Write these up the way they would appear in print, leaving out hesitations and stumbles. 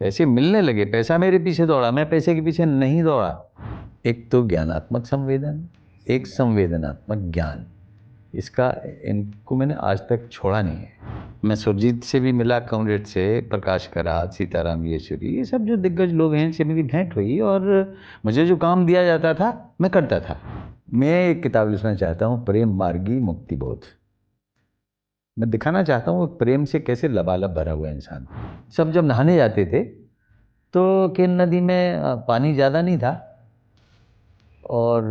पैसे मिलने लगे, पैसा मेरे पीछे दौड़ा, मैं पैसे के पीछे नहीं दौड़ा। एक तो ज्ञानात्मक संवेदन, एक संवेदनात्मक ज्ञान, इसका इनको मैंने आज तक छोड़ा नहीं है। मैं सुरजीत से भी मिला, कॉमरेड से, प्रकाश करात, सीताराम येचुरी, ये सब जो दिग्गज लोग हैं, इनसे मेरी भेंट हुई और मुझे जो काम दिया जाता था मैं करता था। मैं एक किताब लिखना चाहता हूँ, प्रेम मार्गी मुक्तिबोध। मैं दिखाना चाहता हूँ प्रेम से कैसे लबालब भरा हुआ इंसान। सब जब नहाने जाते थे तो केन नदी में पानी ज़्यादा नहीं था और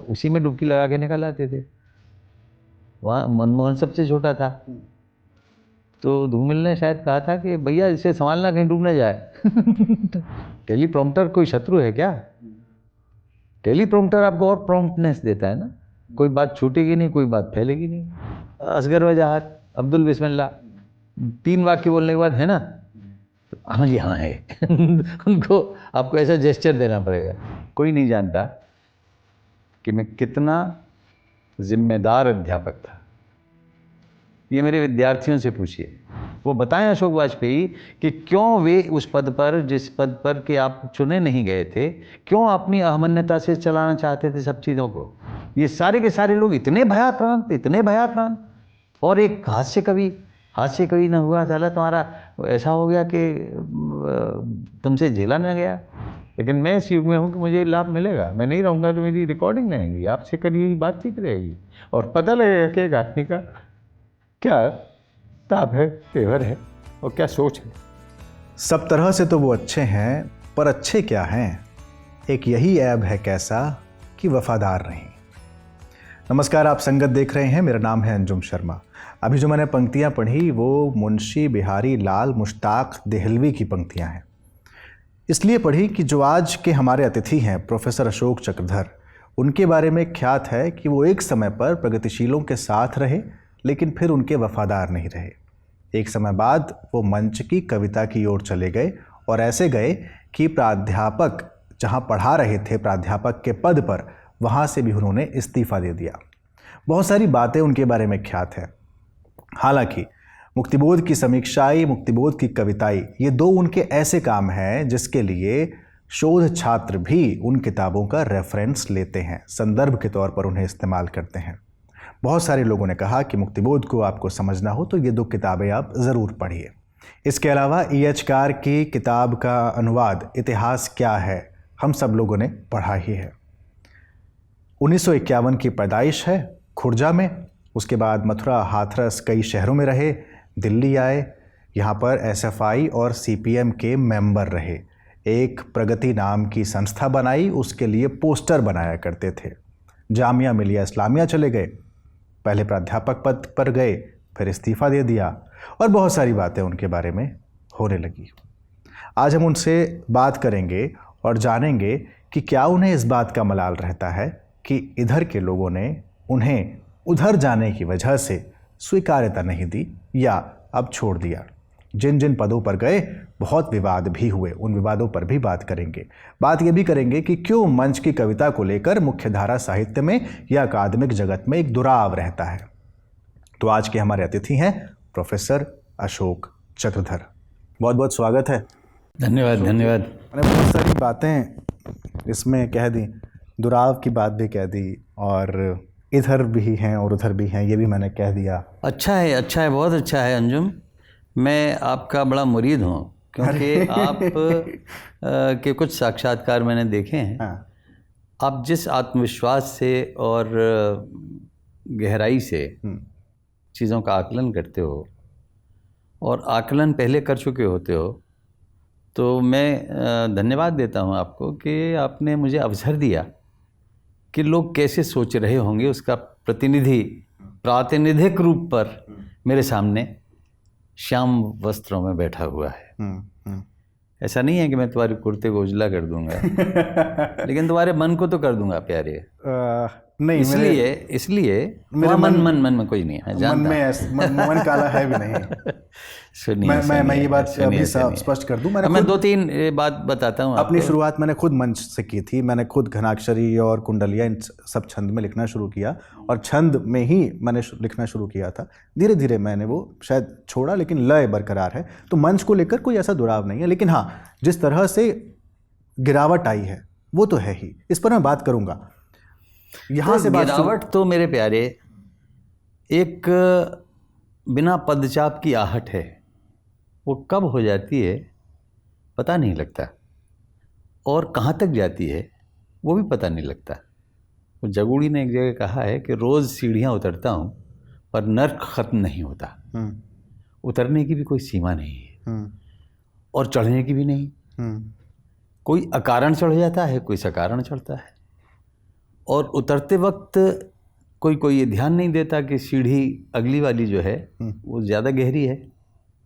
उसी में डुबकी लगा के निकल आते थे। वहाँ मनमोहन सबसे छोटा था, तो धूमिल ने शायद कहा था कि भैया इसे संभालना, कहीं डूब न जाए। टेलीप्रॉम्प्टर कोई शत्रु है क्या? टेलीप्रॉम्प्टर आपको और प्रॉम्प्टनेस देता है ना, कोई बात छूटेगी नहीं, कोई बात फैलेगी नहीं। असगर वजाहत, अब्दुल बिस्मिल्लाह, 3 वाक्य बोलने के बाद है ना, हाँ जी हाँ है। उनको आपको ऐसा जेस्चर देना पड़ेगा। कोई नहीं जानता कि मैं कितना जिम्मेदार अध्यापक था। ये मेरे विद्यार्थियों से पूछिए, वो बताएं अशोक वाजपेयी कि क्यों वे उस पद पर, जिस पद पर कि आप चुने नहीं गए थे, क्यों अपनी अहमन्यता से चलाना चाहते थे सब चीज़ों को। ये सारे के सारे लोग इतने भयाक्रांत, इतने भयाक्रांत। और एक हास्य कवि न हुआ साला तुम्हारा, ऐसा हो गया कि तुमसे झेला न गया। लेकिन मैं इस युग में हूँ कि मुझे लाभ मिलेगा। मैं नहीं रहूँगा तो मेरी रिकॉर्डिंग रहेगी, आपसे कभी बातचीत रहेगी और पता लगेगा कि एक आदमी का क्या ताब है, तेवर है और क्या सोच है। सब तरह से तो वो अच्छे हैं, पर अच्छे क्या हैं? एक यही ऐब है कैसा कि वफादार नहीं। नमस्कार, आप संगत देख रहे हैं। मेरा नाम है अंजुम शर्मा। अभी जो मैंने पंक्तियां पढ़ी वो मुंशी बिहारी लाल मुश्ताक देहलवी की पंक्तियां हैं। इसलिए पढ़ी कि जो आज के हमारे अतिथि हैं प्रोफेसर अशोक चक्रधर, उनके बारे में ख्यात है कि वो एक समय पर प्रगतिशीलों के साथ रहे, लेकिन फिर उनके वफादार नहीं रहे। एक समय बाद वो मंच की कविता की ओर चले गए और ऐसे गए कि प्राध्यापक जहाँ पढ़ा रहे थे, प्राध्यापक के पद पर, वहाँ से भी उन्होंने इस्तीफा दे दिया। बहुत सारी बातें उनके बारे में ख्यात है। हालांकि मुक्तिबोध की समीक्षाई, मुक्तिबोध की कविताई, ये दो उनके ऐसे काम हैं जिसके लिए शोध छात्र भी उन किताबों का रेफरेंस लेते हैं, संदर्भ के तौर पर उन्हें इस्तेमाल करते हैं। बहुत सारे लोगों ने कहा कि मुक्तिबोध को आपको समझना हो तो ये दो किताबें आप ज़रूर पढ़िए। इसके अलावा E.H. कार की किताब का अनुवाद इतिहास क्या है, हम सब लोगों ने पढ़ा ही है। 1951 की पैदाइश है खुर्जा में, उसके बाद मथुरा, हाथरस, कई शहरों में रहे, दिल्ली आए, यहाँ पर SFI और CPM के मेंबर रहे। एक प्रगति नाम की संस्था बनाई, उसके लिए पोस्टर बनाया करते थे। जामिया मिलिया इस्लामिया चले गए, पहले प्राध्यापक पद पर गए, फिर इस्तीफा दे दिया और बहुत सारी बातें उनके बारे में होने लगी। आज हम उनसे बात करेंगे और जानेंगे कि क्या उन्हें इस बात का मलाल रहता है कि इधर के लोगों ने उन्हें उधर जाने की वजह से स्वीकार्यता नहीं दी या अब छोड़ दिया। जिन जिन पदों पर गए बहुत विवाद भी हुए, उन विवादों पर भी बात करेंगे। बात ये भी करेंगे कि क्यों मंच की कविता को लेकर मुख्यधारा साहित्य में या अकादमिक जगत में एक दुराव रहता है। तो आज के हमारे अतिथि हैं प्रोफेसर अशोक चक्रधर। बहुत बहुत स्वागत है। धन्यवाद धन्यवाद। मैंने बहुत सारी बातें इसमें कह दी, दुराव की बात भी कह दी और इधर भी हैं और उधर भी हैं, ये भी मैंने कह दिया। अच्छा है, बहुत अच्छा है अंजुम। मैं आपका बड़ा मुरीद हूँ क्योंकि आप के कुछ साक्षात्कार मैंने देखे हैं। हाँ। आप जिस आत्मविश्वास से और गहराई से चीज़ों का आकलन करते हो और आकलन पहले कर चुके होते हो, तो मैं धन्यवाद देता हूँ आपको कि आपने मुझे अवसर दिया कि लोग कैसे सोच रहे होंगे उसका प्रातिनिधिक रूप पर मेरे सामने श्याम वस्त्रों में बैठा हुआ है। ऐसा नहीं है कि मैं तुम्हारे कुर्ते को उजला कर दूंगा, लेकिन तुम्हारे मन को तो कर दूंगा प्यारे। नहीं, इसलिए मेरा मन में कोई नहीं है, मन काला है भी नहीं। सुनिए, मैं ये बात सुनिए, अभी सुनिए। स्पष्ट कर दूं। मैं दो तीन बात बताता हूँ अपनी आपको। शुरुआत मैंने खुद मंच से की थी। मैंने खुद घनाक्षरी और कुंडलिया इन सब छंद में लिखना शुरू किया, और छंद में ही मैंने लिखना शुरू किया था। धीरे धीरे मैंने वो शायद छोड़ा, लेकिन लय बरकरार है। तो मंच को लेकर कोई ऐसा दुराव नहीं है, लेकिन हाँ, जिस तरह से गिरावट आई है वो तो है ही, इस पर मैं बात करूंगा। यहाँ से बात गिरावट तो मेरे प्यारे एक बिना पदचाप की आहट है। वो कब हो जाती है पता नहीं लगता, और कहाँ तक जाती है वो भी पता नहीं लगता। वो जगूड़ी ने एक जगह कहा है कि रोज़ सीढ़ियाँ उतरता हूँ पर नर्क ख़त्म नहीं होता। उतरने की भी कोई सीमा नहीं है और चढ़ने की भी नहीं। कोई अकारण चढ़ जाता है, कोई सकारण चढ़ता है, और उतरते वक्त कोई ये ध्यान नहीं देता कि सीढ़ी अगली वाली जो है वो ज़्यादा गहरी है,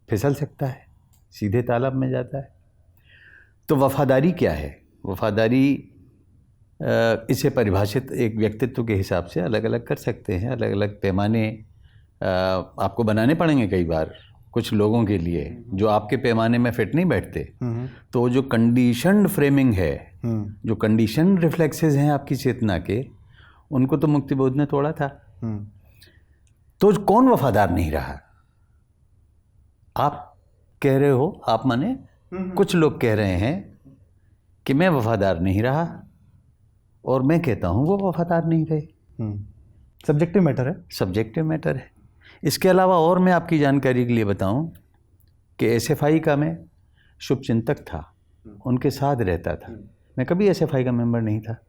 फिसल सकता है, सीधे तालाब में जाता है। तो वफादारी क्या है? वफादारी इसे परिभाषित एक व्यक्तित्व के हिसाब से अलग अलग कर सकते हैं। अलग अलग पैमाने आपको बनाने पड़ेंगे कई बार कुछ लोगों के लिए जो आपके पैमाने में फिट नहीं बैठते। तो जो कंडीशनड फ्रेमिंग है, जो कंडीशन रिफ्लेक्सेस हैं आपकी चेतना के, उनको तो मुक्तिबोध ने तोड़ा था। तो कौन वफादार नहीं रहा? आप कह रहे हो, आप माने कुछ लोग कह रहे हैं कि मैं वफादार नहीं रहा, और मैं कहता हूं वो वफादार नहीं रहे। सब्जेक्टिव मैटर है। सब्जेक्टिव मैटर है। इसके अलावा और मैं आपकी जानकारी के लिए बताऊं कि एसएफआई का मैं शुभचिंतक था, उनके साथ रहता था। मैं कभी एसएफआई का मेंबर नहीं था।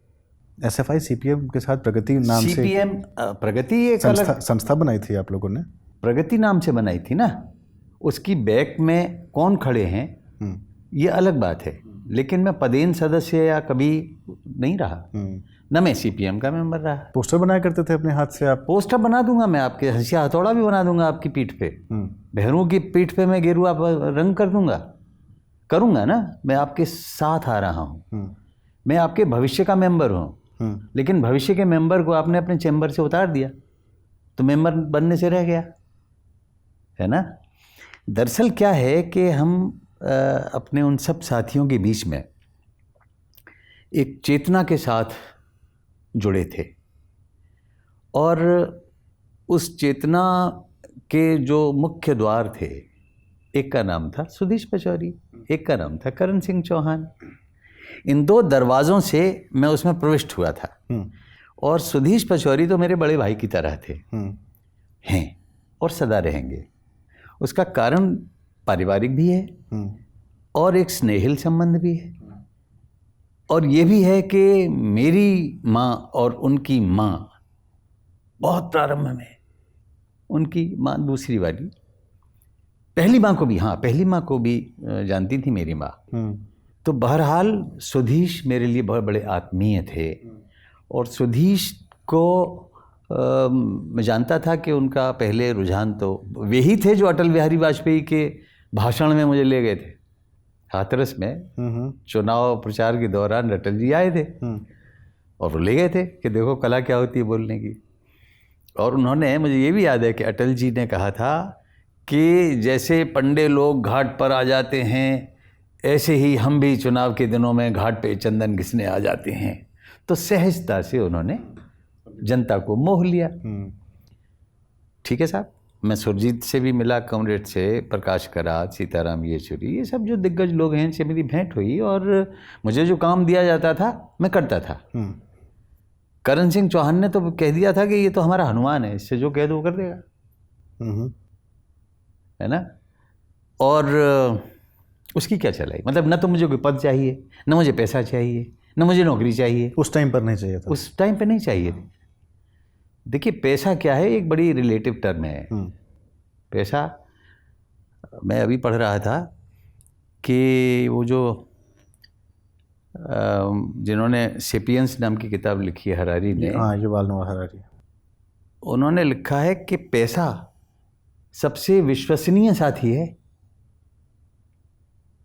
एसएफआई सीपीएम के साथ प्रगति नाम से सीपीएम प्रगति एक अलग संस्था बनाई थी आप लोगों ने। प्रगति नाम से बनाई थी ना, उसकी बैक में कौन खड़े हैं ये अलग बात है, लेकिन मैं पदेन सदस्य या कभी नहीं रहा, न मैं सीपीएम का मेंबर रहा। पोस्टर बनाया करते थे अपने हाथ से आप? पोस्टर बना दूंगा मैं, आपके हंसिया हथौड़ा भी बना दूंगा आपकी पीठ पे। बहरों की पीठ पे मैं गेरुआ रंग कर दूंगा, करूंगा ना। मैं आपके साथ आ रहा हूँ, मैं आपके भविष्य का मेंबर हूँ। लेकिन भविष्य के मेंबर को आपने अपने चैम्बर से उतार दिया तो मेंबर बनने से रह गया, है ना। दरअसल क्या है कि हम अपने उन सब साथियों के बीच में एक चेतना के साथ जुड़े थे, और उस चेतना के जो मुख्य द्वार थे, एक का नाम था सुधीश पचौरी, एक का नाम था करण सिंह चौहान। इन दो दरवाज़ों से मैं उसमें प्रविष्ट हुआ था। और सुधीश पचौरी तो मेरे बड़े भाई की तरह थे, हैं और सदा रहेंगे। उसका कारण पारिवारिक भी है और एक स्नेहिल संबंध भी है, और ये भी है कि मेरी माँ और उनकी माँ बहुत प्रारंभ में, उनकी माँ दूसरी वाली, पहली माँ को भी, हाँ पहली माँ को भी जानती थी मेरी माँ। तो बहरहाल सुधीश मेरे लिए बहुत बड़े आत्मीय थे, और सुधीश को मैं जानता था कि उनका पहले रुझान तो वे ही थे जो अटल बिहारी वाजपेयी के भाषण में मुझे ले गए थे। हाथरस में चुनाव प्रचार के दौरान अटल जी आए थे और वो ले गए थे कि देखो कला क्या होती है बोलने की। और उन्होंने, मुझे ये भी याद है कि अटल जी ने कहा था कि जैसे पंडे लोग घाट पर आ जाते हैं, ऐसे ही हम भी चुनाव के दिनों में घाट पे चंदन घिसने आ जाते हैं। तो सहजता से उन्होंने जनता को मोह लिया। ठीक है साहब। मैं सुरजीत से भी मिला, कॉमरेड से, प्रकाश करात, सीताराम येचुरी, ये सब जो दिग्गज लोग हैं इनसे मेरी भेंट हुई, और मुझे जो काम दिया जाता था मैं करता था। करण सिंह चौहान ने तो कह दिया था कि ये तो हमारा हनुमान है, इससे जो कह दो वो कर देगा, है ना। और उसकी क्या चलाई, मतलब न तो मुझे कोई पद चाहिए, न मुझे पैसा चाहिए, न मुझे नौकरी चाहिए। उस टाइम पर नहीं चाहिए था। उस टाइम पे नहीं चाहिए थी। देखिए पैसा क्या है, एक बड़ी रिलेटिव टर्म है। पैसा, मैं अभी पढ़ रहा था कि वो जो जिन्होंने सेपियंस नाम की किताब लिखी है, हरारी ने, हाँ युval नोआ हरारी, उन्होंने लिखा है कि पैसा सबसे विश्वसनीय साथी है,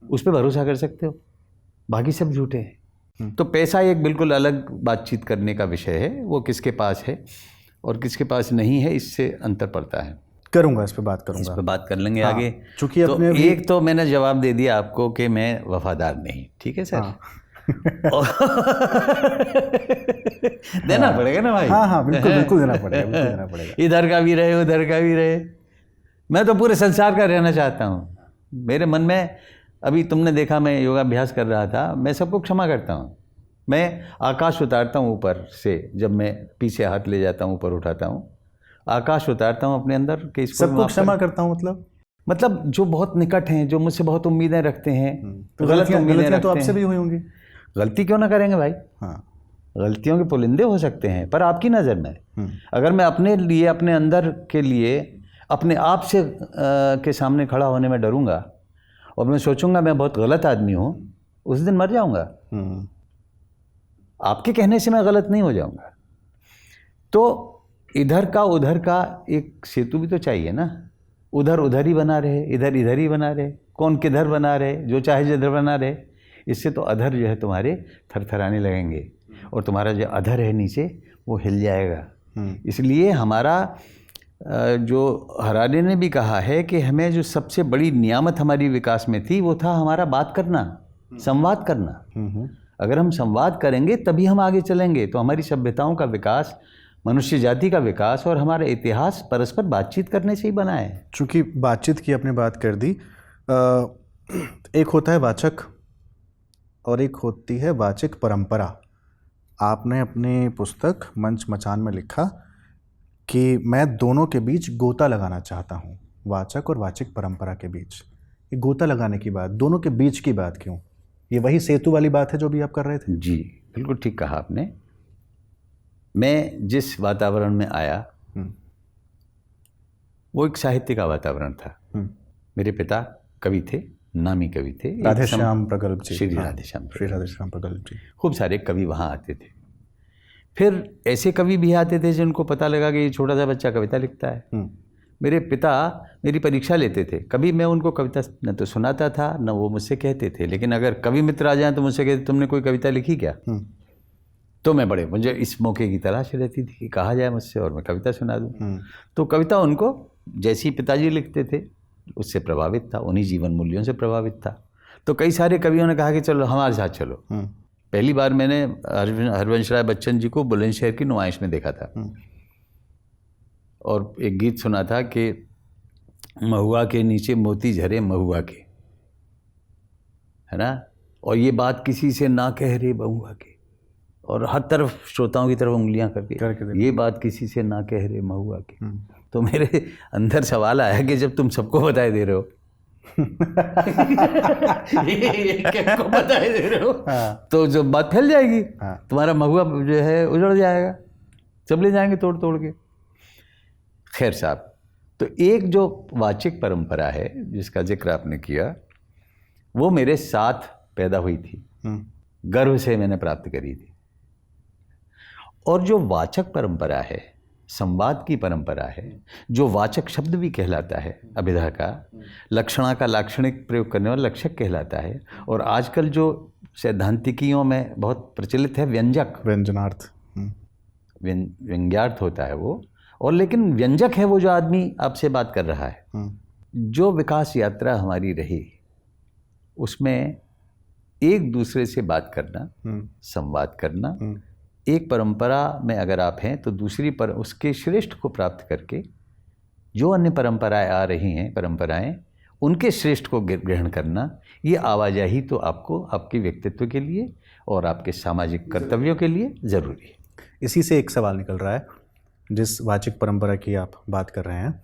उस पर भरोसा कर सकते हो, बाकी सब झूठे हैं। तो पैसा एक बिल्कुल अलग बातचीत करने का विषय है, वो किसके पास है और किसके पास नहीं है, इससे अंतर पड़ता है। करूंगा, इस पे बात इस करूंगा। पे बात कर लेंगे हाँ, आगे। चूंकि तो अपने अभी एक तो मैंने जवाब दे दिया आपको कि मैं वफादार नहीं, ठीक है सर? हाँ देना पड़ेगा ना भाई। हाँ हाँ, बिल्कुल बिल्कुल देना पड़ेगा, बिल्कुल देना पड़ेगा। इधर का भी रहे उधर का भी रहे। मैं तो पूरे संसार का रहना चाहता हूँ। मेरे मन में अभी तुमने देखा मैं योगाभ्यास कर रहा था, मैं सबको क्षमा करता हूँ। मैं आकाश उतारता हूँ ऊपर से, जब मैं पीछे हाथ ले जाता हूँ ऊपर उठाता हूँ, आकाश उतारता हूँ अपने अंदर कि इसको सबको माफ कर। क्षमा करता हूँ मतलब जो बहुत निकट हैं, जो मुझसे बहुत उम्मीदें रखते हैं, तो गलत उम्मीदें गलतियां तो रखते आपसे हैं। भी हुई होंगी। गलती क्यों ना करेंगे भाई? हाँ। गलतियों के पुलिंदे हो सकते हैं, पर आपकी नज़र में अगर मैं अपने लिए, अपने अंदर के लिए, अपने आप से के सामने खड़ा होने में डरूंगा और मैं सोचूंगा मैं बहुत गलत आदमी हूँ, उस दिन मर जाऊंगा। आपके कहने से मैं गलत नहीं हो जाऊंगा। तो इधर का उधर का एक सेतु भी तो चाहिए ना। उधर उधर ही बना रहे, इधर इधर ही बना रहे, कौन किधर बना रहे, जो चाहे जिधर बना रहे। इससे तो अधर जो है तुम्हारे थरथराने लगेंगे और तुम्हारा जो अधर है नीचे वो हिल जाएगा। इसलिए हमारा जो हरारे ने भी कहा है कि हमें जो सबसे बड़ी नियामत हमारी विकास में थी वो था हमारा बात करना, संवाद करना। अगर हम संवाद करेंगे तभी हम आगे चलेंगे। तो हमारी सभ्यताओं का विकास, मनुष्य जाति का विकास और हमारा इतिहास परस्पर बातचीत करने से ही बना है। चूँकि बातचीत की आपने बात कर दी, एक होता है वाचक और एक होती है वाचिक परंपरा। आपने अपनी पुस्तक मंच मचान में लिखा कि मैं दोनों के बीच गोता लगाना चाहता हूँ, वाचक और वाचिक परंपरा के बीच। ये गोता लगाने की बात, दोनों के बीच की बात क्यों? ये वही सेतु वाली बात है जो भी आप कर रहे थे। जी बिल्कुल ठीक कहा आपने। मैं जिस वातावरण में आया वो एक साहित्य का वातावरण था। मेरे पिता कवि थे, नामी कवि थे, राधेश्याम प्रगल्भ जी। श्री राधेश्याम प्रगल्भ जी। खूब सारे कवि वहाँ आते थे। फिर ऐसे कवि भी आते थे जिनको पता लगा कि ये छोटा सा बच्चा कविता लिखता है। मेरे पिता मेरी परीक्षा लेते थे। कभी मैं उनको कविता न तो सुनाता था न वो मुझसे कहते थे, लेकिन अगर कवि मित्र आ जाएं तो मुझसे कहते तुमने कोई कविता लिखी क्या? तो मैं मुझे इस मौके की तलाश रहती थी कि कहा जाए मुझसे और मैं कविता सुना दूं। तो कविता उनको जैसी पिताजी लिखते थे उससे प्रभावित था, उन्हीं जीवन मूल्यों से प्रभावित था। तो कई सारे कवियों ने कहा कि चलो हमारे साथ चलो। पहली बार मैंने हरवंश राय बच्चन जी को बुलंदशहर की नुमाइश में देखा था और एक गीत सुना था कि महुआ के नीचे मोती झरे महुआ के, है ना, और ये बात किसी से ना कह रहे बहुआ के, और हर तरफ श्रोताओं की तरफ उंगलियां करके ये बात किसी से ना कह रहे महुआ के। तो मेरे अंदर सवाल आया कि जब तुम सबको बताए दे रहे हो को बताए दे रहे हो तो जो बात फैल जाएगी, तुम्हारा महुआ जो है उजड़ जाएगा, सब ले जाएंगे तोड़ तोड़ के। खैर साहब, तो एक जो वाचिक परंपरा है जिसका जिक्र आपने किया वो मेरे साथ पैदा हुई थी, गर्भ से मैंने प्राप्त करी थी। और जो वाचक परंपरा है, संवाद की परंपरा है, जो वाचक शब्द भी कहलाता है अभिधा का, लक्षणा का लाक्षणिक प्रयोग करने वाला लक्षक कहलाता है, और आजकल जो सैद्धांतिकियों में बहुत प्रचलित है व्यंजक, व्यंजनार्थ, व्यंग्यार्थ होता है वो, और लेकिन व्यंजक है वो जो आदमी आपसे बात कर रहा है। जो विकास यात्रा हमारी रही उसमें एक दूसरे से बात करना, संवाद करना, एक परंपरा में अगर आप हैं तो दूसरी पर उसके श्रेष्ठ को प्राप्त करके जो अन्य परंपराएं आ रही हैं, परंपराएं, उनके श्रेष्ठ को ग्रहण करना, ये आवाजाही तो आपको आपके व्यक्तित्व के लिए और आपके सामाजिक कर्तव्यों के लिए ज़रूरी है। इसी से एक सवाल निकल रहा है, जिस वाचिक परंपरा की आप बात कर रहे हैं,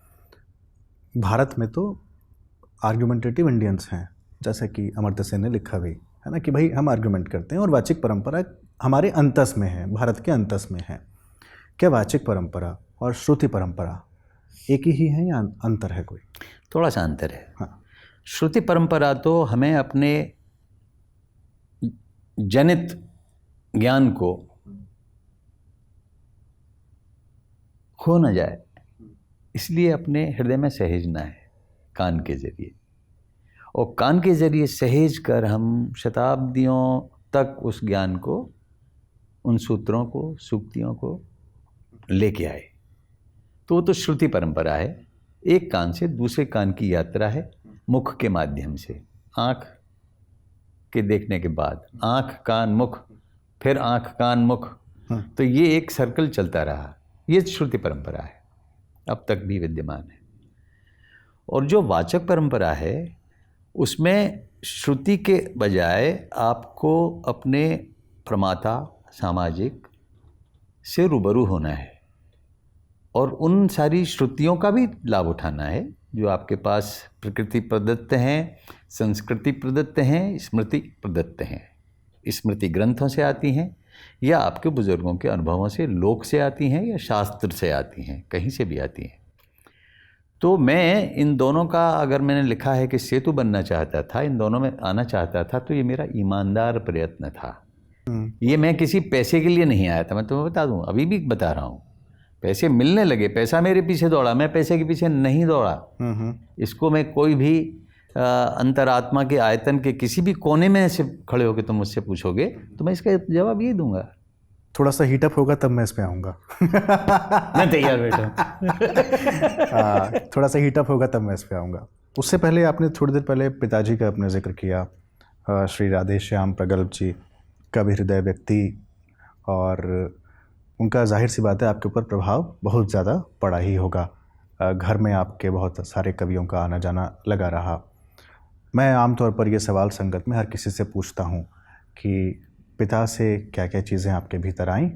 भारत में तो आर्गुमेंटेटिव इंडियंस हैं, जैसे कि अमर्त्य सेन ने लिखा भी है ना कि भाई हम आर्गुमेंट करते हैं और वाचिक परंपरा हमारे अंतस में है, भारत के अंतस में है। क्या वाचिक परंपरा और श्रुति परंपरा एक ही है या अंतर है? कोई थोड़ा सा अंतर है। हाँ। श्रुति परंपरा तो हमें अपने जनित ज्ञान को खो न जाए इसलिए अपने हृदय में सहेजना है कान के जरिए, और कान के जरिए सहेज कर हम शताब्दियों तक उस ज्ञान को, उन सूत्रों को, सूक्तियों को लेके आए। तो वो तो श्रुति परंपरा है। एक कान से दूसरे कान की यात्रा है मुख के माध्यम से, आँख के देखने के बाद आँख कान मुख, फिर आँख कान मुख, तो ये एक सर्कल चलता रहा। ये श्रुति परंपरा है, अब तक भी विद्यमान है। और जो वाचक परंपरा है उसमें श्रुति के बजाय आपको अपने प्रमाता सामाजिक से रूबरू होना है और उन सारी श्रुतियों का भी लाभ उठाना है जो आपके पास प्रकृति प्रदत्त हैं, संस्कृति प्रदत्त हैं, स्मृति प्रदत्त हैं। स्मृति ग्रंथों से आती हैं या आपके बुजुर्गों के अनुभवों से, लोक से आती हैं या शास्त्र से आती हैं, कहीं से भी आती हैं। तो मैं इन दोनों का, अगर मैंने लिखा है कि सेतु बनना चाहता था, इन दोनों में आना चाहता था, तो ये मेरा ईमानदार प्रयत्न था। ये मैं किसी पैसे के लिए नहीं आया था, मैं तुम्हें बता दूं, अभी भी बता रहा हूँ। पैसे मिलने लगे, पैसा मेरे पीछे दौड़ा, मैं पैसे के पीछे नहीं दौड़ा। इसको मैं कोई भी अंतरात्मा के आयतन के किसी भी कोने में से खड़े होकर तुम मुझसे पूछोगे तो मैं इसका जवाब यही दूंगा। थोड़ा सा हीटअप होगा तब मैं इस पे आऊँगा। मैं तैयार बैठा। थोड़ा सा हीटअप होगा तब मैं इस पे आऊँगा। उससे पहले आपने थोड़ी देर पहले पिताजी का अपने जिक्र किया, श्री राधे श्याम प्रगल्भ जी, कवि हृदय व्यक्ति, और उनका जाहिर सी बात है आपके ऊपर प्रभाव बहुत ज़्यादा पड़ा ही होगा। घर में आपके बहुत सारे कवियों का आना जाना लगा रहा। मैं आमतौर पर ये सवाल संगत में हर किसी से पूछता हूँ कि पिता से क्या क्या चीज़ें आपके भीतर आईं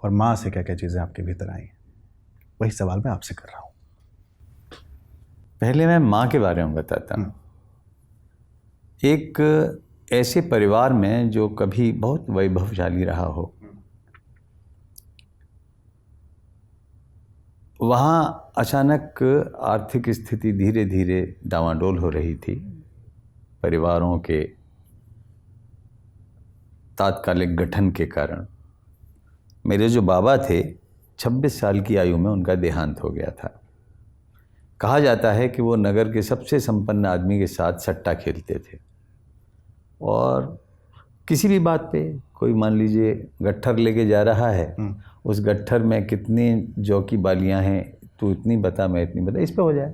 और माँ से क्या क्या चीज़ें आपके भीतर आईं। वही सवाल मैं आपसे कर रहा हूँ। पहले मैं माँ के बारे में बताता हूँ। एक ऐसे परिवार में जो कभी बहुत वैभवशाली रहा हो, वहाँ अचानक आर्थिक स्थिति धीरे धीरे डामाडोल हो रही थी। परिवारों के तात्कालिक गठन के कारण मेरे जो बाबा थे, 26 साल की आयु में उनका देहांत हो गया था। कहा जाता है कि वो नगर के सबसे संपन्न आदमी के साथ सट्टा खेलते थे और किसी भी बात पे, कोई मान लीजिए गट्ठर लेके जा रहा है, उस गट्ठर में कितनी जौ की बालियां हैं, तू इतनी बता मैं इतनी बता, इस पे हो जाए।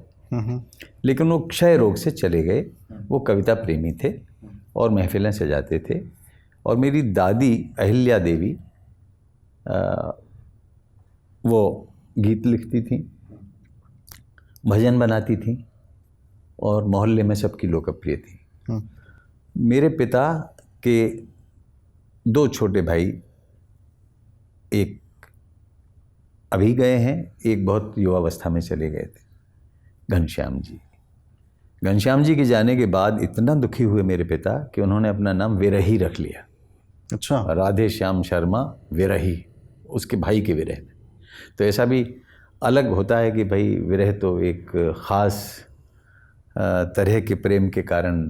लेकिन वो क्षय रोग से चले गए। वो कविता प्रेमी थे और महफिलें सजाते थे। और मेरी दादी अहिल्या देवी वो गीत लिखती थी, भजन बनाती थी और मोहल्ले में सबकी लोकप्रिय थी। मेरे पिता के 2 छोटे भाई, एक अभी गए हैं, एक बहुत युवावस्था में चले गए थे, घनश्याम जी। घनश्याम जी के जाने के बाद इतना दुखी हुए मेरे पिता कि उन्होंने अपना नाम विरही रख लिया। अच्छा। राधे श्याम शर्मा विरही, उसके भाई के विरह में। तो ऐसा भी अलग होता है कि भाई विरह तो एक ख़ास तरह के प्रेम के कारण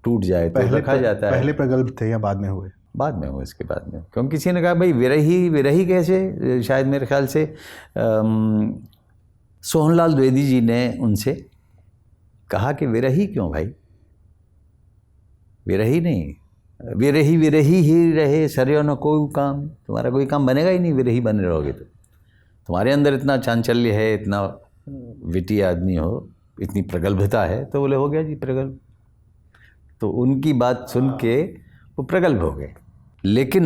टूट जाए तो रखा जाता है। पहले प्रगल्भ थे या बाद में हुए? बाद में हुआ, इसके बाद में। क्योंकि किसी ने कहा भाई विरही कैसे, शायद मेरे ख्याल से सोहनलाल द्विवेदी जी ने उनसे कहा कि विरही क्यों भाई, विरही नहीं, विरही ही रहे, सरयो न कोई काम, तुम्हारा कोई काम बनेगा ही नहीं विरही बने रहोगे तो। तुम्हारे अंदर इतना चांचल्य है, इतना विटी आदमी हो, इतनी प्रगल्भता है, तो बोले हो गया जी प्रगल्भ। तो उनकी बात सुन के वो प्रगल्भ हो गए। लेकिन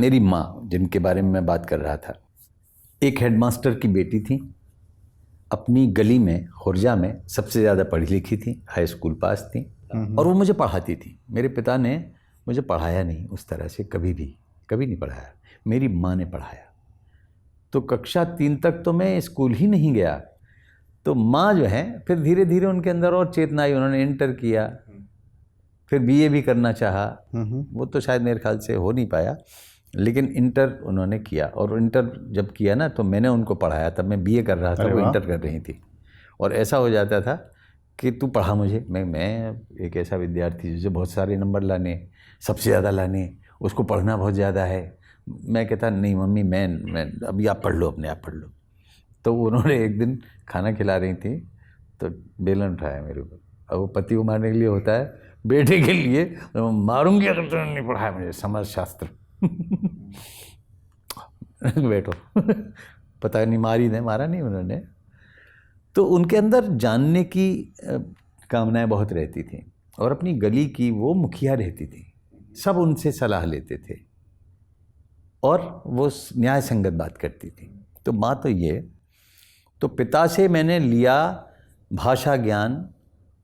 मेरी माँ, जिनके बारे में मैं बात कर रहा था, एक हेडमास्टर की बेटी थी, अपनी गली में खुर्जा में सबसे ज़्यादा पढ़ी लिखी थी, हाई स्कूल पास थी और वो मुझे पढ़ाती थी। मेरे पिता ने मुझे पढ़ाया नहीं उस तरह से, कभी नहीं पढ़ाया, मेरी माँ ने पढ़ाया। तो कक्षा 3 तक तो मैं स्कूल ही नहीं गया। तो माँ जो है, फिर धीरे धीरे उनके अंदर और चेतना आई, उन्होंने इंटर किया, फिर बीए भी करना चाहा। वो तो शायद मेरे ख्याल से हो नहीं पाया, लेकिन इंटर उन्होंने किया। और इंटर जब किया ना, तो मैंने उनको पढ़ाया। तब मैं बीए कर रहा था, वो इंटर कर रही थी। और ऐसा हो जाता था कि तू पढ़ा मुझे, मैं एक ऐसा विद्यार्थी जिसे बहुत सारे नंबर लाने, सबसे ज़्यादा लाने, उसको पढ़ना बहुत ज़्यादा है। मैं कहता नहीं मम्मी, मैं अभी आप पढ़ लो, अपने आप पढ़ लो। तो उन्होंने एक दिन खाना खिला रही थी तो बेलन उठाया मेरे ऊपर। अब वो पति को मारने के लिए होता है, बेटे के लिए मारूंगी अगर तुमने नहीं पढ़ाया मुझे समाज शास्त्र। बैठो। पता नहीं मारा नहीं उन्होंने। तो उनके अंदर जानने की कामनाएं बहुत रहती थी, और अपनी गली की वो मुखिया रहती थी, सब उनसे सलाह लेते थे और वो न्याय संगत बात करती थी। तो बात तो ये, तो पिता से मैंने लिया भाषा ज्ञान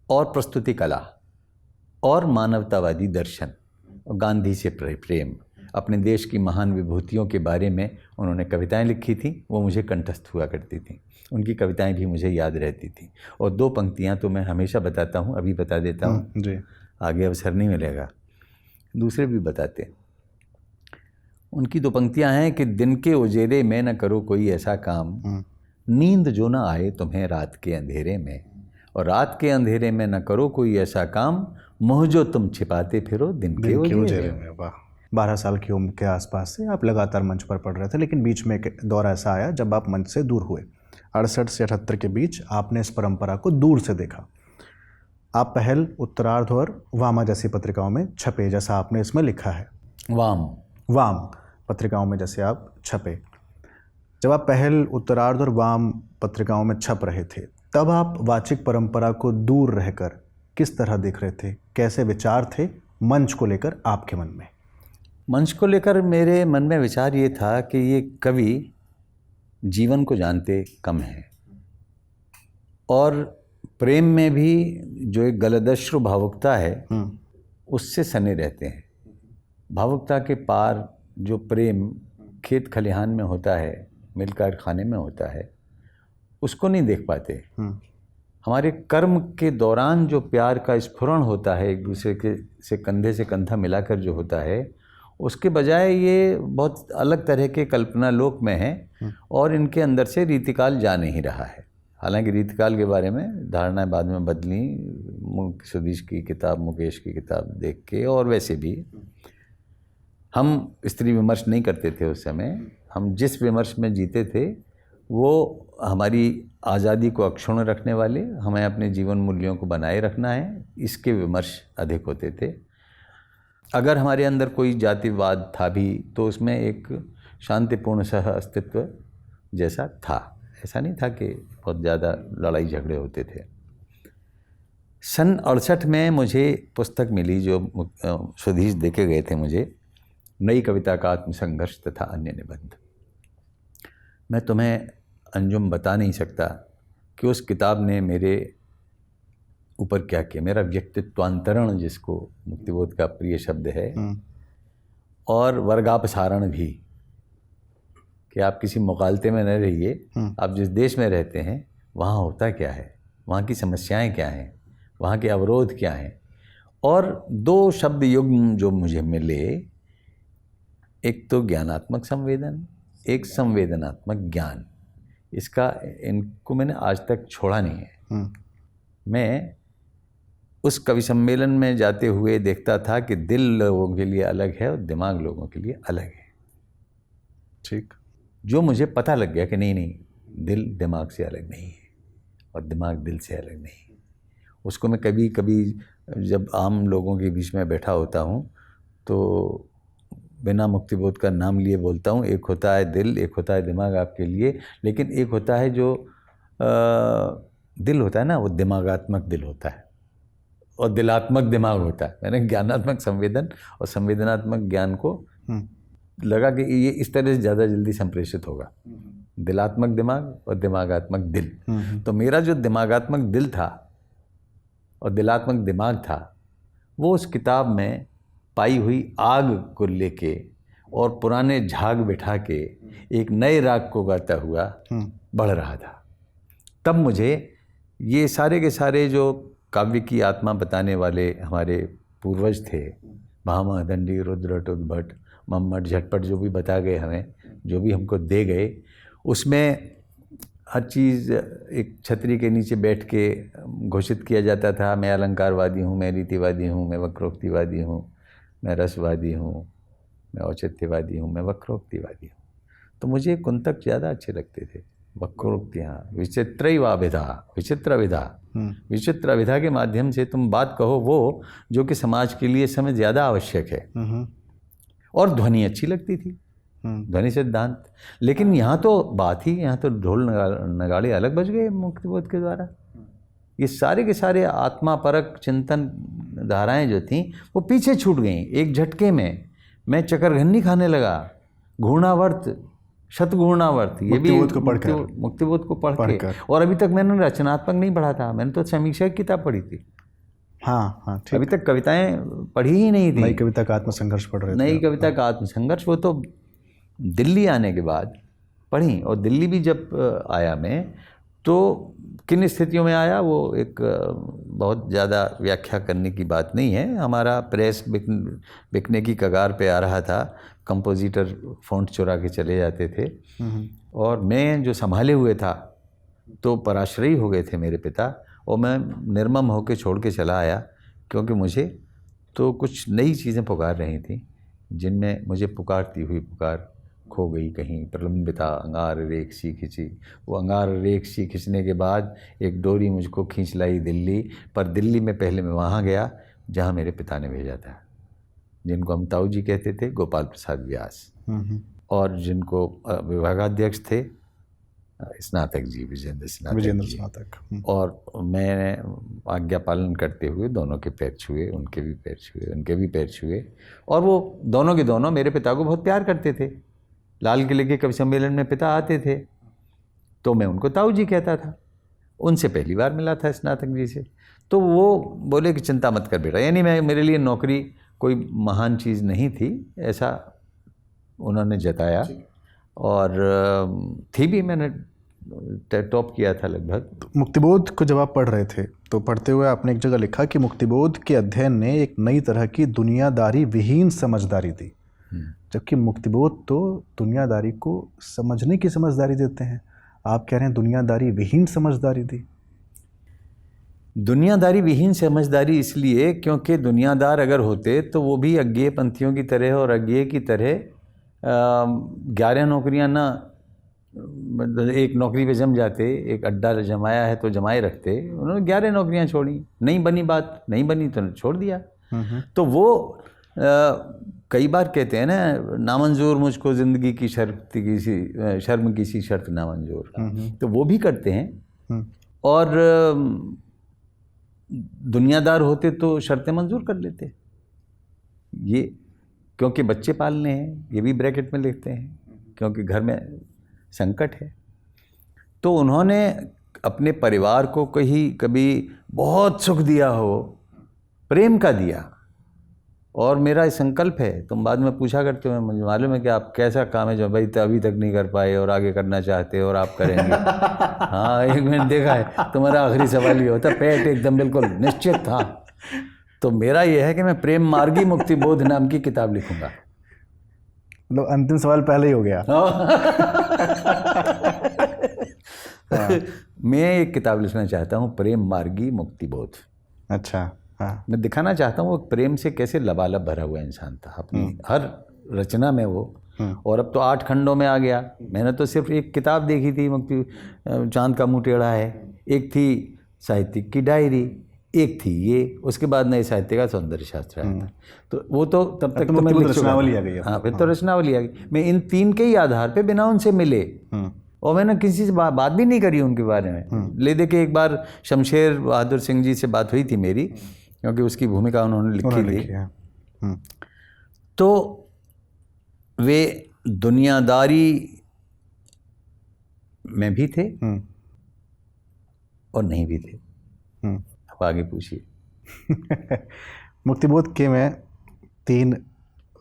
और प्रस्तुति कला और मानवतावादी दर्शन, और गांधी से प्रेम, अपने देश की महान विभूतियों के बारे में उन्होंने कविताएं लिखी थी, वो मुझे कंठस्थ हुआ करती थी। उनकी कविताएं भी मुझे याद रहती थी, और 2 पंक्तियां तो मैं हमेशा बताता हूँ, अभी बता देता हूँ जी। आगे अवसर नहीं मिलेगा, दूसरे भी बताते। उनकी 2 पंक्तियां हैं कि दिन के उजेरे में न करो कोई ऐसा काम, नींद जो ना आए तुम्हें रात के अंधेरे में, और रात के अंधेरे में न करो कोई ऐसा काम, मोह जो तुम छिपाते फिरो दिन के उजेरे में। वाह। 12 साल की उम्र के आसपास से आप लगातार मंच पर पढ़ रहे थे, लेकिन बीच में एक दौर ऐसा आया जब आप मंच से दूर हुए। 68 से 78 के बीच आपने इस परंपरा को दूर से देखा। आप पहल, उत्तरार्ध और वामा जैसी पत्रिकाओं में छपे, जैसा आपने इसमें लिखा है। वाम पत्रिकाओं में जैसे आप छपे। जब आप पहल, उत्तरार्ध और वाम पत्रिकाओं में छप रहे थे, तब आप वाचिक परंपरा को दूर रहकर किस तरह देख रहे थे? कैसे विचार थे मंच को लेकर आपके मन में? मंच को लेकर मेरे मन में विचार ये था कि ये कवि जीवन को जानते कम हैं, और प्रेम में भी जो एक गलदश्रु भावुकता है उससे सने रहते हैं। भावुकता के पार जो प्रेम खेत खलिहान में होता है, मिल कारखाने में होता है, उसको नहीं देख पाते। हमारे कर्म के दौरान जो प्यार का स्फुरण होता है, एक दूसरे के से कंधे से कंधा मिलाकर जो होता है, उसके बजाय ये बहुत अलग तरह के कल्पना लोक में है, और इनके अंदर से रीतिकाल जा नहीं रहा है। हालांकि रीतिकाल के बारे में धारणाएं बाद में बदली, सुधीश की किताब, मुकेश की किताब देख के, और वैसे भी हम स्त्री विमर्श नहीं करते थे उस समय। हम जिस विमर्श में जीते थे वो हमारी आज़ादी को अक्षुण्ण रखने वाले, हमें अपने जीवन मूल्यों को बनाए रखना है, इसके विमर्श अधिक होते थे। अगर हमारे अंदर कोई जातिवाद था भी तो उसमें एक शांतिपूर्ण सह अस्तित्व जैसा था, ऐसा नहीं था कि बहुत ज़्यादा लड़ाई झगड़े होते थे। सन 68 में मुझे पुस्तक मिली जो सुधीश देके गए थे मुझे, नई कविता का आत्मसंघर्ष तथा अन्य निबंध। मैं तुम्हें अंजुम बता नहीं सकता कि उस किताब ने मेरे ऊपर क्या किया। मेरा व्यक्तित्वांतरण, जिसको मुक्तिबोध का प्रिय शब्द है, और वर्गापसारण भी, कि आप किसी मुकालते में न रहिए, आप जिस देश में रहते हैं वहाँ होता क्या है, वहाँ की समस्याएं क्या हैं, वहाँ के अवरोध क्या हैं। और 2 शब्द युग्म जो मुझे मिले, एक तो ज्ञानात्मक संवेदन, एक संवेदनात्मक ज्ञान। इनको मैंने आज तक छोड़ा नहीं है। मैं उस कवि सम्मेलन में जाते हुए देखता था कि दिल लोगों के लिए अलग है और दिमाग लोगों के लिए अलग है। ठीक। जो मुझे पता लग गया कि नहीं, दिल दिमाग से अलग नहीं है और दिमाग दिल से अलग नहीं है। उसको मैं कभी कभी जब आम लोगों के बीच में बैठा होता हूँ तो बिना मुक्तिबोध का नाम लिए बोलता हूँ, एक होता है दिल, एक होता है दिमाग आपके लिए, लेकिन एक होता है जो दिल होता है ना, वो दिमागात्मक दिल होता है और दिलात्मक दिमाग होता है। मैंने ज्ञानात्मक संवेदन और संवेदनात्मक ज्ञान को लगा कि ये इस तरह से ज़्यादा जल्दी संप्रेषित होगा, दिलात्मक दिमाग और दिमागात्मक दिल। तो मेरा जो दिमागात्मक दिल था और दिलात्मक दिमाग था, वो उस किताब में पाई हुई आग को लेके और पुराने झाग बिठा के एक नए राग को गाता हुआ बढ़ रहा था। तब मुझे ये सारे के सारे जो काव्य की आत्मा बताने वाले हमारे पूर्वज थे, भामा, दंडी, रुद्र, उद्भट, मम्मट, झटपट, जो भी बता गए हमें, जो भी हमको दे गए, उसमें हर चीज़ एक छतरी के नीचे बैठ के घोषित किया जाता था, मैं अलंकारवादी हूँ, मैं रीतिवादी हूँ, मैं वक्रोक्तिवादी हूँ, मैं रसवादी हूँ, मैं औचित्यवादी हूँ, मैं वक्रोक्तिवादी हूँ। तो मुझे कुंतक ज़्यादा अच्छे लगते थे। वक्रोक्तियाँ, विचित्रैवाभिधा, विचित्र विधा, विचित्र विधा के माध्यम से तुम बात कहो वो जो कि समाज के लिए समय ज़्यादा आवश्यक है। और ध्वनि अच्छी लगती थी, ध्वनि सिद्धांत। लेकिन यहाँ तो बात ही, यहाँ तो ढोल नगाड़े अलग बज गए मुक्तिबोध के द्वारा। ये सारे के सारे आत्मा परक चिंतन धाराएं जो थीं वो पीछे छूट गईं। एक झटके में मैं चकरघन्नी खाने लगा, घूर्णावर्त, शतघूर्णावर्त, ये भी मुक्तिबोध को पढ़ के। और अभी तक मैंने रचनात्मक नहीं पढ़ा था, मैंने तो समीक्षा की किताब पढ़ी थी। हाँ हाँ, अभी तक कविताएं पढ़ी ही नहीं थी। नई कविता का आत्मसंघर्ष पढ़ रहे थे। नई कविता का आत्मसंघर्ष वो तो दिल्ली आने के बाद पढ़ी। और दिल्ली भी जब आया मैं, तो किन स्थितियों में आया वो एक बहुत ज़्यादा व्याख्या करने की बात नहीं है। हमारा प्रेस बिकने की कगार पे आ रहा था, कंपोजिटर फ़ॉन्ट चुरा के चले जाते थे, और मैं जो संभाले हुए था तो पराश्रयी हो गए थे मेरे पिता, और मैं निर्मम होकर छोड़ के चला आया, क्योंकि मुझे तो कुछ नई चीज़ें पुकार रही थी, जिनमें मुझे पुकारती हुई पुकार खो गई कहीं। प्रलंबिता अंगार रेख सी खिंची, वो अंगार रेख सी खिंचने के बाद एक डोरी मुझको खींच लाई दिल्ली। पर दिल्ली में पहले मैं वहाँ गया जहाँ मेरे पिता ने भेजा था, जिनको हम ताऊ जी कहते थे, गोपाल प्रसाद व्यास, और जिनको विभागाध्यक्ष थे स्नातक जी, विजेंद्र स्नातक। और मैंने आज्ञा पालन करते हुए दोनों के पैर छुए, उनके भी पैर छुए, उनके भी पैर छुए। और वो दोनों के दोनों मेरे पिता को बहुत प्यार करते थे। लाल किले के कवि सम्मेलन में पिता आते थे तो मैं उनको ताऊ जी कहता था। उनसे पहली बार मिला था स्नातक जी से, तो वो बोले कि चिंता मत कर बेटा। यानी मेरे लिए नौकरी कोई महान चीज़ नहीं थी, ऐसा उन्होंने जताया। और थी भी, मैंने टॉप किया था लगभग। मुक्तिबोध को जब आप पढ़ रहे थे तो पढ़ते हुए आपने एक जगह लिखा कि मुक्तिबोध के अध्ययन ने एक नई तरह की दुनियादारी विहीन समझदारी दी, जबकि मुक्तिबोध तो दुनियादारी को समझने की समझदारी देते हैं। आप कह रहे हैं दुनियादारी विहीन समझदारी दी। दुनियादारी विहीन समझदारी इसलिए क्योंकि दुनियादार अगर होते तो वो भी अज्ञेय पंथियों की तरह और अज्ञेय की तरह 11 नौकरियां ना, एक नौकरी पे जम जाते, एक अड्डा जमाया है तो जमाए रखते। उन्होंने 11 नौकरियां छोड़ी, नहीं बनी बात, नहीं बनी तो छोड़ दिया। तो वो कई बार कहते हैं ना, नामंजूर मुझको ज़िंदगी की शर्म की सी शर्त नामंजूर, तो वो भी करते हैं। और दुनियादार होते तो शर्तें मंजूर कर लेते। ये क्योंकि बच्चे पालने हैं, ये भी ब्रैकेट में लिखते हैं, क्योंकि घर में संकट है। तो उन्होंने अपने परिवार को कभी बहुत सुख दिया हो, प्रेम का दिया। और मेरा संकल्प है, तुम बाद में पूछा करते हो, मुझे मालूम है कि आप कैसा काम है जो भाई अभी तक नहीं कर पाए और आगे करना चाहते हो और आप करेंगे। हाँ, एक मैंने देखा है, तुम्हारा आखिरी सवाल ये होता, पेट एकदम बिल्कुल निश्चित था। तो मेरा यह है कि मैं प्रेम मार्गी मुक्तिबोध नाम की किताब लिखूंगा। मतलब अंतिम सवाल पहले ही हो गया। मैं एक किताब लिखना चाहता हूँ, प्रेम मार्गी मुक्तिबोध। अच्छा। हाँ। मैं दिखाना चाहता हूँ वो प्रेम से कैसे लबालब भरा हुआ इंसान था अपनी हर रचना में वो। और अब तो 8 खंडों में आ गया। मैंने तो सिर्फ एक किताब देखी थी, मुक्ति चांद का मुँह टेढ़ा है, एक थी साहित्यिक की डायरी, एक थी ये, उसके बाद नए साहित्य का सौंदर्य शास्त्र आया था। तो वो तो तब तक तो मैं रचनावली आ गई। हाँ, फिर तो रचनावली आ गई। मैं इन 3 के ही आधार पे बिना उनसे मिले, और मैंने किसी से बात भी नहीं करी उनके बारे में। ले दे के एक बार शमशेर बहादुर सिंह जी से बात हुई थी मेरी, क्योंकि उसकी भूमिका उन्होंने लिखी थी। तो वे दुनियादारी में भी थे और नहीं भी थे। अब आगे पूछिए। मुक्तिबोध के मैं 3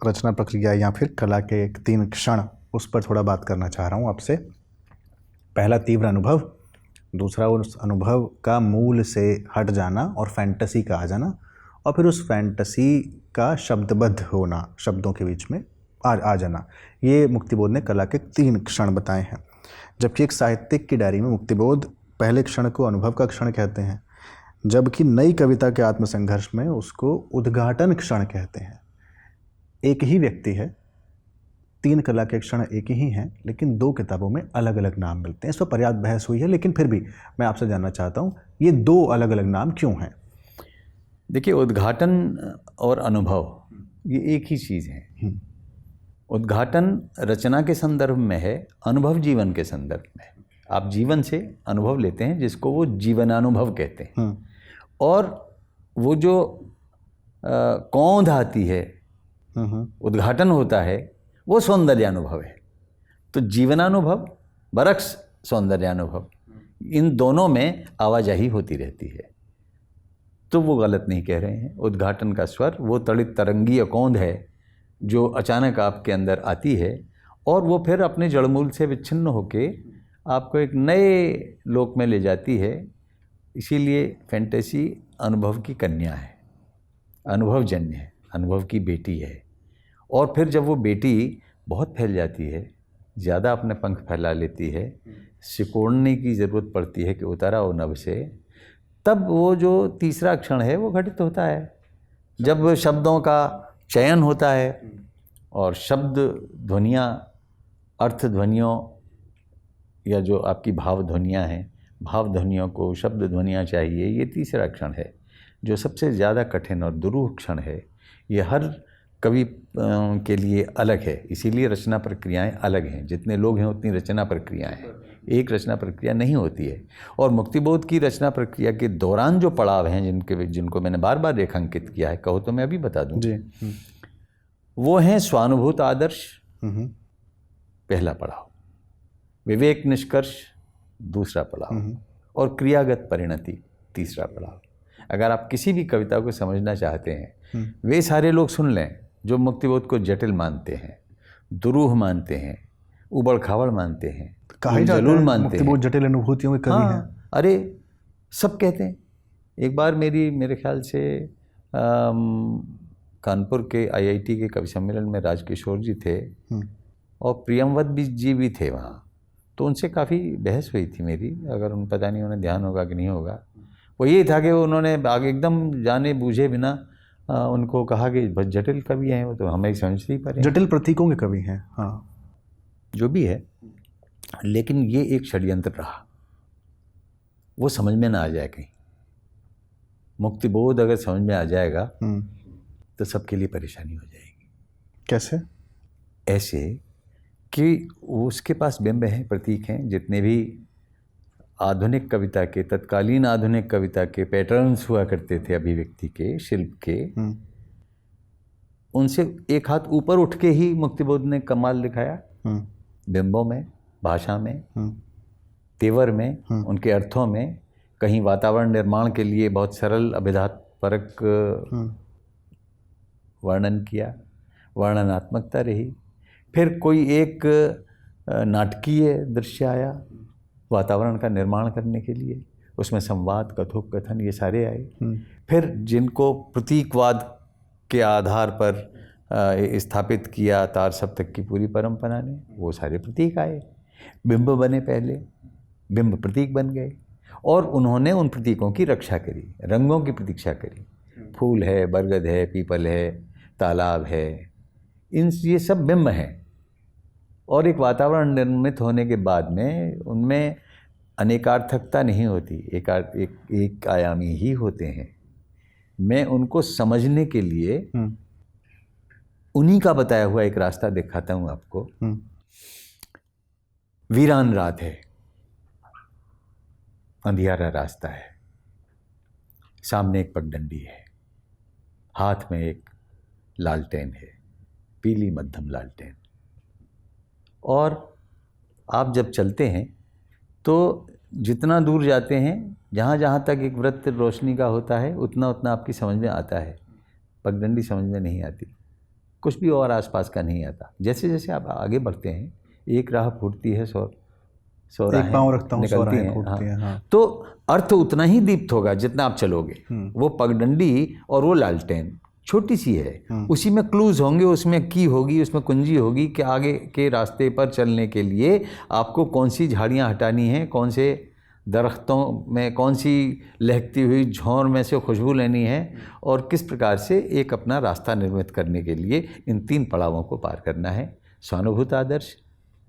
रचना प्रक्रिया या फिर कला के 3 क्षण, उस पर थोड़ा बात करना चाह रहा हूँ आपसे। पहला तीव्र अनुभव, दूसरा उस अनुभव का मूल से हट जाना और फैंटेसी का आ जाना, और फिर उस फैंटेसी का शब्दबद्ध होना, शब्दों के बीच में आ जाना। ये मुक्तिबोध ने कला के 3 क्षण बताए हैं। जबकि एक साहित्यिक की डायरी में मुक्तिबोध पहले क्षण को अनुभव का क्षण कहते हैं, जबकि नई कविता के आत्मसंघर्ष में उसको उद्घाटन क्षण कहते हैं। एक ही व्यक्ति है, 3 कला के क्षण एक ही हैं, लेकिन 2 किताबों में अलग अलग नाम मिलते हैं। इस पर पर्याप्त बहस हुई है, लेकिन फिर भी मैं आपसे जानना चाहता हूँ, ये 2 अलग अलग नाम क्यों हैं? देखिए, उद्घाटन और अनुभव ये एक ही चीज़ है। उद्घाटन रचना के संदर्भ में है, अनुभव जीवन के संदर्भ में है। आप जीवन से अनुभव लेते हैं जिसको वो जीवनानुभव कहते हैं। और वो जो कौंध आती है, उद्घाटन होता है, वो सौंदर्यानुभव है। तो जीवनानुभव बरक्स सौंदर्यानुभव, इन दोनों में आवाजाही होती रहती है। तो वो गलत नहीं कह रहे हैं। उद्घाटन का स्वर वो तड़ित तरंगीय कौंध है जो अचानक आपके अंदर आती है और वो फिर अपने जड़मूल से विच्छिन्न होके आपको एक नए लोक में ले जाती है। इसीलिए फैंटेसी अनुभव की कन्या है, अनुभवजन्य है, अनुभव की बेटी है। और फिर जब वो बेटी बहुत फैल जाती है, ज़्यादा अपने पंख फैला लेती है, सिकोड़ने की ज़रूरत पड़ती है कि उतारा हो नभ से, तब वो जो तीसरा क्षण है वो घटित होता है, जब शब्दों का चयन होता है और शब्द ध्वनियाँ, अर्थ ध्वनियों या जो आपकी भाव ध्वनियाँ हैं, भाव ध्वनियों को शब्द ध्वनियाँ चाहिए। ये तीसरा क्षण है जो सबसे ज़्यादा कठिन और दुरूह क्षण है। ये हर कवि के लिए अलग है, इसीलिए रचना प्रक्रियाएं अलग हैं। जितने लोग हैं उतनी रचना प्रक्रियाएं हैं, एक रचना प्रक्रिया नहीं होती है। और मुक्तिबोध की रचना प्रक्रिया के दौरान जो पड़ाव हैं जिनको मैंने बार बार रेखांकित किया है, कहो तो मैं अभी बता दूं जी। वो हैं स्वानुभूत आदर्श पहला पड़ाव, विवेक निष्कर्ष दूसरा पड़ाव, और क्रियागत परिणति तीसरा पड़ाव। अगर आप किसी भी कविता को समझना चाहते हैं, वे सारे लोग सुन लें जो मुक्तिबोध को जटिल मानते हैं, दुरूह मानते हैं, उबड़ खाबड़ मानते हैं, जलूल मानते हैं। मुक्तिबोध जटिल अनुभूतियों के कवि हैं। अरे सब कहते हैं। एक बार मेरे ख्याल से कानपुर के IIT के कवि सम्मेलन में राजकिशोर जी थे और प्रियमवत जी भी थे वहाँ। तो उनसे काफ़ी बहस हुई थी मेरी, अगर उन पता नहीं उन्हें ध्यान होगा कि नहीं होगा। वो ये था कि उन्होंने आगे एकदम जाने बूझे बिना उनको कहा कि बहुत जटिल कवि हैं वो, तो हमें समझ नहीं पा रहे। जटिल प्रतीकों के कवि हैं। हाँ, जो भी है, लेकिन ये एक षड्यंत्र रहा, वो समझ में ना आ जाए कहीं। मुक्तिबोध अगर समझ में आ जाएगा तो सबके लिए परेशानी हो जाएगी। कैसे? ऐसे कि उसके पास बिंब हैं, प्रतीक हैं। जितने भी आधुनिक कविता के, तत्कालीन आधुनिक कविता के पैटर्न्स हुआ करते थे अभिव्यक्ति के, शिल्प के, उनसे एक हाथ ऊपर उठ के ही मुक्तिबोध ने कमाल दिखाया। बिंबों में, भाषा में, तेवर में, उनके अर्थों में। कहीं वातावरण निर्माण के लिए बहुत सरल अभिधात्मक वर्णन किया, वर्णनात्मकता रही। फिर कोई एक नाटकीय दृश्य आया वातावरण का निर्माण करने के लिए, उसमें संवाद, कथोपकथन, ये सारे आए। फिर जिनको प्रतीकवाद के आधार पर स्थापित किया तार सप्तक की पूरी परंपरा ने, वो सारे प्रतीक आए। बिंब बने पहले, बिंब प्रतीक बन गए और उन्होंने उन प्रतीकों की रक्षा करी, रंगों की प्रतीक्षा करी। फूल है, बरगद है, पीपल है, तालाब है, ये सब बिंब हैं। और एक वातावरण निर्मित होने के बाद में उनमें अनेकार्थकता नहीं होती, एक आयामी ही होते हैं। मैं उनको समझने के लिए उन्हीं का बताया हुआ एक रास्ता दिखाता हूँ आपको। वीरान रात है, अंधियारा रास्ता है, सामने एक पगडंडी है, हाथ में एक लालटेन है, पीली मध्यम लालटेन। और आप जब चलते हैं तो जितना दूर जाते हैं, जहाँ जहाँ तक एक वृत्त रोशनी का होता है, उतना उतना आपकी समझ में आता है। पगडंडी समझ में नहीं आती, कुछ भी और आसपास का नहीं आता। जैसे जैसे आप आगे बढ़ते हैं, एक राह फूटती है, सौ निकलती हैं। हाँ। तो अर्थ उतना ही दीप्त होगा जितना आप चलोगे। वो पगडंडी और वो लालटेन छोटी सी है, उसी में क्लूज होंगे, उसमें की होगी, उसमें कुंजी होगी कि आगे के रास्ते पर चलने के लिए आपको कौन सी झाड़ियाँ हटानी हैं, कौन से दरख्तों में कौन सी लहकती हुई झोंर में से खुशबू लेनी है, और किस प्रकार से एक अपना रास्ता निर्मित करने के लिए इन 3 पड़ावों को पार करना है। स्वानुभूत आदर्श,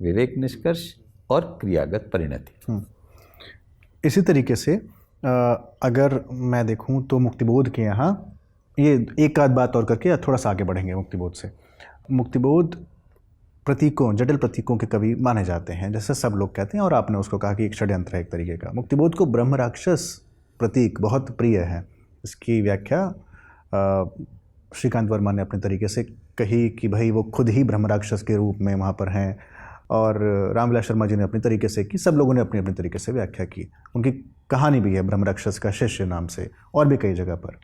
विवेक निष्कर्ष और क्रियागत परिणति। इसी तरीके से अगर मैं देखूं तो मुक्तिबोध के यहाँ ये एक आध बात और करके थोड़ा सा आगे बढ़ेंगे मुक्तिबोध से। मुक्तिबोध प्रतीकों, जटिल प्रतीकों के कवि माने जाते हैं, जैसे सब लोग कहते हैं, और आपने उसको कहा कि एक षड्यंत्र है एक तरीके का। मुक्तिबोध को ब्रह्म राक्षस प्रतीक बहुत प्रिय है। इसकी व्याख्या श्रीकांत वर्मा ने अपने तरीके से कही कि भाई वो खुद ही ब्रह्म राक्षस के रूप में वहाँ पर हैं, और रामविलास शर्मा जी ने अपने तरीके से की, सब लोगों ने अपने अपने तरीके से व्याख्या की। उनकी कहानी भी है ब्रह्म राक्षस का शिष्य नाम से, और भी कई जगह पर।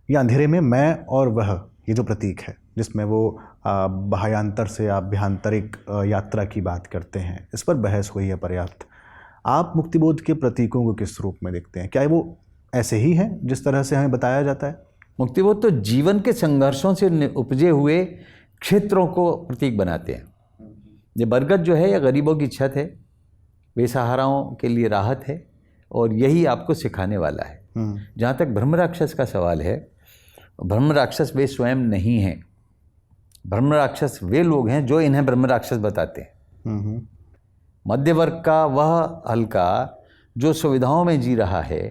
या अंधेरे में मैं और वह, ये जो प्रतीक है जिसमें वो बाह्यांतर से आभ्यंतरिक यात्रा की बात करते हैं, इस पर बहस हुई है पर्याप्त। आप मुक्तिबोध के प्रतीकों को किस रूप में देखते हैं? क्या वो ऐसे ही हैं जिस तरह से हमें बताया जाता है? मुक्तिबोध तो जीवन के संघर्षों से उपजे हुए क्षेत्रों को प्रतीक बनाते हैं। ये बरगद जो है, ये गरीबों की छत है, बेसहाराओं के लिए राहत है, और यही आपको सिखाने वाला है। जहाँ तक ब्रह्म राक्षस का सवाल है, ब्रह्म राक्षस वे स्वयं नहीं हैं। ब्रह्म राक्षस वे लोग हैं जो इन्हें ब्रह्म राक्षस बताते हैं। मध्य वर्ग का वह हल्का जो सुविधाओं में जी रहा है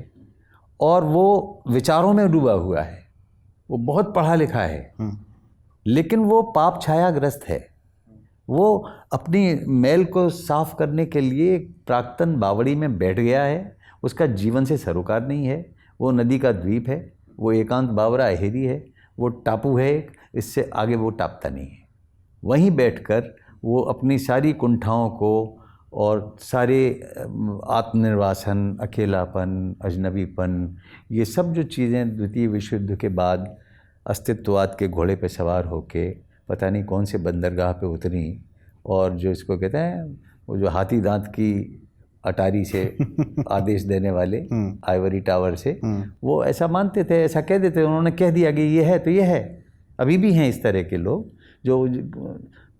और वो विचारों में डूबा हुआ है, वो बहुत पढ़ा लिखा है, लेकिन वो पाप छायाग्रस्त है। वो अपनी मैल को साफ करने के लिए एक प्राक्तन बावड़ी में बैठ गया है। उसका जीवन से सरोकार नहीं है। वो नदी का द्वीप है, वो एकांत बावरा अहेरी है, वो टापू है, इससे आगे वो टापता नहीं है। वहीं बैठकर वो अपनी सारी कुंठाओं को और सारे आत्मनिर्वासन, अकेलापन, अजनबीपन, ये सब जो चीज़ें द्वितीय विश्व युद्ध के बाद अस्तित्ववाद के घोड़े पे सवार होके पता नहीं कौन से बंदरगाह पे उतरी, और जो इसको कहते हैं वो जो हाथी दांत की अटारी से आदेश देने वाले आइवरी टावर से, वो ऐसा मानते थे, ऐसा कह देते, उन्होंने कह दिया कि ये है तो ये है। अभी भी हैं इस तरह के लोग जो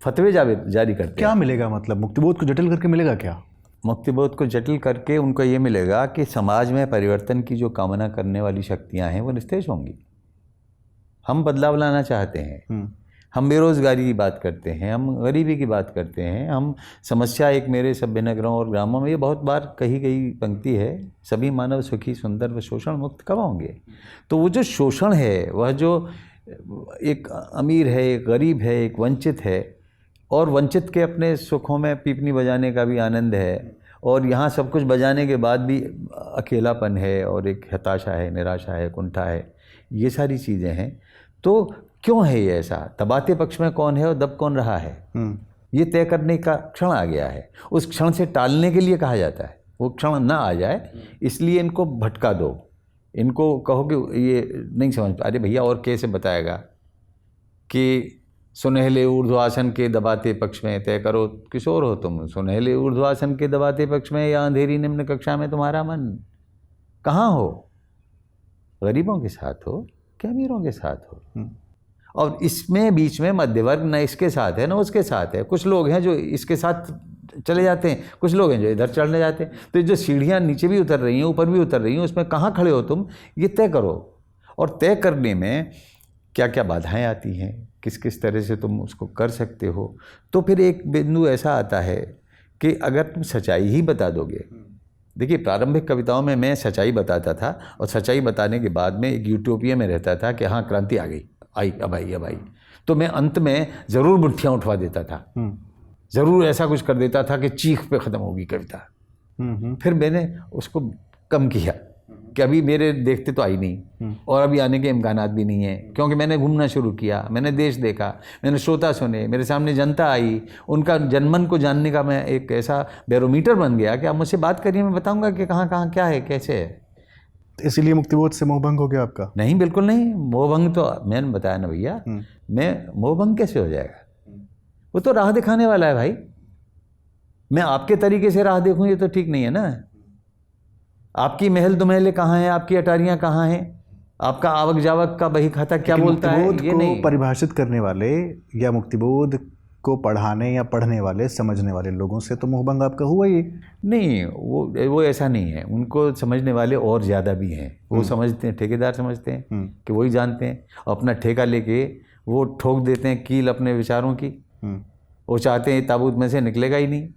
फतवे जारी करते हैं। क्या मिलेगा, मतलब मुक्तिबोध को जटिल करके मिलेगा क्या? मुक्तिबोध को जटिल करके उनको ये मिलेगा कि समाज में परिवर्तन की जो कामना करने वाली शक्तियां हैं वो निस्तेज होंगी। हम बदलाव लाना चाहते हैं, हम बेरोज़गारी की बात करते हैं, हम गरीबी की बात करते हैं, हम समस्या एक मेरे सभ्य नगरों और ग्रामों में, ये बहुत बार कही गई पंक्ति है, सभी मानव सुखी सुंदर व शोषण मुक्त कब होंगे। तो वो जो शोषण है, वह जो एक अमीर है, एक गरीब है, एक वंचित है, और वंचित के अपने सुखों में पीपनी बजाने का भी आनंद है, और यहाँ सब कुछ बजाने के बाद भी अकेलापन है, और एक हताशा है, निराशा है, कुंठा है, ये सारी चीज़ें हैं। तो क्यों है ये ऐसा? दबाते पक्ष में कौन है और दब कौन रहा है, ये तय करने का क्षण आ गया है। उस क्षण से टालने के लिए कहा जाता है, वो क्षण ना आ जाए इसलिए इनको भटका दो, इनको कहो कि ये नहीं समझ। अरे भैया, और कैसे बताएगा कि सुनहले ऊर्ध्वासन के दबाते पक्ष में तय करो किशोर हो तुम, सुनहले ऊर्ध्वासन के दबाते पक्ष में या अंधेरी निम्न कक्षा में तुम्हारा मन। कहाँ हो? गरीबों के साथ हो कि अमीरों के साथ हो? और इसमें बीच में मध्य वर्ग न इसके साथ है न उसके साथ है। कुछ लोग हैं जो इसके साथ चले जाते हैं, कुछ लोग हैं जो इधर चढ़ने जाते हैं। तो जो सीढ़ियाँ नीचे भी उतर रही हैं, ऊपर भी उतर रही हैं, उसमें कहाँ खड़े हो तुम, ये तय करो। और तय करने में क्या क्या बाधाएं आती हैं, किस किस तरह से तुम उसको कर सकते हो। तो फिर एक बिंदु ऐसा आता है कि अगर तुम सच्चाई ही बता दोगे। देखिए, प्रारंभिक कविताओं में मैं सच्चाई बताता था, और सच्चाई बताने के बाद में एक यूटोपिया में रहता था कि हाँ क्रांति आ गई, अब आई। तो मैं अंत में ज़रूर मुट्ठियाँ उठवा देता था, ज़रूर ऐसा कुछ कर देता था कि चीख पे ख़त्म होगी कविता। फिर मैंने उसको कम किया कि अभी मेरे देखते तो आई नहीं, और अभी आने के इम्कानात भी नहीं है, क्योंकि मैंने घूमना शुरू किया, मैंने देश देखा, मैंने श्रोता सुने, मेरे सामने जनता आई, उनका जनमन को जानने का मैं एक ऐसा बैरोमीटर बन गया कि आप मुझसे बात करिए, मैं बताऊंगा कि कहाँ कहाँ क्या है, कैसे है। इसीलिए मुक्तिबोध से मोहभंग हो गया आपका? नहीं, बिल्कुल नहीं। मोहभंग तो मैंने बताया ना भैया, मैं मोहभंग कैसे हो जाएगा? वो तो राह दिखाने वाला है भाई। मैं आपके तरीके से राह देखूं ये तो ठीक नहीं है ना। आपकी महल दुमहले कहाँ हैं, आपकी अटारियाँ कहाँ हैं, आपका आवक जावक का बही खाता क्या बोलता है, ये नहीं। परिभाषित करने वाले या मुक्तिबोध को पढ़ाने या पढ़ने वाले, समझने वाले लोगों से तो मोहभंग आपका हुआ ही नहीं। वो ऐसा नहीं है। उनको समझने वाले और ज़्यादा भी हैं। वो समझते हैं, ठेकेदार समझते हैं कि वही जानते हैं, अपना ठेका लेके वो ठोक देते हैं कील अपने विचारों की। वो चाहते हैं ताबूत में से निकलेगा ही नहीं।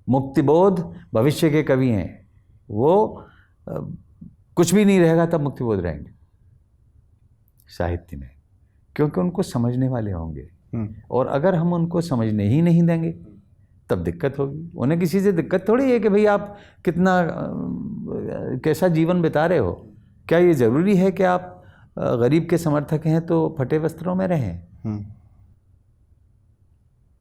मुक्तिबोध भविष्य के कवि हैं, वो कुछ भी नहीं रहेगा तब मुक्तिबोध रहेंगे साहित्य में, क्योंकि उनको समझने वाले होंगे। और अगर हम उनको समझने ही नहीं देंगे तब दिक्कत होगी। उन्हें किसी से दिक्कत थोड़ी है कि भाई आप कितना कैसा जीवन बिता रहे हो। क्या ये ज़रूरी है कि आप गरीब के समर्थक हैं तो फटे वस्त्रों में रहें?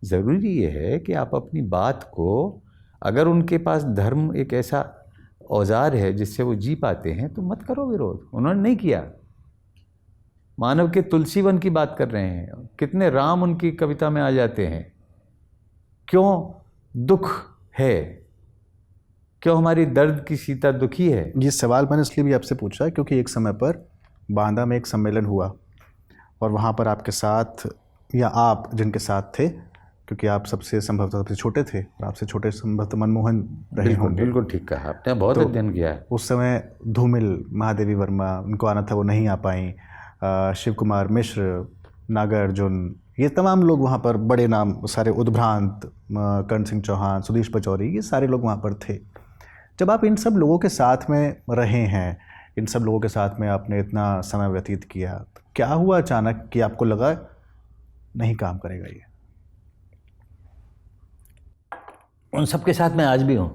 ज़रूरी ये है कि आप अपनी बात को, अगर उनके पास धर्म एक ऐसा औजार है जिससे वो जी पाते हैं, तो मत करो विरोध। उन्होंने नहीं किया। मानव के तुलसी वन की बात कर रहे हैं, कितने राम उनकी कविता में आ जाते हैं। क्यों दुख है? क्यों हमारी दर्द की सीता दुखी है? ये सवाल मैंने इसलिए भी आपसे पूछा क्योंकि एक समय पर बांदा में एक सम्मेलन हुआ और वहाँ पर आपके साथ, या आप जिनके साथ थे, क्योंकि आप सबसे संभवतः सबसे छोटे थे और आपसे छोटे संभवतः मनमोहन रहे होंगे। बिल्कुल ठीक कहा आपने, बहुत अध्ययन किया है। उस समय धूमिल, महादेवी वर्मा, उनको आना था वो नहीं आ पाई, शिव कुमार मिश्र, नागार्जुन, ये तमाम लोग वहाँ पर, बड़े नाम सारे, उद्भ्रांत, कर्ण सिंह चौहान, सुधीश पचौरी, ये सारे लोग वहाँ पर थे। जब आप इन सब लोगों के साथ में रहे हैं, इन सब लोगों के साथ में आपने इतना समय व्यतीत किया, तो क्या हुआ अचानक कि आपको लगा नहीं काम करेगा ये? उन सब के साथ मैं आज भी हूँ,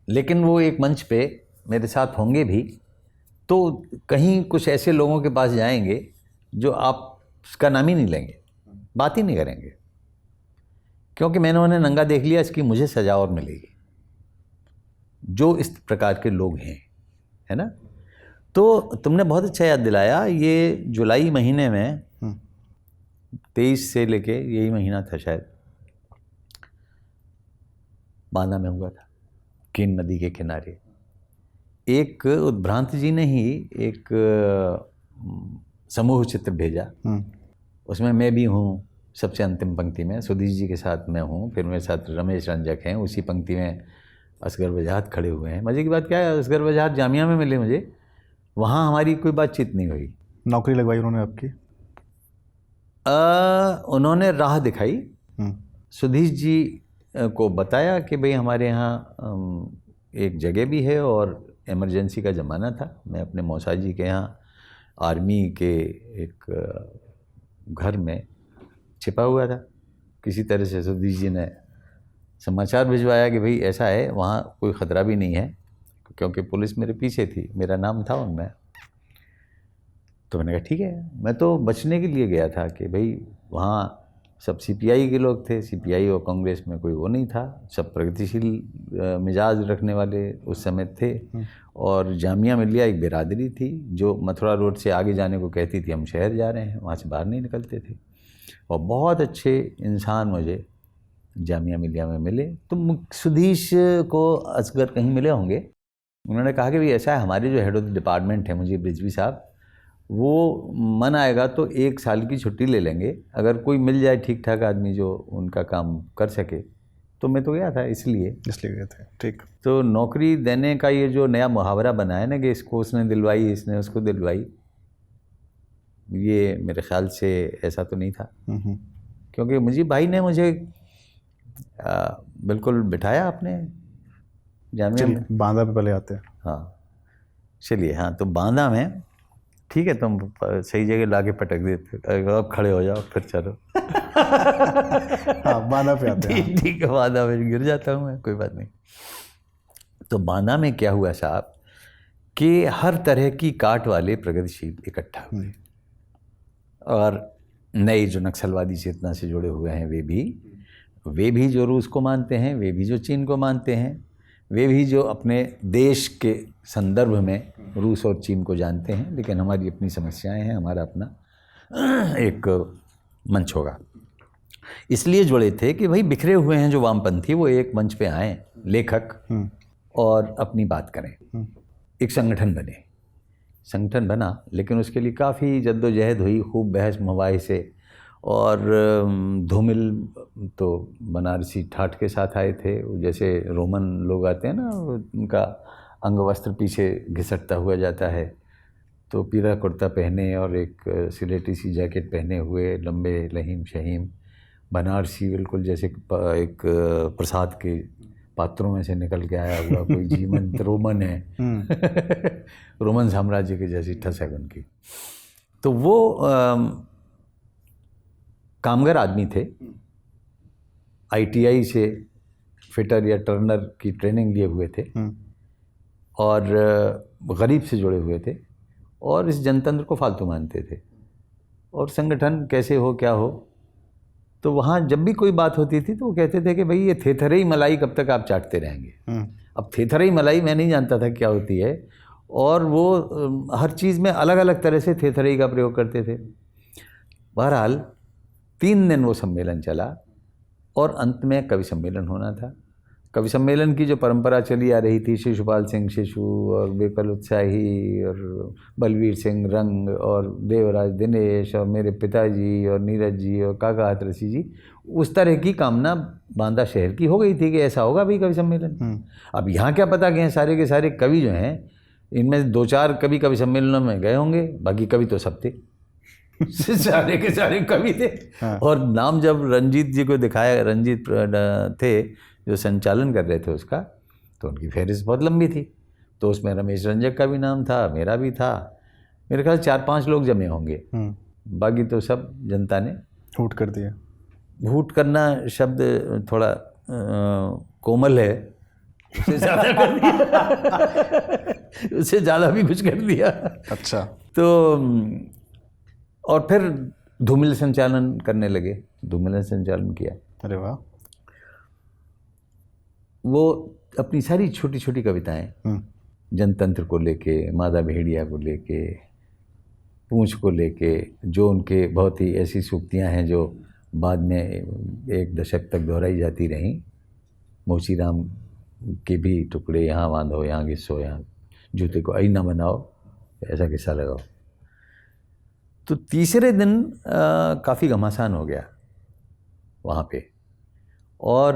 लेकिन वो एक मंच पे मेरे साथ होंगे भी तो कहीं कुछ ऐसे लोगों के पास जाएंगे जो आप उसका नाम ही नहीं लेंगे, बात ही नहीं करेंगे, क्योंकि मैंने उन्हें नंगा देख लिया। इसकी मुझे सजा और मिलेगी। जो इस प्रकार के लोग हैं, है ना। तो तुमने बहुत अच्छा याद दिलाया। ये जुलाई महीने में 23 से लेके यही महीना था शायद, बांदा में हुआ था, केन नदी के किनारे। एक उद्भ्रांत जी ने ही एक समूह चित्र भेजा, उसमें मैं भी हूँ सबसे अंतिम पंक्ति में, सुधीश जी के साथ मैं हूँ, फिर मेरे साथ रमेश रंजक हैं, उसी पंक्ति में असगर वजाहत खड़े हुए हैं। मज़े की बात क्या है, असगर वजाहत जामिया में मिले मुझे, वहाँ हमारी कोई बातचीत नहीं हुई। नौकरी लगवाई उन्होंने आपकी? उन्होंने राह दिखाई, सुधीश जी को बताया कि भाई हमारे यहाँ एक जगह भी है और इमरजेंसी का ज़माना था। मैं अपने मौसा जी के यहाँ आर्मी के एक घर में छिपा हुआ था। किसी तरह से सुधीश जी ने समाचार भिजवाया कि भाई ऐसा है, वहाँ कोई ख़तरा भी नहीं है, क्योंकि पुलिस मेरे पीछे थी, मेरा नाम था उनमें। तो मैंने कहा ठीक है। मैं तो बचने के लिए गया था कि भाई वहाँ सब सीपीआई के लोग थे, सीपीआई और कांग्रेस में कोई वो नहीं था, सब प्रगतिशील मिजाज रखने वाले उस समय थे। और जामिया मिलिया एक बिरादरी थी जो मथुरा रोड से आगे जाने को कहती थी हम शहर जा रहे हैं, वहाँ से बाहर नहीं निकलते थे। और बहुत अच्छे इंसान मुझे जामिया मिलिया में मिले। तो सुधीश को असगर कहीं मिले होंगे, उन्होंने कहा कि भाई ऐसा है, हमारे जो हेड ऑफ द डिपार्टमेंट है मुझे रिजवी साहब, वो मन आएगा तो 1 साल की छुट्टी ले लेंगे, अगर कोई मिल जाए ठीक ठाक आदमी जो उनका काम कर सके। तो मैं तो गया था इसलिए गए थे। ठीक। तो नौकरी देने का ये जो नया मुहावरा बना है ना कि इसको उसने दिलवाई, इसने उसको दिलवाई, ये मेरे ख्याल से ऐसा तो नहीं था। क्योंकि मुझे भाई ने मुझे बिल्कुल बिठाया अपने जामिया में। बांदा पे पहले आते हैं। हाँ चलिए, हाँ तो बांदा में ठीक है, तुम सही जगह लाके पटक देते, अब खड़े हो जाओ फिर चलो। हाँ बांदा पे आते हैं। ठीक है, बांदा में गिर जाता हूँ मैं, कोई बात नहीं। तो बांदा में क्या हुआ साहब कि हर तरह की काट वाले प्रगतिशील इकट्ठा हुए, और नए जो नक्सलवादी चेतना से जुड़े हुए हैं वे भी जो रूस को मानते हैं, वे भी जो चीन को मानते हैं, वे भी जो अपने देश के संदर्भ में रूस और चीन को जानते हैं, लेकिन हमारी अपनी समस्याएं हैं, हमारा अपना एक मंच होगा। इसलिए जुड़े थे कि भाई बिखरे हुए हैं जो वामपंथी, वो एक मंच पे आएँ, लेखक, और अपनी बात करें, एक संगठन बने। संगठन बना, लेकिन उसके लिए काफ़ी जद्दोजहद हुई, खूब बहस मुबाहिसे। और धूमिल तो बनारसी ठाठ के साथ आए थे, जैसे रोमन लोग आते हैं ना, उनका अंग वस्त्र पीछे घिसटता हुआ जाता है, तो पीला कुर्ता पहने और एक सिलेटी सी जैकेट पहने हुए, लंबे लहीम शहीम, बनारसी बिल्कुल जैसे एक प्रसाद के पात्रों में से निकल के आया हुआ कोई जीवंत रोमन है। रोमन साम्राज्य के जैसी ठसक उनकी। तो वो कामगर आदमी थे, ITI से फिटर या टर्नर की ट्रेनिंग लिए हुए थे और गरीब से जुड़े हुए थे और इस जनतंत्र को फालतू मानते थे और संगठन कैसे हो क्या हो। तो वहाँ जब भी कोई बात होती थी तो वो कहते थे कि भाई ये थेथरई मलाई कब तक आप चाटते रहेंगे। अब थेथरई मलाई मैं नहीं जानता था क्या होती है और वो हर चीज़ में अलग अलग तरह से थेथरई का प्रयोग करते थे। बहरहाल 3 दिन वो सम्मेलन चला और अंत में कवि सम्मेलन होना था। कवि सम्मेलन की जो परंपरा चली आ रही थी, शिशुपाल सिंह शिशु और बेपल उत्साही और बलवीर सिंह रंग और देवराज दिनेश और मेरे पिताजी और नीरज जी और काका हाथरसी जी, उस तरह की कामना बांदा शहर की हो गई थी कि ऐसा होगा भी कवि सम्मेलन। अब यहाँ क्या पता कि सारे के सारे कवि जो हैं इनमें 2-4 कवि सम्मेलनों में गए होंगे, बाकी कवि तो सब थे। सारे के सारे कवि थे। हाँ। और नाम जब रंजीत जी को दिखाया, रंजीत थे जो संचालन कर रहे थे उसका, तो उनकी फहरिस्त बहुत लंबी थी। तो उसमें रमेश रंजक का भी नाम था, मेरा भी था, मेरे ख्याल 4-5 लोग जमे होंगे, बाकी तो सब जनता ने हूट कर दिया। हूट करना शब्द थोड़ा कोमल है, उससे ज़्यादा कर दिया। उससे ज़्यादा भी कुछ कर दिया। अच्छा। तो और फिर धूमिल संचालन करने लगे, धूमिल संचालन किया। अरे वाह। वो अपनी सारी छोटी छोटी कविताएं जनतंत्र को लेके, मादा भेड़िया को लेके, पूंछ को लेके, जो उनके बहुत ही ऐसी सूक्तियां हैं जो बाद में 1 दशक तक दोहराई जाती रहीं। मोचीराम के भी टुकड़े, यहाँ बांधो यहाँ घिसो, यहाँ जूते को आईना बनाओ, ऐसा किस्सा लगाओ। तो तीसरे दिन काफ़ी घमासान हो गया वहाँ पे और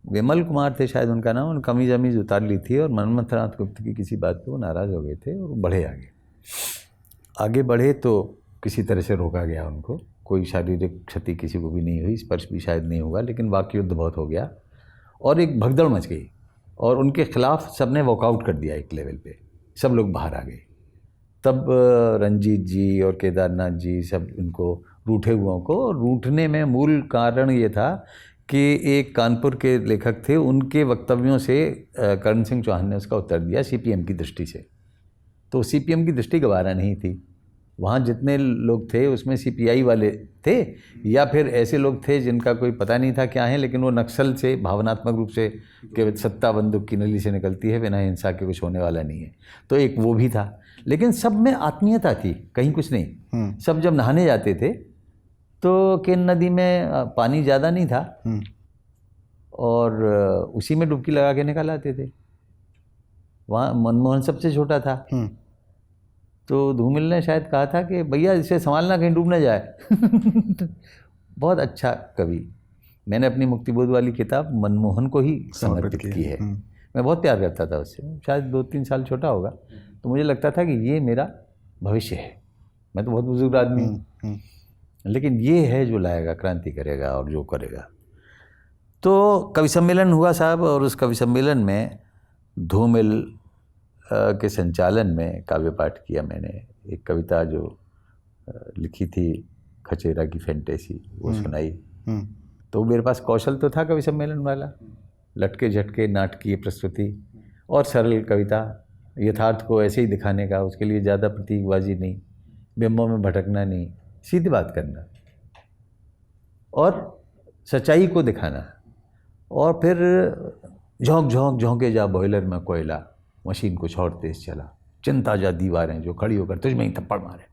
विमल कुमार थे शायद उनका नाम, उन कमीज अमीज उतार ली थी और मनमथनाथ गुप्त की किसी बात पे वो नाराज़ हो गए थे और बढ़े आगे बढ़े तो किसी तरह से रोका गया उनको। कोई शारीरिक क्षति किसी को भी नहीं हुई, स्पर्श भी शायद नहीं हुआ, लेकिन वाक युद्ध बहुत हो गया और एक भगदड़ मच गई और उनके खिलाफ सब ने वॉकआउट कर दिया। एक लेवल पे सब लोग बाहर आ गए। तब रंजीत जी और केदारनाथ जी सब उनको रूठे हुओं को, रूठने में मूल कारण ये था कि एक कानपुर के लेखक थे, उनके वक्तव्यों से करण सिंह चौहान ने उसका उत्तर दिया CPM की दृष्टि से। तो CPM की दृष्टि गवारा नहीं थी। वहाँ जितने लोग थे उसमें CPI वाले थे या फिर ऐसे लोग थे जिनका कोई पता नहीं था क्या है, लेकिन वो नक्सल से भावनात्मक रूप से कि सत्ता बंदूक की नली से निकलती है, बिना हिंसा के कुछ होने वाला नहीं है। तो एक वो भी था, लेकिन सब में आत्मीयता थी, कहीं कुछ नहीं। सब जब नहाने जाते थे तो केन नदी में पानी ज़्यादा नहीं था और उसी में डुबकी लगा के निकल आते थे। वहाँ मनमोहन सबसे छोटा था। तो धूमिल ने शायद कहा था कि भैया इसे संभालना, कहीं डूब ना जाए। बहुत अच्छा कवि। मैंने अपनी मुक्तिबोध वाली किताब मनमोहन को ही समर्पित की है। मैं बहुत प्यार करता था उससे, शायद 2-3 साल छोटा होगा, तो मुझे लगता था कि ये मेरा भविष्य है। मैं तो बहुत बुजुर्ग आदमी हूँ, लेकिन ये है जो लाएगा, क्रांति करेगा और जो करेगा। तो कवि सम्मेलन हुआ साहब, और उस कवि सम्मेलन में धूमिल के संचालन में काव्य पाठ किया मैंने। एक कविता जो लिखी थी खचेरा की फैंटेसी, वो सुनाई। तो मेरे पास कौशल तो था कवि सम्मेलन वाला, लटके झटके नाटकीय प्रस्तुति और सरल कविता, यथार्थ को ऐसे ही दिखाने का, उसके लिए ज़्यादा प्रतीकबाजी नहीं, बिंबों में भटकना नहीं, सीधी बात करना और सच्चाई को दिखाना। और फिर झोंक झोंक झोंके जा बॉयलर में कोयला, मशीन कुछ और तेज चला, चिंता जा दीवारें जो खड़ी होकर तुझ में ही थप्पड़ मारे,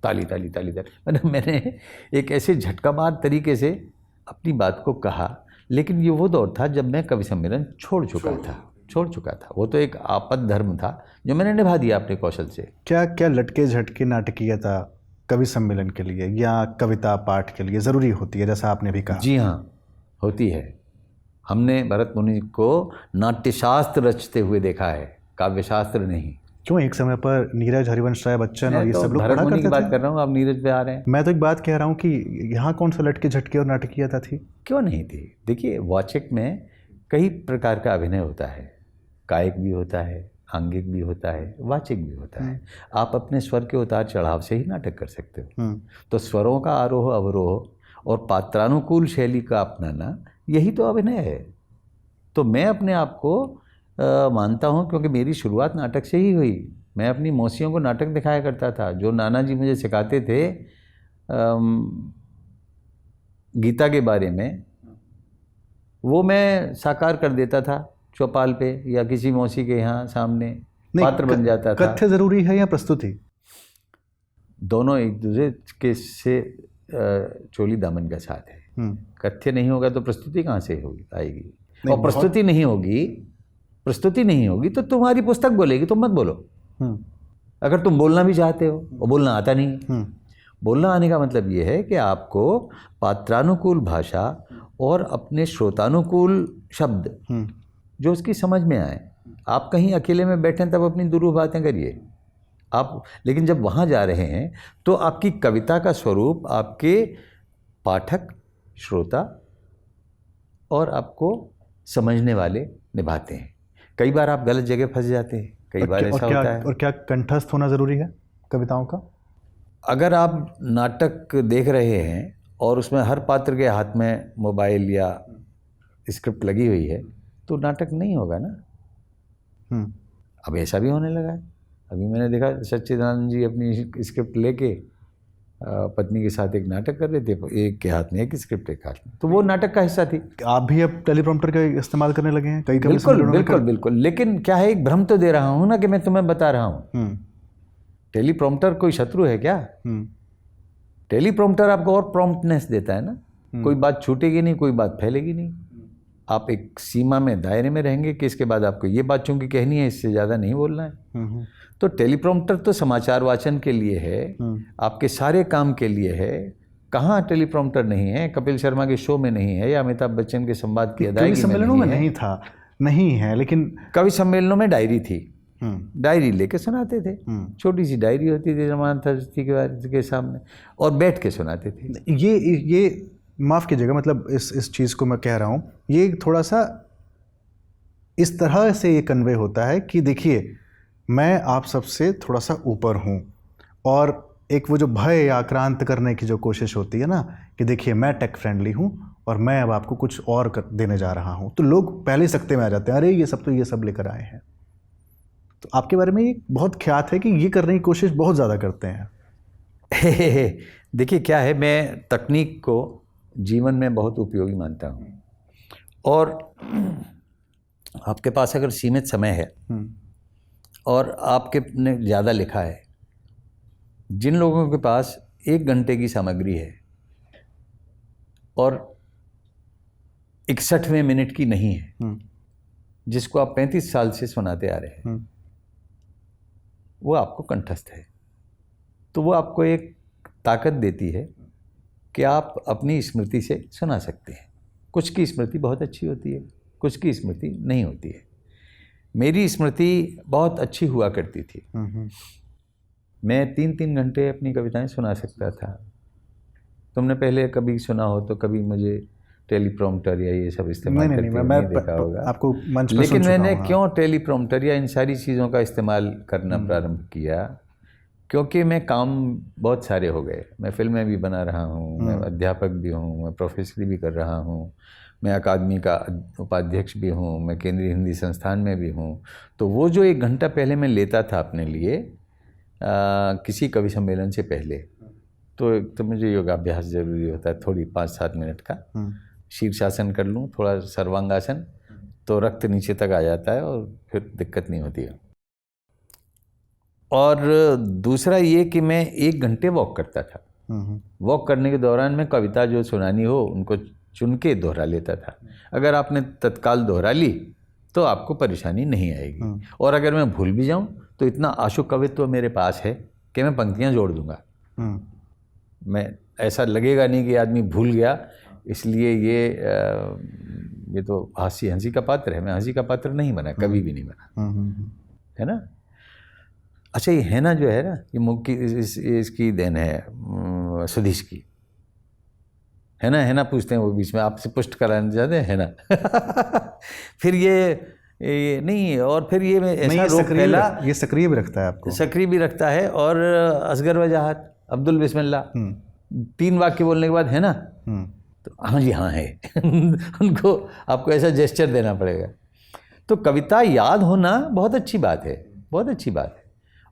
ताली ताली ताली ताली। मतलब मैंने एक ऐसे झटकामार तरीके से अपनी बात को कहा, लेकिन ये वो दौर था जब मैं कवि सम्मेलन छोड़ चुका था। वो तो एक आपद धर्म था जो मैंने निभा दिया अपने कौशल से। क्या क्या लटके झटके नाटकीयता कवि सम्मेलन के लिए या कविता पाठ के लिए ज़रूरी होती है, जैसा आपने भी कहा? जी हाँ, होती है। हमने भरत मुनि को नाट्यशास्त्र रचते हुए देखा है, काव्यशास्त्र नहीं। क्यों? एक समय पर नीरज, हरिवंश राय बच्चन और ये सब लोग पढ़ा करते थे। बात कर रहा हूँ, आप नीरज पे आ रहे हैं। मैं तो एक बात कह रहा हूँ कि यहाँ कौन सा लटके झटके और नाटकीयता थी? क्यों नहीं थी? देखिए, वाचक में कई प्रकार का अभिनय होता है, कायिक भी होता है, आंगिक भी होता है, वाचिक भी होता है। आप अपने स्वर के उतार चढ़ाव से ही नाटक कर सकते हो। तो स्वरों का आरोह अवरोह और पात्रानुकूल शैली का अपनाना, यही तो अभिनय है। तो मैं अपने आप को मानता हूँ, क्योंकि मेरी शुरुआत नाटक से ही हुई। मैं अपनी मौसियों को नाटक दिखाया करता था। जो नाना जी मुझे सिखाते थे गीता के बारे में, वो मैं साकार कर देता था चौपाल पे या किसी मौसी के यहाँ सामने, पात्र बन जाता था। कथ्य जरूरी है या प्रस्तुति? दोनों एक दूसरे के से चोली दामन का साथ है। कथ्य नहीं होगा तो प्रस्तुति कहाँ से होगी, आएगी? और प्रस्तुति नहीं होगी तो तुम्हारी पुस्तक बोलेगी, तुम मत बोलो। अगर तुम बोलना भी चाहते हो और बोलना आता नहीं, बोलना आने का मतलब ये है कि आपको पात्रानुकूल भाषा और अपने श्रोतानुकूल शब्द जो उसकी समझ में आए। आप कहीं अकेले में बैठें तब अपनी दुरूह बातें करिए आप, लेकिन जब वहाँ जा रहे हैं तो आपकी कविता का स्वरूप आपके पाठक, श्रोता और आपको समझने वाले निभाते हैं। कई बार आप गलत जगह फंस जाते हैं, कई बार ऐसा होता है। और क्या कंठस्थ होना ज़रूरी है कविताओं का? अगर आप नाटक देख रहे हैं और उसमें हर पात्र के हाथ में मोबाइल या स्क्रिप्ट लगी हुई है तो नाटक नहीं होगा ना। अब ऐसा भी होने लगा है। अभी मैंने देखा सच्चिदानंद जी अपनी स्क्रिप्ट लेके पत्नी के साथ एक नाटक कर रहे थे, एक के हाथ में एक स्क्रिप्ट, एक हाथ में, तो वो नाटक का हिस्सा थी। आप भी अब टेलीप्रॉम्प्टर का इस्तेमाल करने लगे हैं? बिल्कुल। लेकिन क्या है, एक भ्रम तो दे रहा हूँ ना कि मैं तुम्हें बता रहा हूँ। टेलीप्रॉम्प्टर कोई शत्रु है क्या? टेलीप्रॉम्प्टर आपको और प्रॉम्प्टनेस देता है ना। कोई बात छूटेगी नहीं, कोई बात फैलेगी नहीं। आप एक सीमा में, दायरे में रहेंगे कि इसके बाद आपको ये बात चूंकि कहनी है, इससे ज़्यादा नहीं बोलना है। तो टेलीप्रॉम्प्टर तो समाचार वाचन के लिए है, आपके सारे काम के लिए है। कहाँ टेलीप्रॉम्प्टर नहीं है? कपिल शर्मा के शो में नहीं है या अमिताभ बच्चन के संवाद की अदायगी में सम्मेलनों में नहीं था, नहीं है। लेकिन कवि सम्मेलनों में डायरी थी, डायरी लेके सुनाते थे। छोटी सी डायरी होती थी रमान थर्स्टी के सामने और बैठ के सुनाते थे। ये माफ़ कीजिएगा, मतलब इस चीज़ को मैं कह रहा हूँ, ये थोड़ा सा इस तरह से ये कन्वे होता है कि देखिए मैं आप सबसे थोड़ा सा ऊपर हूँ, और एक वो जो भय या आक्रांत करने की जो कोशिश होती है ना कि देखिए मैं टेक फ्रेंडली हूँ और मैं अब आपको कुछ और देने जा रहा हूँ, तो लोग पहले सख्ते में आ जाते हैं, अरे ये सब लेकर आए हैं। तो आपके बारे में ये बहुत ख्यात है कि ये करने की कोशिश बहुत ज़्यादा करते हैं। देखिए क्या है, मैं तकनीक को जीवन में बहुत उपयोगी मानता हूँ, और आपके पास अगर सीमित समय है और आपके ने ज़्यादा लिखा है, जिन लोगों के पास 1 घंटे की सामग्री है और 61वें मिनट की नहीं है, जिसको आप 35 साल से सुनाते आ रहे हैं, वो आपको कंठस्थ है। तो वो आपको एक ताकत देती है कि आप अपनी स्मृति से सुना सकते हैं। कुछ की स्मृति बहुत अच्छी होती है, कुछ की स्मृति नहीं होती है। मेरी स्मृति बहुत अच्छी हुआ करती थी। मैं 3-3 घंटे अपनी कविताएं सुना सकता था। तुमने पहले कभी सुना हो तो कभी मुझे टेलीप्रॉम्प्टर या ये सब इस्तेमाल करते नहीं देखा होगा आपको मंच पर। लेकिन मैंने क्यों टेलीप्रॉम्प्टर या इन सारी चीज़ों का इस्तेमाल करना प्रारंभ किया? क्योंकि मैं काम बहुत सारे हो गए। मैं फिल्में भी बना रहा हूँ, मैं अध्यापक भी हूँ, मैं प्रोफेसर भी कर रहा हूँ, मैं अकादमी का उपाध्यक्ष भी हूँ, मैं केंद्रीय हिंदी संस्थान में भी हूँ। तो वो जो 1 घंटा पहले मैं लेता था अपने लिए किसी कवि सम्मेलन से पहले, तो मुझे योगाभ्यास ज़रूरी होता है, थोड़ी 5-7 मिनट का शीर्षासन कर लूँ, थोड़ा सर्वांगासन, तो रक्त नीचे तक आ जाता है और फिर दिक्कत नहीं होती है। और दूसरा ये कि मैं 1 घंटे वॉक करता था। वॉक करने के दौरान मैं कविता जो सुनानी हो उनको चुन के दोहरा लेता था। अगर आपने तत्काल दोहरा ली तो आपको परेशानी नहीं आएगी, और अगर मैं भूल भी जाऊं तो इतना आशु कवित्व मेरे पास है कि मैं पंक्तियां जोड़ दूंगा। मैं ऐसा लगेगा नहीं कि आदमी भूल गया, इसलिए ये तो हंसी का पात्र है। मैं हंसी का पात्र नहीं बना, कभी भी नहीं बना, है ना। अच्छा, ये है ना जो है ना, ये मुख की इसकी देन है, सुधीश की, है ना पूछते हैं वो बीच में, आपसे पुष्ट कराने जाते हैं, है ना। फिर ये नहीं, और फिर ये नहीं, ऐसा ये रोग फैला, ये सक्रिय भी रखता है आपको। सक्रिय भी रखता है। और असगर वजाहत, अब्दुल बिस्मिल्लाह, 3 वाक्य बोलने के बाद है ना, तो हाँ जी हाँ है उनको आपको ऐसा जेस्चर देना पड़ेगा। तो कविता याद होना बहुत अच्छी बात है, बहुत अच्छी बात है,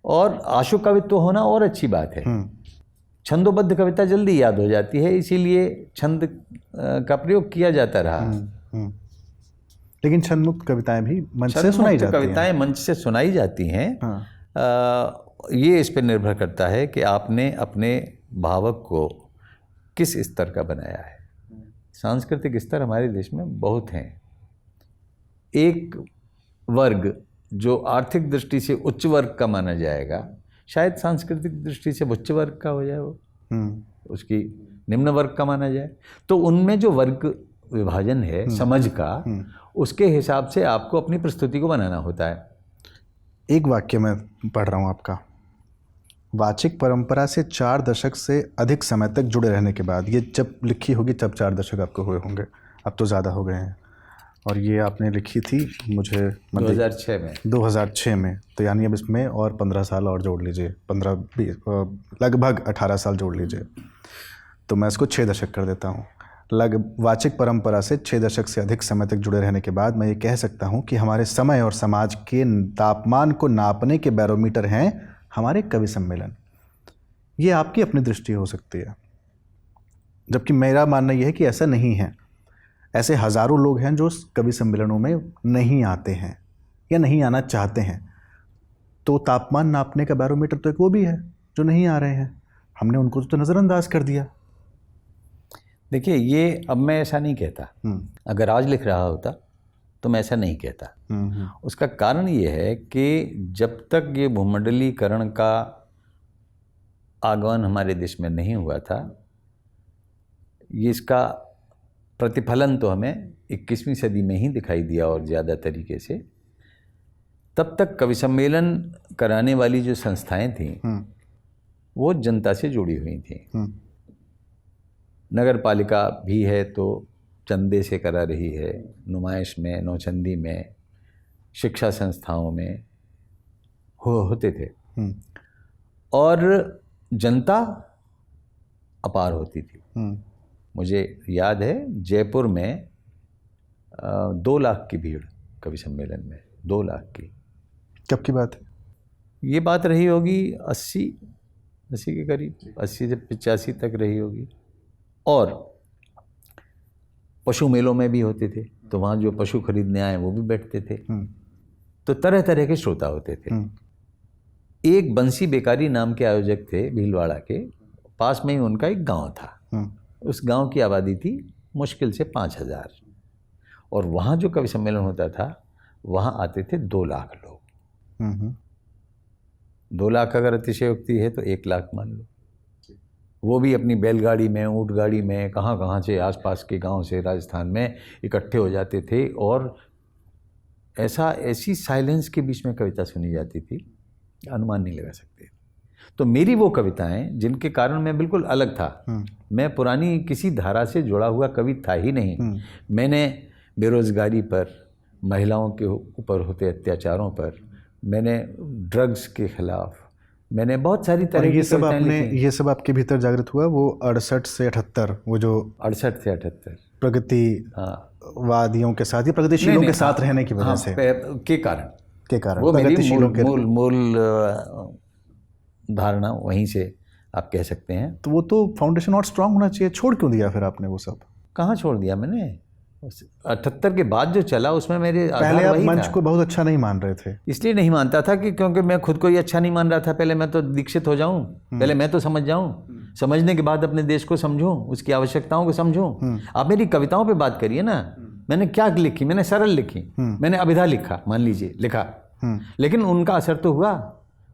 और आशु कवित्व होना और अच्छी बात है। छंदोबद्ध कविता जल्दी याद हो जाती है, इसीलिए छंद का प्रयोग किया जाता रहा। लेकिन छंदमुक्त कविताएं भी मंच से सुनाई जाती हैं। कविताएं मंच से सुनाई जाती हैं। ये इस पर निर्भर करता है कि आपने अपने भावक को किस स्तर का बनाया है। सांस्कृतिक स्तर हमारे देश में बहुत हैं। एक वर्ग जो आर्थिक दृष्टि से उच्च वर्ग का माना जाएगा, शायद सांस्कृतिक दृष्टि से उच्च वर्ग का हो जाए, वो उसकी निम्न वर्ग का माना जाए। तो उनमें जो वर्ग विभाजन है समझ का, उसके हिसाब से आपको अपनी प्रस्तुति को बनाना होता है। एक वाक्य मैं पढ़ रहा हूँ आपका। वाचिक परंपरा से 4 दशक से अधिक समय तक जुड़े रहने के बाद, ये जब लिखी होगी तब 4 दशक आपको हुए होंगे, अब तो ज़्यादा हो गए हैं, और ये आपने लिखी थी मुझे 2006 में, तो यानी अब इसमें और 15 साल और जोड़ लीजिए, 15-20 लगभग 18 साल जोड़ लीजिए, तो मैं इसको 6 दशक कर देता हूँ। वाचिक परंपरा से 6 दशक से अधिक समय तक जुड़े रहने के बाद मैं ये कह सकता हूँ कि हमारे समय और समाज के तापमान को नापने के बैरोमीटर हैं हमारे कवि सम्मेलन। ये आपकी अपनी दृष्टि हो सकती है, जबकि मेरा मानना यह है कि ऐसा नहीं है। ऐसे हज़ारों लोग हैं जो कवि सम्मेलनों में नहीं आते हैं या नहीं आना चाहते हैं। तो तापमान नापने का बैरोमीटर तो एक वो भी है जो नहीं आ रहे हैं, हमने उनको तो नज़रअंदाज कर दिया। देखिए, ये अब मैं ऐसा नहीं कहता, अगर आज लिख रहा होता तो मैं ऐसा नहीं कहता। उसका कारण ये है कि जब तक ये भूमंडलीकरण का आगमन हमारे देश में नहीं हुआ था, ये इसका प्रतिफलन तो हमें 21वीं सदी में ही दिखाई दिया और ज़्यादा तरीके से। तब तक कवि सम्मेलन कराने वाली जो संस्थाएं थीं वो जनता से जुड़ी हुई थी। नगर पालिका भी है तो चंदे से करा रही है, नुमाइश में, नौचंदी में, शिक्षा संस्थाओं में होते थे, और जनता अपार होती थी। मुझे याद है जयपुर में 2 लाख की भीड़ कवि सम्मेलन में, 2 लाख की। कब की बात है? ये बात रही होगी 80 के करीब, 80 से 85 तक रही होगी। और पशु मेलों में भी होते थे, तो वहाँ जो पशु खरीदने आए वो भी बैठते थे। तो तरह तरह के श्रोता होते थे। एक बंसी बेकारी नाम के आयोजक थे भीलवाड़ा के, पास में ही उनका एक गांव था। उस गांव की आबादी थी मुश्किल से 5000, और वहाँ जो कवि सम्मेलन होता था वहाँ आते थे 2 लाख लोग। 2 लाख अगर अतिशयोक्ति है तो 1 लाख मान लो। वो भी अपनी बैलगाड़ी में, ऊँट गाड़ी में, कहाँ से आसपास के गांव से राजस्थान में इकट्ठे हो जाते थे, और ऐसी साइलेंस के बीच में कविता सुनी जाती थी, अनुमान नहीं लगा सकते। तो मेरी वो कविताएं जिनके कारण मैं बिल्कुल अलग था, मैं पुरानी किसी धारा से जुड़ा हुआ कवि था ही नहीं। मैंने बेरोजगारी पर, महिलाओं के ऊपर होते अत्याचारों पर, मैंने ड्रग्स के खिलाफ, मैंने बहुत सारी तरह की कविताएं लिखी। ये सब आपके भीतर जागृत हुआ वो 68 से 78, वो जो 68 से 78 प्रगतिवादियों के साथ या प्रगतिशीलों के साथ रहने की वजह से के कारण वो मेरी मूल धारणा वहीं से आप कह सकते हैं। तो वो तो फाउंडेशन और स्ट्रांग होना चाहिए, छोड़ क्यों दिया फिर आपने वो सब? कहाँ छोड़ दिया मैंने? 78 के बाद जो चला उसमें मेरे पहले आप मंच को बहुत अच्छा नहीं मान रहे थे। इसलिए नहीं मानता था कि क्योंकि मैं खुद को ही अच्छा नहीं मान रहा था। पहले मैं तो दीक्षित हो जाऊं, पहले मैं तो समझ जाऊं, समझने के बाद अपने देश को समझूं, उसकी आवश्यकताओं को समझूं। आप मेरी कविताओं पे बात करिए ना, मैंने क्या लिखी? मैंने सरल लिखी, मैंने अभिधा लिखा, मान लीजिए लिखा, लेकिन उनका असर तो हुआ।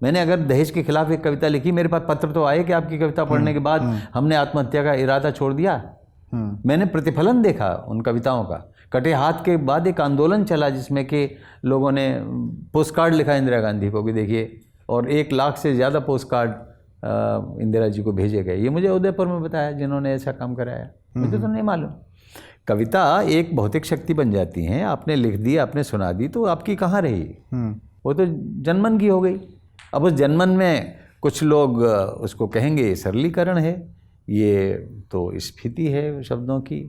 मैंने अगर दहेज के खिलाफ एक कविता लिखी, मेरे पास पत्र तो आए कि आपकी कविता पढ़ने के बाद हमने आत्महत्या का इरादा छोड़ दिया। मैंने प्रतिफलन देखा उन कविताओं का। कटे हाथ के बाद एक आंदोलन चला जिसमें कि लोगों ने पोस्ट कार्ड लिखा इंदिरा गांधी को भी, देखिए, और 1 लाख से ज़्यादा पोस्ट कार्ड इंदिरा जी को भेजे गए। ये मुझे उदयपुर में बताया जिन्होंने ऐसा काम कराया, मुझे तो नहीं मालूम। कविता एक भौतिक शक्ति बन जाती है। आपने लिख दी, आपने सुना दी, तो आपकी कहाँ रही? वो तो जनमन की हो गई। अब उस जनमन में कुछ लोग उसको कहेंगे सरलीकरण है, ये तो स्फीति है शब्दों की,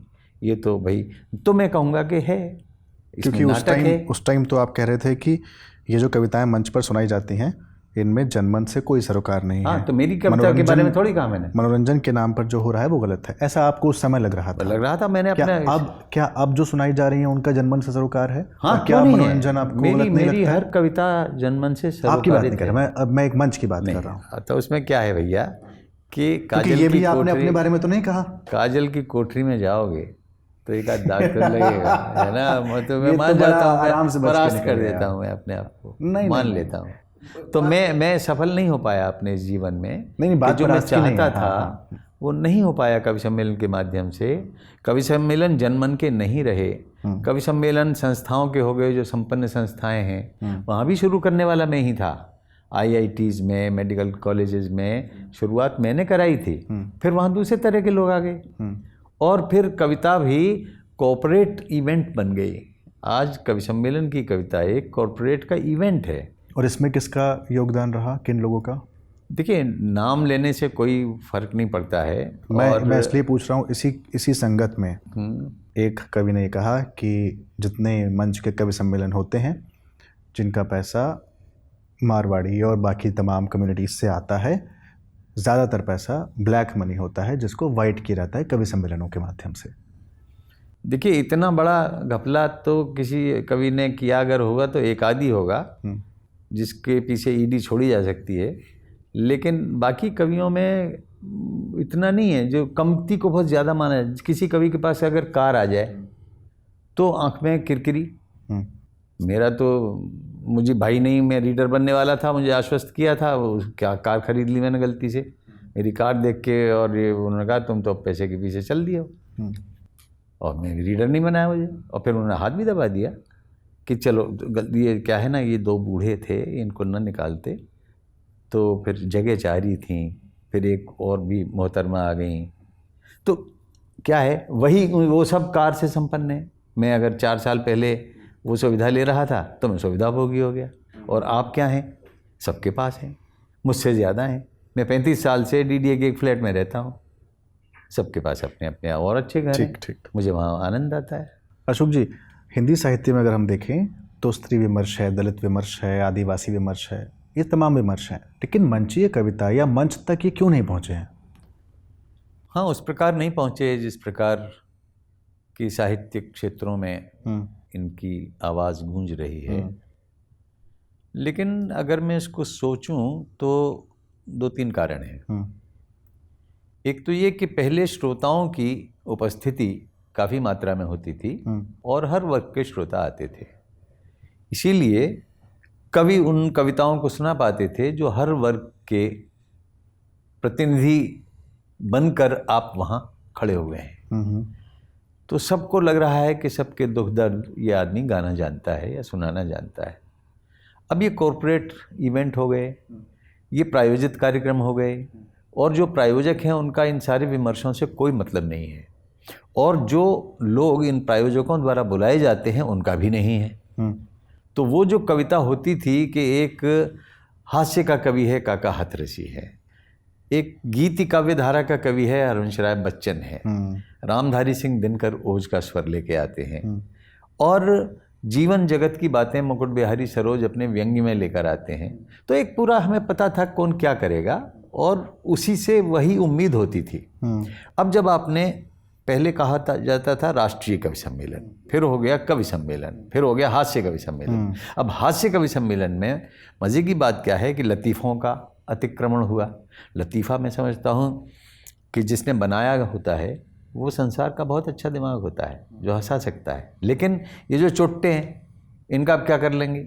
ये तो भाई, तो मैं कहूँगा कि है, क्योंकि उस टाइम तो आप कह रहे थे कि ये जो कविताएं मंच पर सुनाई जाती हैं इनमें जनमन से कोई सरोकार नहीं है। तो मेरी कविता के बारे में थोड़ी कहा मैंने। मनोरंजन के नाम पर जो हो रहा है वो गलत है, ऐसा आपको उस समय लग रहा था? मैंने क्या अब जो सुनाई जा रही है उनका जनमन से सरोकार है? हाँ, क्या मनोरंजन आपको गलत नहीं लगता? मेरी हर कविता जनमन से सरोकार। आपकी बात नहीं कर रहा मैं एक मंच की बात कर रहा हूँ। तो उसमें क्या है भैया कि काजल, ये भी आपने अपने बारे में तो नहीं कहा। काजल की कोठरी में जाओगे तो एक आध दाग तो लगेगा, है ना। मतलब मैं मान जाता हूँ, आराम से परास्त कर देता हूँ मैं अपने आप को, मान लेता हूँ। तो मैं सफल नहीं हो पाया अपने इस जीवन में। नहीं, बात जो मैं चाहता था वो नहीं हो पाया कवि सम्मेलन के माध्यम से। कवि सम्मेलन जनमन के नहीं रहे। कवि सम्मेलन संस्थाओं के हो गए, जो संपन्न संस्थाएं हैं, वहाँ भी शुरू करने वाला मैं ही था। IITs में, मेडिकल कॉलेजेस में शुरुआत मैंने कराई थी। फिर वहाँ दूसरे तरह के लोग आ गए, और फिर कविता भी कॉर्पोरेट इवेंट बन गई। आज कवि सम्मेलन की कविता एक कॉर्पोरेट का इवेंट है। और इसमें किसका योगदान रहा, किन लोगों का? देखिए, नाम लेने से कोई फर्क नहीं पड़ता है। मैं इसलिए पूछ रहा हूँ, इसी संगत में एक कवि ने कहा कि जितने मंच के कवि सम्मेलन होते हैं जिनका पैसा मारवाड़ी और बाकी तमाम कम्युनिटीज से आता है, ज़्यादातर पैसा ब्लैक मनी होता है जिसको वाइट किया जाता है कवि सम्मेलनों के माध्यम से। देखिए, इतना बड़ा घपला तो किसी कवि ने किया अगर होगा तो एक आदि होगा जिसके पीछे ईडी छोड़ी जा सकती है, लेकिन बाकी कवियों में इतना नहीं है। जो कमती को बहुत ज़्यादा माना है। किसी कवि के पास अगर कार आ जाए तो आँख में किरकिरी। मेरा तो, मुझे भाई नहीं, मैं रीडर बनने वाला था, मुझे आश्वस्त किया था, वो क्या कार खरीद ली मैंने गलती से, मेरी कार देख के, और ये उन्होंने कहा तुम तो पैसे के पीछे चल दिए हो, और मैंने रीडर नहीं बनाया मुझे। और फिर उन्होंने हाथ भी दबा दिया कि चलो गलती, ये क्या है ना, ये दो बूढ़े थे, इनको न निकालते तो फिर जगह चाह रही थी, फिर एक और भी मोहतरमा आ गई। तो क्या है, वही वो सब कार से संपन्न है। मैं अगर 4 साल पहले वो सुविधा ले रहा था तो मैं सुविधा भोगी हो गया। और आप क्या हैं, सबके पास हैं, मुझसे ज़्यादा हैं। मैं 35 साल से DDA के एक फ्लैट में रहता हूँ, सबके पास अपने अपने और अच्छे घर हैं। ठीक, मुझे वहाँ आनंद आता है। अशोक जी, हिंदी साहित्य में अगर हम देखें तो स्त्री विमर्श है, दलित विमर्श है, आदिवासी विमर्श है, ये तमाम विमर्श हैं, लेकिन मंचीय कविता या मंच तक ये क्यों नहीं पहुँचे हैं? हाँ, उस प्रकार नहीं पहुँचे जिस प्रकार की साहित्यिक क्षेत्रों में इनकी आवाज़ गूंज रही है। लेकिन अगर मैं इसको सोचूं तो 2-3 कारण हैं। एक तो ये कि पहले श्रोताओं की उपस्थिति काफ़ी मात्रा में होती थी और हर वर्ग के श्रोता आते थे, इसीलिए कवि उन कविताओं को सुना पाते थे जो हर वर्ग के प्रतिनिधि बनकर आप वहाँ खड़े हुए हैं। तो सबको लग रहा है कि सबके दुख दर्द ये आदमी गाना जानता है या सुनाना जानता है। अब ये कॉर्पोरेट इवेंट हो गए, ये प्रायोजित कार्यक्रम हो गए, और जो प्रायोजक हैं उनका इन सारे विमर्शों से कोई मतलब नहीं है, और जो लोग इन प्रायोजकों द्वारा बुलाए जाते हैं उनका भी नहीं है। तो वो जो कविता होती थी कि एक हास्य का कवि है काका हथरसी है, एक गीति काव्य धारा का कवि है हरवंशराय बच्चन है, रामधारी सिंह दिनकर ओज का स्वर लेके आते हैं, और जीवन जगत की बातें मुकुट बिहारी सरोज अपने व्यंग्य में लेकर आते हैं। तो एक पूरा हमें पता था कौन क्या करेगा, और उसी से वही उम्मीद होती थी। अब जब आपने पहले कहा जाता था राष्ट्रीय कवि सम्मेलन, फिर हो गया कवि सम्मेलन, फिर हो गया हास्य कवि सम्मेलन। अब हास्य कवि सम्मेलन में मज़े की बात क्या है कि लतीफ़ों का अतिक्रमण हुआ। लतीफ़ा मैं समझता हूँ कि जिसने बनाया होता है वो संसार का बहुत अच्छा दिमाग होता है जो हंसा सकता है, लेकिन ये जो चोट्टे हैं इनका आप क्या कर लेंगे,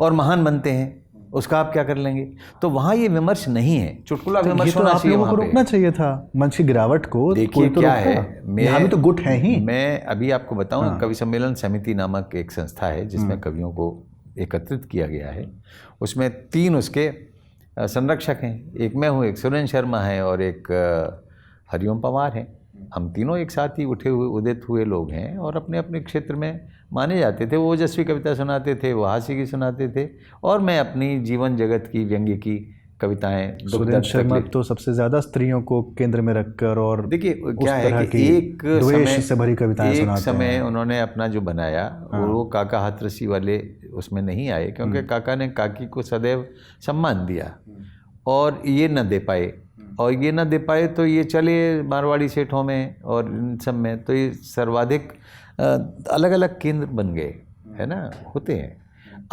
और महान बनते हैं उसका आप क्या कर लेंगे। तो वहाँ ये विमर्श नहीं है, चुटकुला विमर्श होना चाहिए। वहाँ पे रुकना चाहिए था मंच की गिरावट को। देखिए क्या है, यहाँ भी तो गुट है ही। मैं अभी आपको बताऊँ, कवि सम्मेलन समिति नामक एक संस्था है जिसमें कवियों को एकत्रित किया गया है। उसमें 3 उसके संरक्षक हैं, एक मैं हूँ, एक सुरेंद्र शर्मा है और एक हरिओम पवार हैं। हम तीनों एक साथ ही उठे हुए उदित हुए लोग हैं और अपने अपने क्षेत्र में माने जाते थे। वो ओजस्वी कविता सुनाते थे, वो हास्य की सुनाते थे, और मैं अपनी जीवन जगत की, व्यंग्य की कविताएं, दुख सुरेंद्र दर्द शर्मा तकलीफ। तो सबसे ज़्यादा स्त्रियों को केंद्र में रखकर और देखिए उस क्या है तरह कि की एक द्वेष समय से भरी कविताएं एक सुनाते समय हैं। उन्होंने अपना जो बनाया वो काका हाथरसी वाले उसमें नहीं आए, क्योंकि काका ने काकी को सदैव सम्मान दिया और ये न दे पाए, और ये न दे पाए तो ये चले मारवाड़ी सेठों में और इन सब में, तो ये सर्वाधिक अलग अलग केंद्र बन गए, है ना, होते हैं।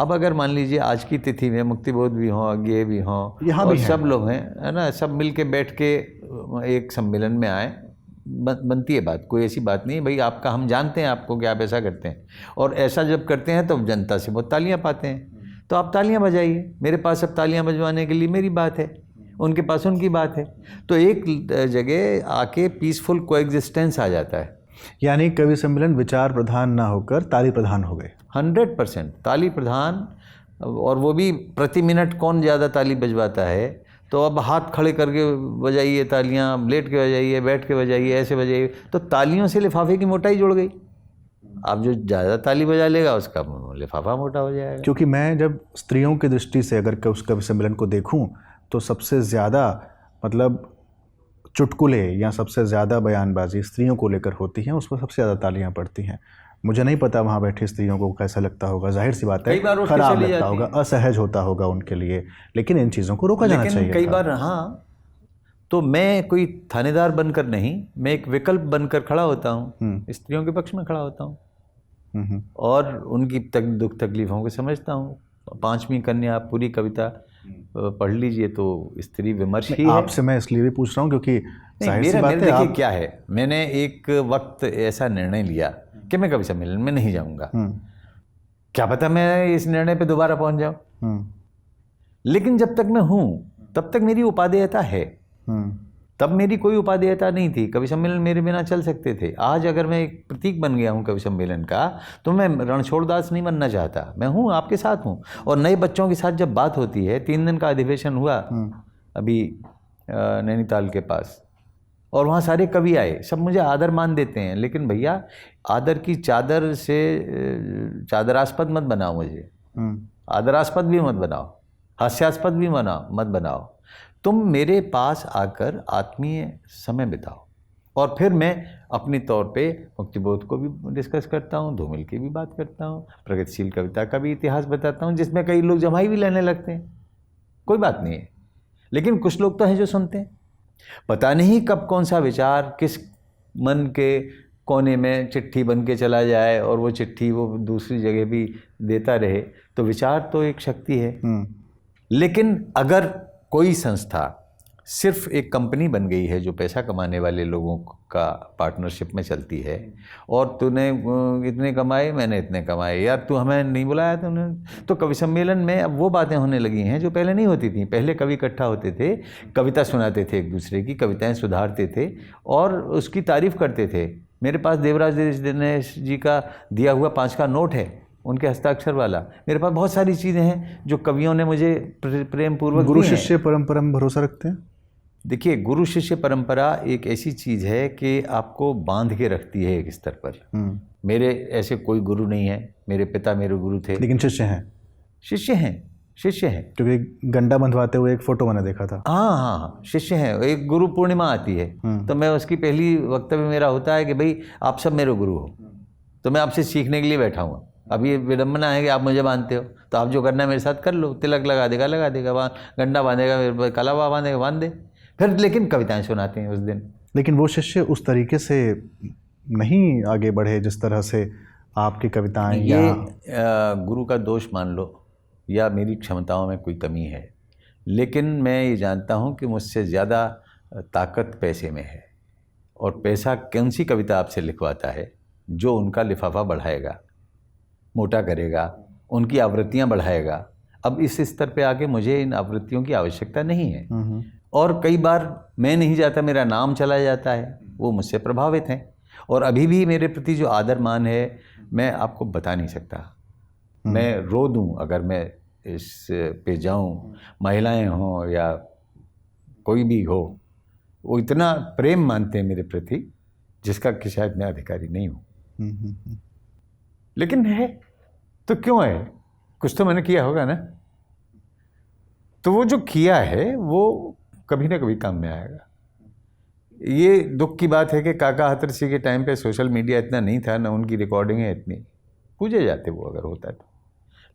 अब अगर मान लीजिए आज की तिथि में मुक्तिबोध भी हों, अज्ञेय भी हों, यहाँ और भी हैं। सब लोग हैं, है ना, सब मिल के बैठ के एक सम्मेलन में आए, बनती है बात, कोई ऐसी बात नहीं भाई आपका, हम जानते हैं आपको कि आप ऐसा करते हैं, और ऐसा जब करते हैं तो जनता से बहुत तालियां पाते हैं, तो आप तालियां बजाइए। मेरे पास अब तालियां बजवाने के लिए मेरी बात है, उनके पास उनकी बात है, तो एक जगह आके पीसफुल कोएग्जिस्टेंस आ जाता है। यानी कवि सम्मेलन विचार प्रधान ना होकर ताली प्रधान हो गए। 100% ताली प्रधान, और वो भी प्रति मिनट कौन ज़्यादा ताली बजवाता है, तो अब हाथ खड़े करके बजाइए तालियां, लेट के बजाइए, बैठ के बजाइए, ऐसे बजाइए, तो तालियों से लिफाफे की मोटाई जुड़ गई। अब जो ज़्यादा ताली बजा लेगा उसका लिफाफा मोटा हो जाएगा। क्योंकि मैं जब स्त्रियों की दृष्टि से अगर उस कवि सम्मेलन को देखूं तो सबसे ज़्यादा मतलब चुटकुले या सबसे ज़्यादा बयानबाजी स्त्रियों को लेकर होती है, उसमें सबसे ज़्यादा तालियां पड़ती हैं। मुझे नहीं पता वहाँ बैठी स्त्रियों को कैसा लगता होगा, जाहिर सी बात है कई बार उठ के खराब चली लगता जाती होगा, हैं। असहज होता होगा उनके लिए, लेकिन इन चीज़ों को रोका जाना लेकिन चाहिए कई था। बार हाँ, तो मैं कोई थानेदार बनकर नहीं, मैं एक विकल्प बनकर खड़ा होता हूँ, स्त्रियों के पक्ष में खड़ा होता हूँ और उनकी दुख तकलीफों को समझता हूँ। 5वीं कन्या पूरी कविता पढ़ लीजिए तो स्त्री विमर्श ही है। आपसे मैं इसलिए भी पूछ रहा हूँ क्योंकि जाहिर सी बात है देखिए आप क्या है, मैंने एक वक्त ऐसा निर्णय लिया कि मैं कवि सम्मेलन में नहीं जाऊंगा। क्या पता मैं इस निर्णय पे दोबारा पहुंच जाऊं, लेकिन जब तक मैं हूं तब तक मेरी उपादेयता है। तब मेरी कोई उपादेयता नहीं थी, कवि सम्मेलन मेरे बिना चल सकते थे। आज अगर मैं एक प्रतीक बन गया हूं कवि सम्मेलन का, तो मैं रणछोड़दास नहीं बनना चाहता, मैं हूं, आपके साथ हूं। और नए बच्चों के साथ जब बात होती है, 3 दिन का अधिवेशन हुआ अभी नैनीताल के पास, और वहाँ सारे कवि आए, सब मुझे आदर मान देते हैं, लेकिन भैया आदर की चादर से चादरास्पद मत बनाओ मुझे, आदरास्पद भी मत बनाओ, हास्यास्पद भी मत बनाओ। तुम मेरे पास आकर आत्मीय समय बिताओ, और फिर मैं अपनी तौर पे मुक्तिबोध को भी डिस्कस करता हूँ, धूमिल की भी बात करता हूँ, प्रगतिशील कविता का भी इतिहास बताता हूँ, जिसमें कई लोग जमाई भी लेने लगते हैं, कोई बात नहीं है। लेकिन कुछ लोग तो हैं जो सुनते हैं, पता नहीं कब कौन सा विचार किस मन के कोने में चिट्ठी बन के चला जाए और वो चिट्ठी वो दूसरी जगह भी देता रहे। तो विचार तो एक शक्ति है, लेकिन अगर कोई संस्था सिर्फ एक कंपनी बन गई है जो पैसा कमाने वाले लोगों का पार्टनरशिप में चलती है, और तूने इतने कमाए मैंने इतने कमाए, यार तू हमें नहीं बुलाया तूने, तो कवि सम्मेलन में अब वो बातें होने लगी हैं जो पहले नहीं होती थी। पहले कवि इकट्ठा होते थे, कविता सुनाते थे, एक दूसरे की कविताएं सुधारते थे और उसकी तारीफ करते थे। मेरे पास देवराज दिनेश जी का दिया हुआ 5 का नोट है, उनके हस्ताक्षर वाला। मेरे पास बहुत सारी चीज़ें हैं जो कवियों ने मुझे प्रेम पूर्वक दी हैं। गुरु शिष्य परंपरा में भरोसा रखते हैं? देखिए, गुरु शिष्य परंपरा एक ऐसी चीज़ है कि आपको बांध के रखती है एक स्तर पर। मेरे ऐसे कोई गुरु नहीं है, मेरे पिता मेरे गुरु थे, लेकिन शिष्य हैं। शिष्य हैं क्योंकि गंडा बंधवाते हुए एक फोटो मैंने देखा था। हाँ, शिष्य हैं। एक गुरु पूर्णिमा आती है तो मैं उसकी पहली वक्तव्य मेरा होता है कि भाई आप सब मेरे गुरु हो, तो मैं आपसे सीखने के लिए बैठा हूँ। अब ये विडम्बना है कि आप मुझे मानते हो, तो आप जो करना है मेरे साथ कर लो। तिलक लगा देगा, वहाँ गंडा बांधेगा, कलावा बांधेगा, बांध दे, फिर लेकिन कविताएं सुनाते हैं उस दिन। लेकिन वो शिष्य उस तरीके से नहीं आगे बढ़े जिस तरह से आपकी कविताएं। ये गुरु का दोष मान लो या मेरी क्षमताओं में कोई कमी है, लेकिन मैं ये जानता हूँ कि मुझसे ज़्यादा ताकत पैसे में है, और पैसा कौन सी कविता आपसे लिखवाता है जो उनका लिफाफा बढ़ाएगा, मोटा करेगा, उनकी आवृत्तियाँ बढ़ाएगा। अब इस स्तर पे आके मुझे इन आवृत्तियों की आवश्यकता नहीं है, और कई बार मैं नहीं जाता, मेरा नाम चला जाता है, वो मुझसे प्रभावित हैं, और अभी भी मेरे प्रति जो आदर मान है मैं आपको बता नहीं सकता। मैं रो दूं अगर मैं इस पे जाऊं, महिलाएं हों या कोई भी हो, वो इतना प्रेम मानते हैं मेरे प्रति जिसका कि शायद मैं अधिकारी नहीं हूँ, हम्म। लेकिन है तो क्यों है, कुछ तो मैंने किया होगा ना। तो वो जो किया है वो कभी ना कभी काम में आएगा। ये दुख की बात है कि काका हतरसी के टाइम पे सोशल मीडिया इतना नहीं था, ना उनकी रिकॉर्डिंगें इतनी, पूजे जाते वो अगर होता तो।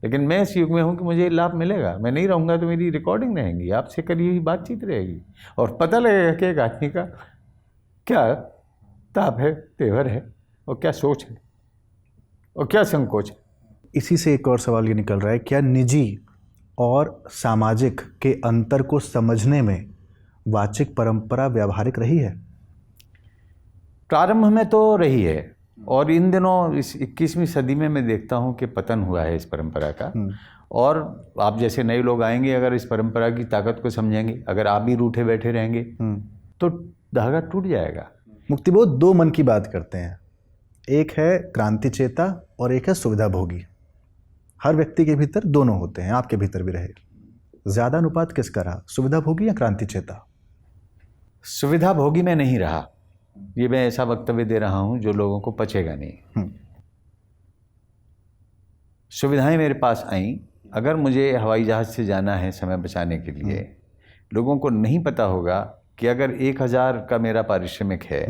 लेकिन मैं इस युग में हूँ कि मुझे लाभ मिलेगा, मैं नहीं रहूँगा तो मेरी रिकॉर्डिंग रहेंगी, आपसे करी हुई बातचीत रहेगी, और पता लगेगा कि एक आदमी का क्या ताप है, तेवर है, और क्या सोच है, और क्या संकोच है। इसी से एक और सवाल ये निकल रहा है, क्या निजी और सामाजिक के अंतर को समझने में वाचिक परंपरा व्यावहारिक रही है? प्रारंभ में तो रही है, और इन दिनों इस 21वीं सदी में मैं देखता हूँ कि पतन हुआ है इस परंपरा का। और आप जैसे नए लोग आएंगे, अगर इस परंपरा की ताकत को समझेंगे, अगर आप भी रूठे बैठे रहेंगे तो धागा टूट जाएगा। मुक्तिबोध दो मन की बात करते हैं, एक है क्रांति चेता और एक है सुविधा भोगी। हर व्यक्ति के भीतर दोनों होते हैं, आपके भीतर भी रहे। ज्यादा अनुपात किसका रहा, सुविधा भोगी या क्रांति चेता? सुविधा भोगी में नहीं रहा, ये मैं ऐसा वक्तव्य दे रहा हूं जो लोगों को पचेगा नहीं। सुविधाएं मेरे पास आईं। अगर मुझे हवाई जहाज से जाना है समय बचाने के लिए, लोगों को नहीं पता होगा कि अगर 1000 का मेरा पारिश्रमिक है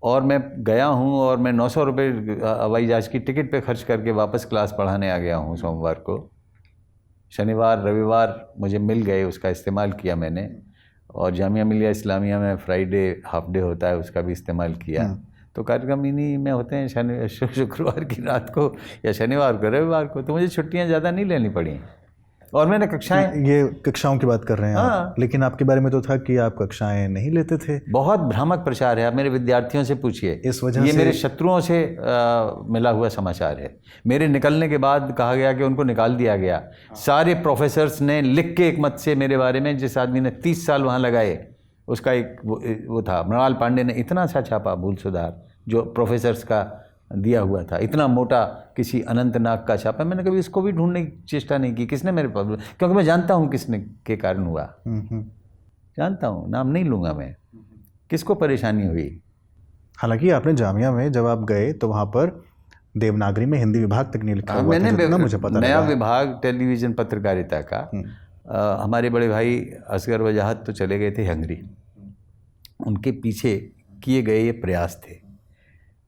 और मैं गया हूं और मैं 900 रुपये हवाई जहाज की टिकट पे खर्च करके वापस क्लास पढ़ाने आ गया हूं सोमवार को, शनिवार रविवार मुझे मिल गए, उसका इस्तेमाल किया मैंने, और जामिया मिलिया इस्लामिया में फ्राइडे हाफ डे होता है, उसका भी इस्तेमाल किया। तो कार्यक्रम इन्हीं में होते हैं शुक्रवार की रात को या शनिवार को, रविवार को, तो मुझे छुट्टियां ज़्यादा नहीं लेनी पड़ी। और मैंने कक्षाएं, ये कक्षाओं की बात कर रहे हैं हाँ। आप, लेकिन आपके बारे में तो था कि आप कक्षाएं नहीं लेते थे। बहुत भ्रामक प्रचार है, आप मेरे विद्यार्थियों से पूछिए। इस वजह ये से मेरे शत्रुओं से मिला हुआ समाचार है। मेरे निकलने के बाद कहा गया कि उनको निकाल दिया गया। सारे प्रोफेसर्स ने लिख के एक मत से मेरे बारे में, जिस आदमी ने 30 साल वहाँ लगाए, उसका एक वो था, मृणाल पांडे ने इतना सा छापा भूल सुधार जो प्रोफेसर्स का दिया हुआ था, इतना मोटा किसी अनंतनाग का छापा। मैंने कभी इसको भी ढूंढने की चेष्टा नहीं की, किसने मेरे पास, क्योंकि मैं जानता हूँ किसने के कारण हुआ, जानता हूँ, नाम नहीं लूँगा मैं, किसको परेशानी हुई। हालांकि आपने जामिया में जब आप गए तो वहाँ पर देवनागरी में हिंदी विभाग तक नहीं लिखा हुआ था, जितना मुझे पता नया लगा। विभाग टेलीविज़न पत्रकारिता का। हमारे बड़े भाई असगर वजाहत तो चले गए थे हंगरी, उनके पीछे किए गए ये प्रयास थे,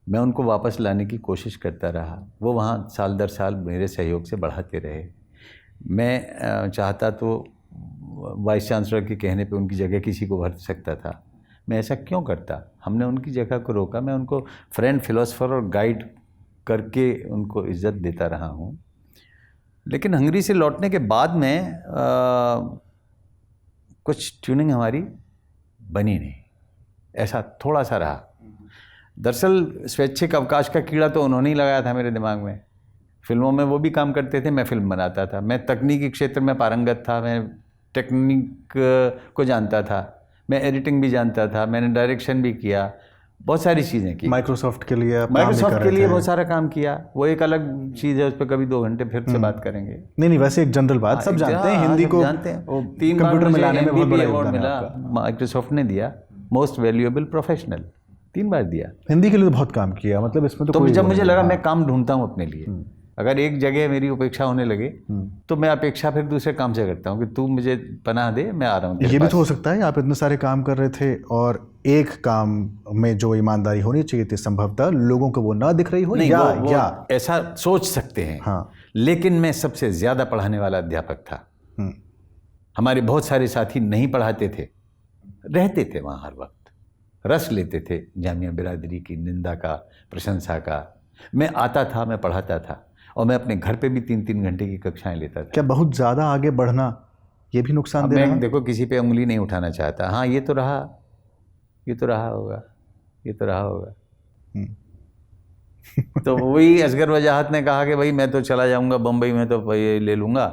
मैं उनको वापस लाने की कोशिश करता रहा। वो वहाँ साल दर साल मेरे सहयोग से बढ़ाते रहे। मैं चाहता तो वाइस चांसलर के कहने पे उनकी जगह किसी को भर सकता था, मैं ऐसा क्यों करता। हमने उनकी जगह को रोका, मैं उनको फ्रेंड, फिलोसोफर और गाइड करके उनको इज्जत देता रहा हूँ। लेकिन हंगरी से लौटने के बाद में कुछ ट्यूनिंग हमारी बनी नहीं, ऐसा थोड़ा सा रहा। दरअसल स्वैच्छिक अवकाश का कीड़ा तो उन्होंने ही लगाया था मेरे दिमाग में। फिल्मों में वो भी काम करते थे, मैं फिल्म बनाता था। मैं तकनीकी क्षेत्र में पारंगत था, मैं टेक्निक को जानता था, मैं एडिटिंग भी जानता था, मैंने डायरेक्शन भी किया, बहुत सारी चीज़ें की। माइक्रोसॉफ्ट के लिए माइक्रोसॉफ्ट के लिए बहुत सारा काम किया, वो एक अलग चीज़ है, उस पर कभी 2 घंटे फिर से बात करेंगे। नहीं, वैसे एक जनरल बात, सब जानते हैं हिंदी को, जानते हैं। 3 बार कंप्यूटर मिलाने में बहुत बड़ा अवार्ड योगदान है मिला, आपका। माइक्रोसॉफ्ट ने दिया, मोस्ट वैल्यूएबल प्रोफेशनल 3 बार दिया। हिंदी के लिए तो बहुत काम किया, मतलब इसमें तो तो कोई जब वो मुझे नहीं लगा है। मैं काम ढूंढता हूँ अपने लिए, अगर एक जगह मेरी उपेक्षा होने लगे तो मैं अपेक्षा फिर दूसरे काम से करता हूँ कि तू मुझे पनाह दे, मैं आ रहा हूँ तेरे ये भी पास। तो हो सकता है आप इतने सारे काम कर रहे थे और एक काम में जो ईमानदारी होनी चाहिए थी संभवतः लोगों को वो ना दिख रही हो, नहीं, वो या ऐसा सोच सकते हैं। हाँ। लेकिन मैं सबसे ज़्यादा पढ़ाने वाला अध्यापक था। हमारे बहुत सारे साथी नहीं पढ़ाते थे, रहते थे वहाँ हर वक्त, रस लेते थे जामिया बिरादरी की निंदा का, प्रशंसा का। मैं आता था, मैं पढ़ाता था, और मैं अपने घर पे भी 3-3 घंटे की कक्षाएं लेता था। क्या बहुत ज़्यादा आगे बढ़ना ये भी नुकसान दे रहा है? मैं देखो किसी पे उंगली नहीं उठाना चाहता। हाँ, ये तो रहा होगा, ये तो रहा होगा। तो वही असगर वजाहत ने कहा कि भाई मैं तो चला जाऊंगा बम्बई में, तो ये ले लूँगा,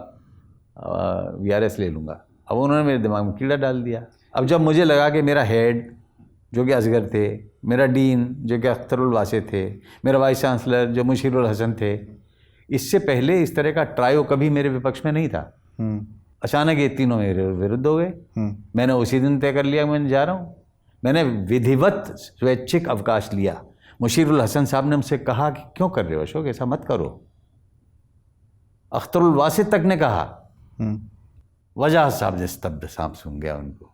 VRS ले लूँगा। अब उन्होंने मेरे दिमाग में कीड़ा डाल दिया। अब जब मुझे लगा कि मेरा हेड जो कि असगर थे, मेरा डीन जो कि अख्तरुल वासे थे, मेरा वाइस चांसलर जो मुशीरुल हसन थे, इससे पहले इस तरह का ट्रायो कभी मेरे विपक्ष में नहीं था। अचानक ये तीनों मेरे विरुद्ध हो गए। मैंने उसी दिन तय कर लिया मैं जा रहा हूँ। मैंने विधिवत स्वैच्छिक अवकाश लिया। मुशीरुल हसन साहब ने हमसे कहा कि क्यों कर रहे हो अशोक, ऐसा मत करो। अख्तरुल वासित तक ने कहा। वजह साहब ने स्तब्ध सांप सूंघ गया उनको।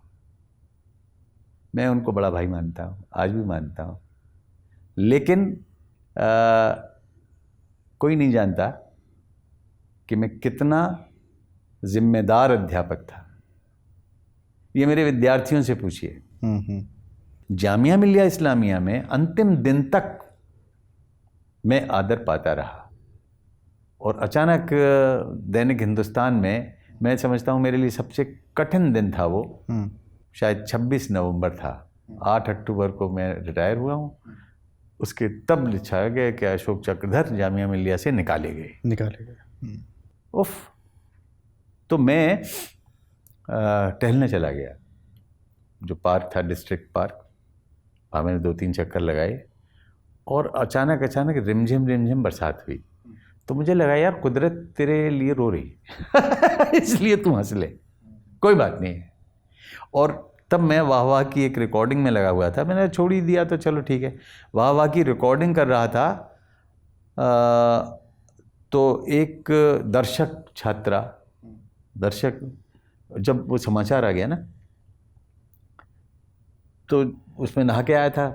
मैं उनको बड़ा भाई मानता हूँ, आज भी मानता हूँ, लेकिन कोई नहीं जानता कि मैं कितना जिम्मेदार अध्यापक था। ये मेरे विद्यार्थियों से पूछिए। जामिया मिलिया इस्लामिया में अंतिम दिन तक मैं आदर पाता रहा, और अचानक दैनिक हिंदुस्तान में मैं समझता हूँ मेरे लिए सबसे कठिन दिन था वो, शायद 26 नवंबर था। 8 अक्टूबर को मैं रिटायर हुआ हूँ। उसके तब लिखा गया कि अशोक चक्रधर जामिया मिलिया से निकाले गए। उफ। तो मैं टहलने चला गया, जो पार्क था डिस्ट्रिक्ट पार्क, वहाँ मैंने 2-3 चक्कर लगाए, और अचानक रिमझिम बरसात हुई। तो मुझे लगा यार कुदरत तेरे लिए रो रही इसलिए तू हंस ले, कोई बात नहीं है। और तब मैं वाह वाह की एक रिकॉर्डिंग में लगा हुआ था। मैंने छोड़ ही दिया तो चलो ठीक है। वाह वाह की रिकॉर्डिंग कर रहा था, तो एक दर्शक जब वो समाचार आ गया ना, तो उसमें नहा के आया था,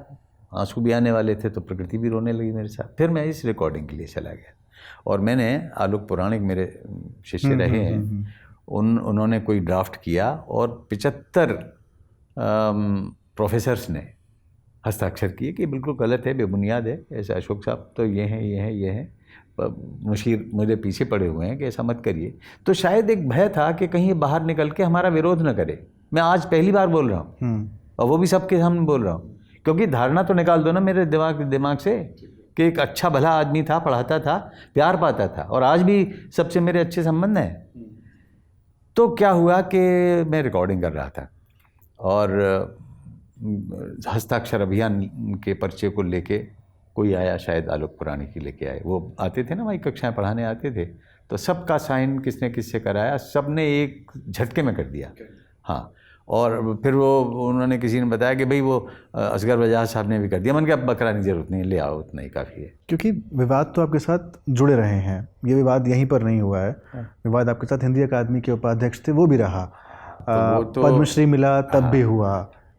आंसू भी आने वाले थे, तो प्रकृति भी रोने लगी मेरे साथ। फिर मैं इस रिकॉर्डिंग के लिए चला गया, और मैंने आलोक पुराणिक मेरे शिष्य रहे हैं, उन्होंने कोई ड्राफ्ट किया, और 75 प्रोफेसर्स ने हस्ताक्षर किए कि बिल्कुल गलत है, बेबुनियाद है, ऐसा अशोक साहब तो ये हैं, मुशीर मुझे पीछे पड़े हुए हैं कि ऐसा मत करिए। तो शायद एक भय था कि कहीं बाहर निकल के हमारा विरोध न करे। मैं आज पहली बार बोल रहा हूँ, और वो भी सबके सामने बोल रहा हूँ, क्योंकि धारणा तो निकाल दो ना मेरे दिमाग से कि एक अच्छा भला आदमी था, पढ़ाता था, प्यार पाता था, और आज भी सबसे मेरे अच्छे संबंध हैं। तो क्या हुआ कि मैं रिकॉर्डिंग कर रहा था, और हस्ताक्षर अभियान के पर्चे को लेके कोई आया, शायद आलोक पुराणिक ही लेके आए। वो आते थे ना, वही कक्षाएं पढ़ाने आते थे, तो सबका साइन किसने किससे कराया, सबने एक झटके में कर दिया। हाँ, और फिर वो उन्होंने किसी ने बताया कि भाई वो असगर वजाज साहब ने भी कर दिया। मैंने कहा अब बकराने की जरूरत नहीं, ले आओ, उतना ही काफ़ी है। क्योंकि विवाद तो आपके साथ जुड़े रहे हैं, ये विवाद यहीं पर नहीं हुआ है। विवाद आपके साथ हिंदी अकादमी के उपाध्यक्ष थे, वो भी रहा। पद्मश्री मिला तब भी हुआ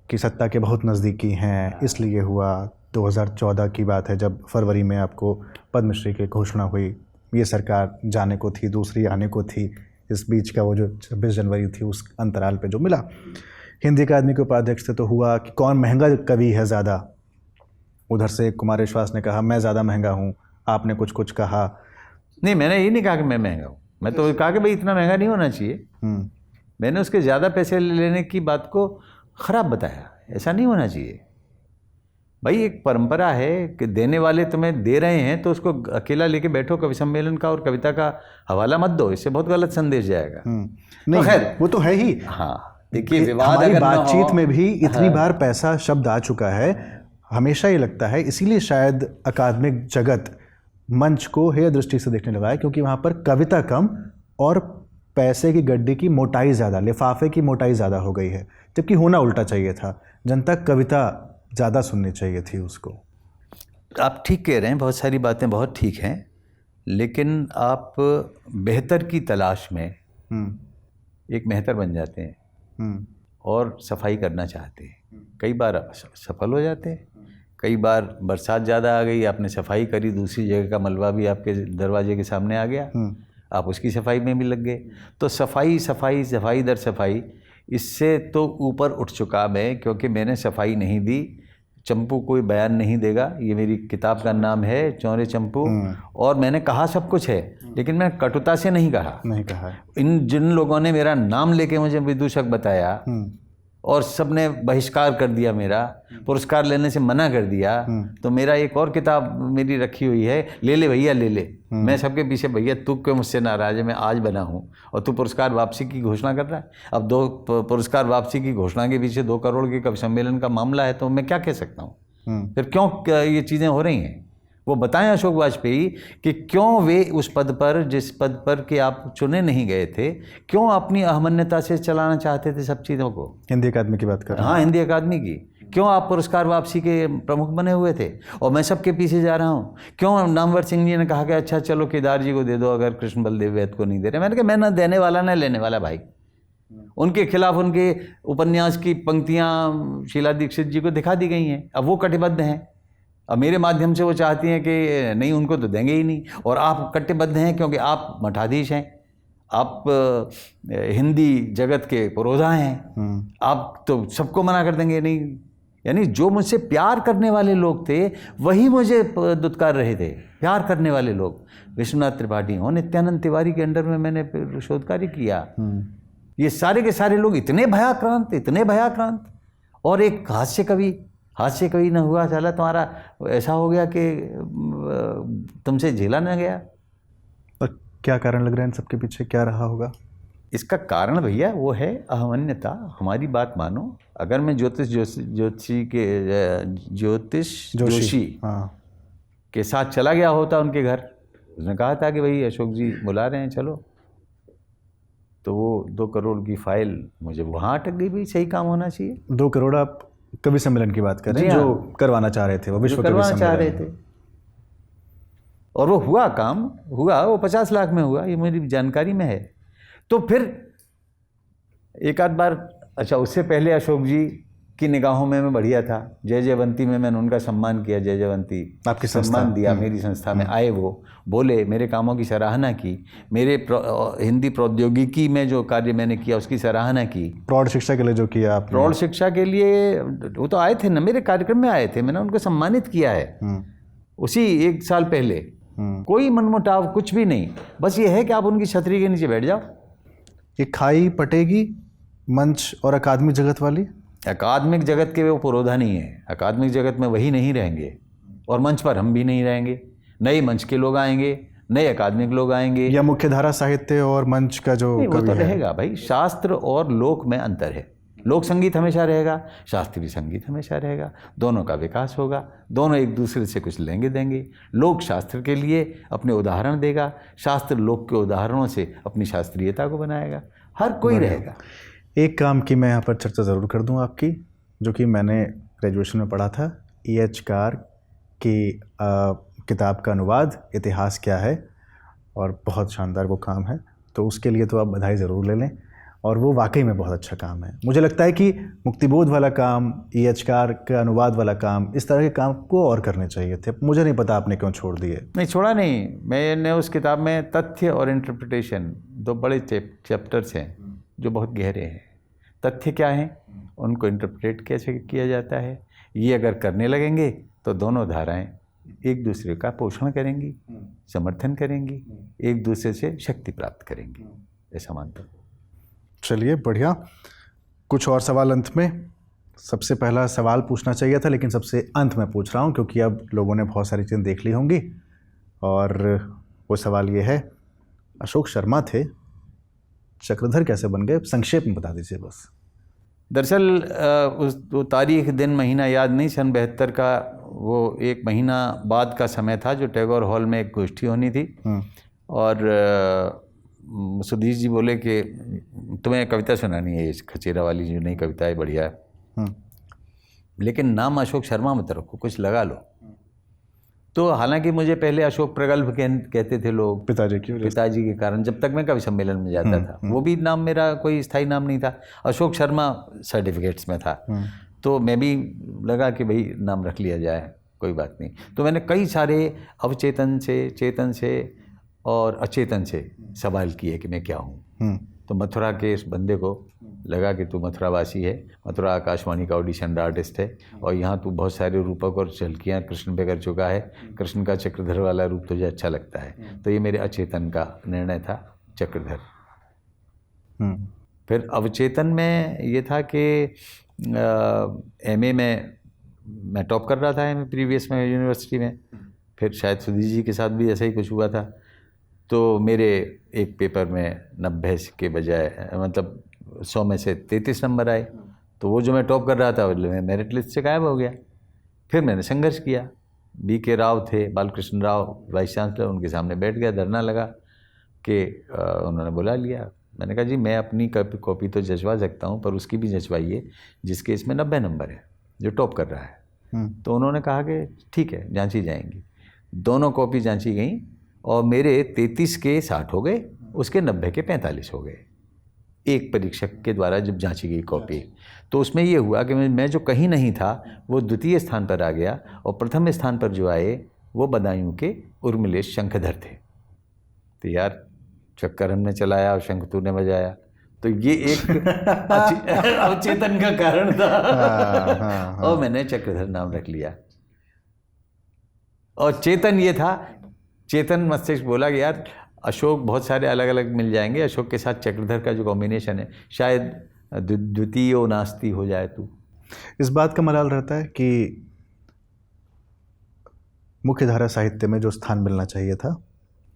कि सत्ता के बहुत नज़दीकी हैं, इसलिए हुआ। 2014 की बात है जब फरवरी में आपको पद्मश्री की घोषणा हुई। ये सरकार जाने को थी, दूसरी आने को थी, इस बीच का वो जो 26 जनवरी थी उस अंतराल पे जो मिला। हिंदी अकादमी के उपाध्यक्ष थे, तो हुआ कि कौन महंगा कवि है ज़्यादा। उधर से कुमार विश्वास ने कहा मैं ज़्यादा महंगा हूँ, आपने कुछ कहा। नहीं, मैंने ये नहीं कहा कि मैं महंगा हूँ, मैं तो कहा कि भाई इतना महंगा नहीं होना चाहिए। मैंने उसके ज़्यादा पैसे लेने की बात को ख़राब बताया, ऐसा नहीं होना चाहिए। भाई एक परंपरा है कि देने वाले तुम्हें दे रहे हैं तो उसको अकेला लेके बैठो, कवि सम्मेलन का और कविता का हवाला मत दो, इससे बहुत गलत संदेश जाएगा। नहीं तो खैर वो तो है ही। हाँ, देखिए विवाद हमारी बातचीत में भी इतनी बार पैसा शब्द आ चुका है, हमेशा ये लगता है, इसीलिए शायद अकादमिक जगत मंच को हेय दृष्टि से देखने लगा है, क्योंकि वहाँ पर कविता कम और पैसे की गड्डी की मोटाई ज़्यादा, लिफाफे की मोटाई ज़्यादा हो गई है, जबकि होना उल्टा चाहिए था। जनता कविता ज़्यादा सुननी चाहिए थी उसको। आप ठीक कह रहे हैं, बहुत सारी बातें बहुत ठीक हैं, लेकिन आप बेहतर की तलाश में एक मेहतर बन जाते हैं और सफाई करना चाहते हैं। कई बार आप सफल हो जाते हैं, कई बार बरसात ज़्यादा आ गई, आपने सफाई करी, दूसरी जगह का मलबा भी आपके दरवाजे के सामने आ गया, आप उसकी सफाई में भी लग गए। तो सफाई सफाई सफाई दर सफाई, इससे तो ऊपर उठ चुका मैं, क्योंकि मैंने सफाई नहीं दी। चंपू कोई बयान नहीं देगा, ये मेरी किताब का नाम है, चौरे चंपू। और मैंने कहा सब कुछ है, लेकिन मैंने कटुता से नहीं कहा। इन जिन लोगों ने मेरा नाम लेके मुझे विदूषक बताया और सबने बहिष्कार कर दिया, मेरा पुरस्कार लेने से मना कर दिया, तो मेरा एक और किताब मेरी रखी हुई है, ले ले भैया ले ले। मैं सबके पीछे, भैया तू क्यों मुझसे नाराज है, मैं आज बना हूँ और तू पुरस्कार वापसी की घोषणा कर रहा है। अब 2 पुरस्कार वापसी की घोषणा के पीछे 2 करोड़ के कवि सम्मेलन का मामला है, तो मैं क्या कह सकता हूँ। फिर क्यों ये चीज़ें हो रही हैं, वो बताएं अशोक वाजपेयी कि क्यों वे उस पद पर, जिस पद पर कि आप चुने नहीं गए थे, क्यों अपनी अहमन्यता से चलाना चाहते थे सब चीज़ों को। हिंदी अकादमी की बात कर रहे हैं। हाँ, हिंदी अकादमी की, क्यों आप पुरस्कार वापसी के प्रमुख बने हुए थे और मैं सबके पीछे जा रहा हूँ? क्यों नामवर सिंह जी ने कहा कि अच्छा चलो केदार जी को दे दो अगर कृष्ण बलदेव वैद को नहीं दे रहे? मैंने कहा मैं ना देने वाला ना लेने वाला भाई। उनके खिलाफ उनके उपन्यास की पंक्तियाँ शीला दीक्षित जी को दिखा दी गई हैं, अब वो कटिबद्ध हैं। अब मेरे माध्यम से वो चाहती हैं कि नहीं उनको तो देंगे ही नहीं, और आप कटिबद्ध हैं क्योंकि आप मठाधीश हैं, आप हिंदी जगत के पुरोधा हैं, आप तो सबको मना कर देंगे नहीं। यानी जो मुझसे प्यार करने वाले लोग थे वही मुझे दुत्कार रहे थे, प्यार करने वाले लोग। विश्वनाथ त्रिपाठी हो, नित्यानंद तिवारी के अंडर में मैंने फिर शोध कार्य किया। ये सारे के सारे लोग इतने भयाक्रांत, और एक हास्य कवि न हुआ साला तुम्हारा, ऐसा हो गया कि तुमसे झेला न गया। और क्या कारण लग रहा है इन सबके पीछे, क्या रहा होगा? इसका कारण भैया वो है अहमन्यता। हमारी बात मानो, अगर मैं ज्योतिष जोशी के साथ चला गया होता उनके घर, उसने कहा था कि भाई अशोक जी बुला रहे हैं चलो, तो वो 2 करोड़ की फाइल मुझे वहाँ अटक गई। भाई सही काम होना चाहिए। 2 करोड़ आप कवि सम्मेलन की बात कर रहे हैं, जो करवाना चाह रहे थे, वो विश्व कवि सम्मेलन चाह रहे थे, और वो हुआ, काम हुआ, वो 50 लाख में हुआ, ये मेरी जानकारी में है। तो फिर एक आध बार, अच्छा उससे पहले अशोक जी की निगाहों में मैं बढ़िया था। जय जयवंती में मैंने उनका सम्मान किया, जय जयवंती आपकी सम्मान दिया, मेरी संस्था में आए, वो बोले, मेरे कामों की सराहना की, मेरे हिंदी प्रौद्योगिकी में जो कार्य मैंने किया उसकी सराहना की। प्रौढ़ शिक्षा के लिए जो किया आपने, प्रौढ़ शिक्षा के लिए वो तो आए थे ना, मेरे कार्यक्रम में आए थे, मैंने उनको सम्मानित किया है उसी 1 साल पहले। कोई मनमुटाव कुछ भी नहीं, बस ये है कि आप उनकी छतरी के नीचे बैठ जाओ। ये खाई पटेगी मंच और अकादमिक जगत वाली। अकादमिक जगत के वो पुरोधा नहीं है, अकादमिक जगत में वही नहीं रहेंगे, और मंच पर हम भी नहीं रहेंगे। नए मंच के लोग आएंगे, नए अकादमिक लोग आएंगे। या मुख्यधारा साहित्य और मंच का जो वो तो रहेगा भाई। शास्त्र और लोक में अंतर है। लोक संगीत हमेशा रहेगा, शास्त्रीय संगीत हमेशा रहेगा, दोनों का विकास होगा, दोनों एक दूसरे से कुछ लेंगे देंगे। लोक शास्त्र के लिए अपने उदाहरण देगा, शास्त्र लोक के उदाहरणों से अपनी शास्त्रीयता को बनाएगा, हर कोई रहेगा। एक काम की मैं यहाँ पर चर्चा ज़रूर कर दूँ आपकी, जो कि मैंने ग्रेजुएशन में पढ़ा था, E.H. कार की किताब का अनुवाद इतिहास क्या है, और बहुत शानदार वो काम है। तो उसके लिए तो आप बधाई ज़रूर ले लें, और वो वाकई में बहुत अच्छा काम है। मुझे लगता है कि मुक्तिबोध वाला काम, E.H. कार का अनुवाद वाला काम, इस तरह के काम को और करने चाहिए थे। मुझे नहीं पता आपने क्यों छोड़ दिए। नहीं छोड़ा नहीं, मैंने उस किताब में तथ्य और इंटरप्रिटेशन 2 बड़े चैप्टर्स हैं जो बहुत गहरे हैं। तथ्य क्या हैं, उनको इंटरप्रेट कैसे किया जाता है, ये अगर करने लगेंगे तो दोनों धाराएं एक दूसरे का पोषण करेंगी, समर्थन करेंगी, एक दूसरे से शक्ति प्राप्त करेंगी, ऐसा मानता हूँ। चलिए बढ़िया। कुछ और सवाल अंत में। सबसे पहला सवाल पूछना चाहिए था, लेकिन सबसे अंत में पूछ रहा हूँ, क्योंकि अब लोगों ने बहुत सारी चीज़ें देख ली होंगी। और वो सवाल ये है, अशोक शर्मा थे, चक्रधर कैसे बन गए? संक्षेप में बता दीजिए बस। दरअसल वो तारीख दिन महीना याद नहीं, सन 72 का वो 1 महीना बाद का समय था, जो टैगोर हॉल में एक गोष्ठी होनी थी। और सुधीर जी बोले कि तुम्हें कविता सुनानी है, इस खचेरा वाली जो नई कविता है, बढ़िया है, लेकिन नाम अशोक शर्मा मत रखो, कुछ लगा लो। तो हालांकि मुझे पहले अशोक प्रगल्भ कहते थे लोग, पिताजी के कारण, जब तक मैं कवि सम्मेलन में जाता था। वो भी नाम मेरा कोई स्थायी नाम नहीं था, अशोक शर्मा सर्टिफिकेट्स में था। तो मैं भी लगा कि भाई नाम रख लिया जाए, कोई बात नहीं। तो मैंने कई सारे अवचेतन से, चेतन से और अचेतन से सवाल किए कि मैं क्या हूँ। तो मथुरा के इस बंदे को लगा कि तू मथुरावासी है, मथुरा आकाशवाणी का ऑडिशन आर्टिस्ट है, और यहाँ तू बहुत सारे रूपक और झलकियाँ कृष्ण पे कर चुका है, कृष्ण का चक्रधर वाला रूप तुझे अच्छा लगता है। तो ये मेरे अचेतन का निर्णय था, चक्रधर। फिर अवचेतन में ये था कि MA में मैं टॉप कर रहा था, MA प्रीवियस में यूनिवर्सिटी में। फिर शायद सुधीर जी के साथ भी ऐसा ही कुछ हुआ था। तो मेरे एक पेपर में 90 के बजाय, मतलब 100 में से 33 नंबर आए। तो वो जो मैं टॉप कर रहा था वो मेरिट लिस्ट से गायब हो गया। फिर मैंने संघर्ष किया। BK राव थे, बालकृष्ण राव वाइस चांसलर, उनके सामने बैठ गया, धरना लगा कि उन्होंने बुला लिया। मैंने कहा जी मैं अपनी कॉपी तो जचवा सकता हूँ, पर उसकी भी जचवाइए जिसके इसमें 90 नंबर है। जो टॉप कर रहा है। तो उन्होंने कहा कि ठीक है, जांची जाएंगी। दोनों कॉपी जांची गई और मेरे 33 के 60 हो गए, उसके 90 के 45 हो गए, एक परीक्षक के द्वारा जब जांची गई कॉपी। तो उसमें ये हुआ कि मैं जो कहीं नहीं था वो द्वितीय स्थान पर आ गया, और प्रथम स्थान पर जो आए वो बदायूं के उर्मिलेश शंखधर थे। तो यार चक्कर हमने चलाया और शंख तूने बजाया, तो ये एक अवचेतन का कारण था। और मैंने चक्रधर नाम रख लिया। और चेतन ये था, चेतन मस्तिष्क बोला कि यार अशोक बहुत सारे अलग अलग मिल जाएंगे, अशोक के साथ चक्रधर का जो कॉम्बिनेशन है शायद द्वितीय नास्ति हो जाए। तू इस बात का मलाल रहता है कि मुख्यधारा साहित्य में जो स्थान मिलना चाहिए था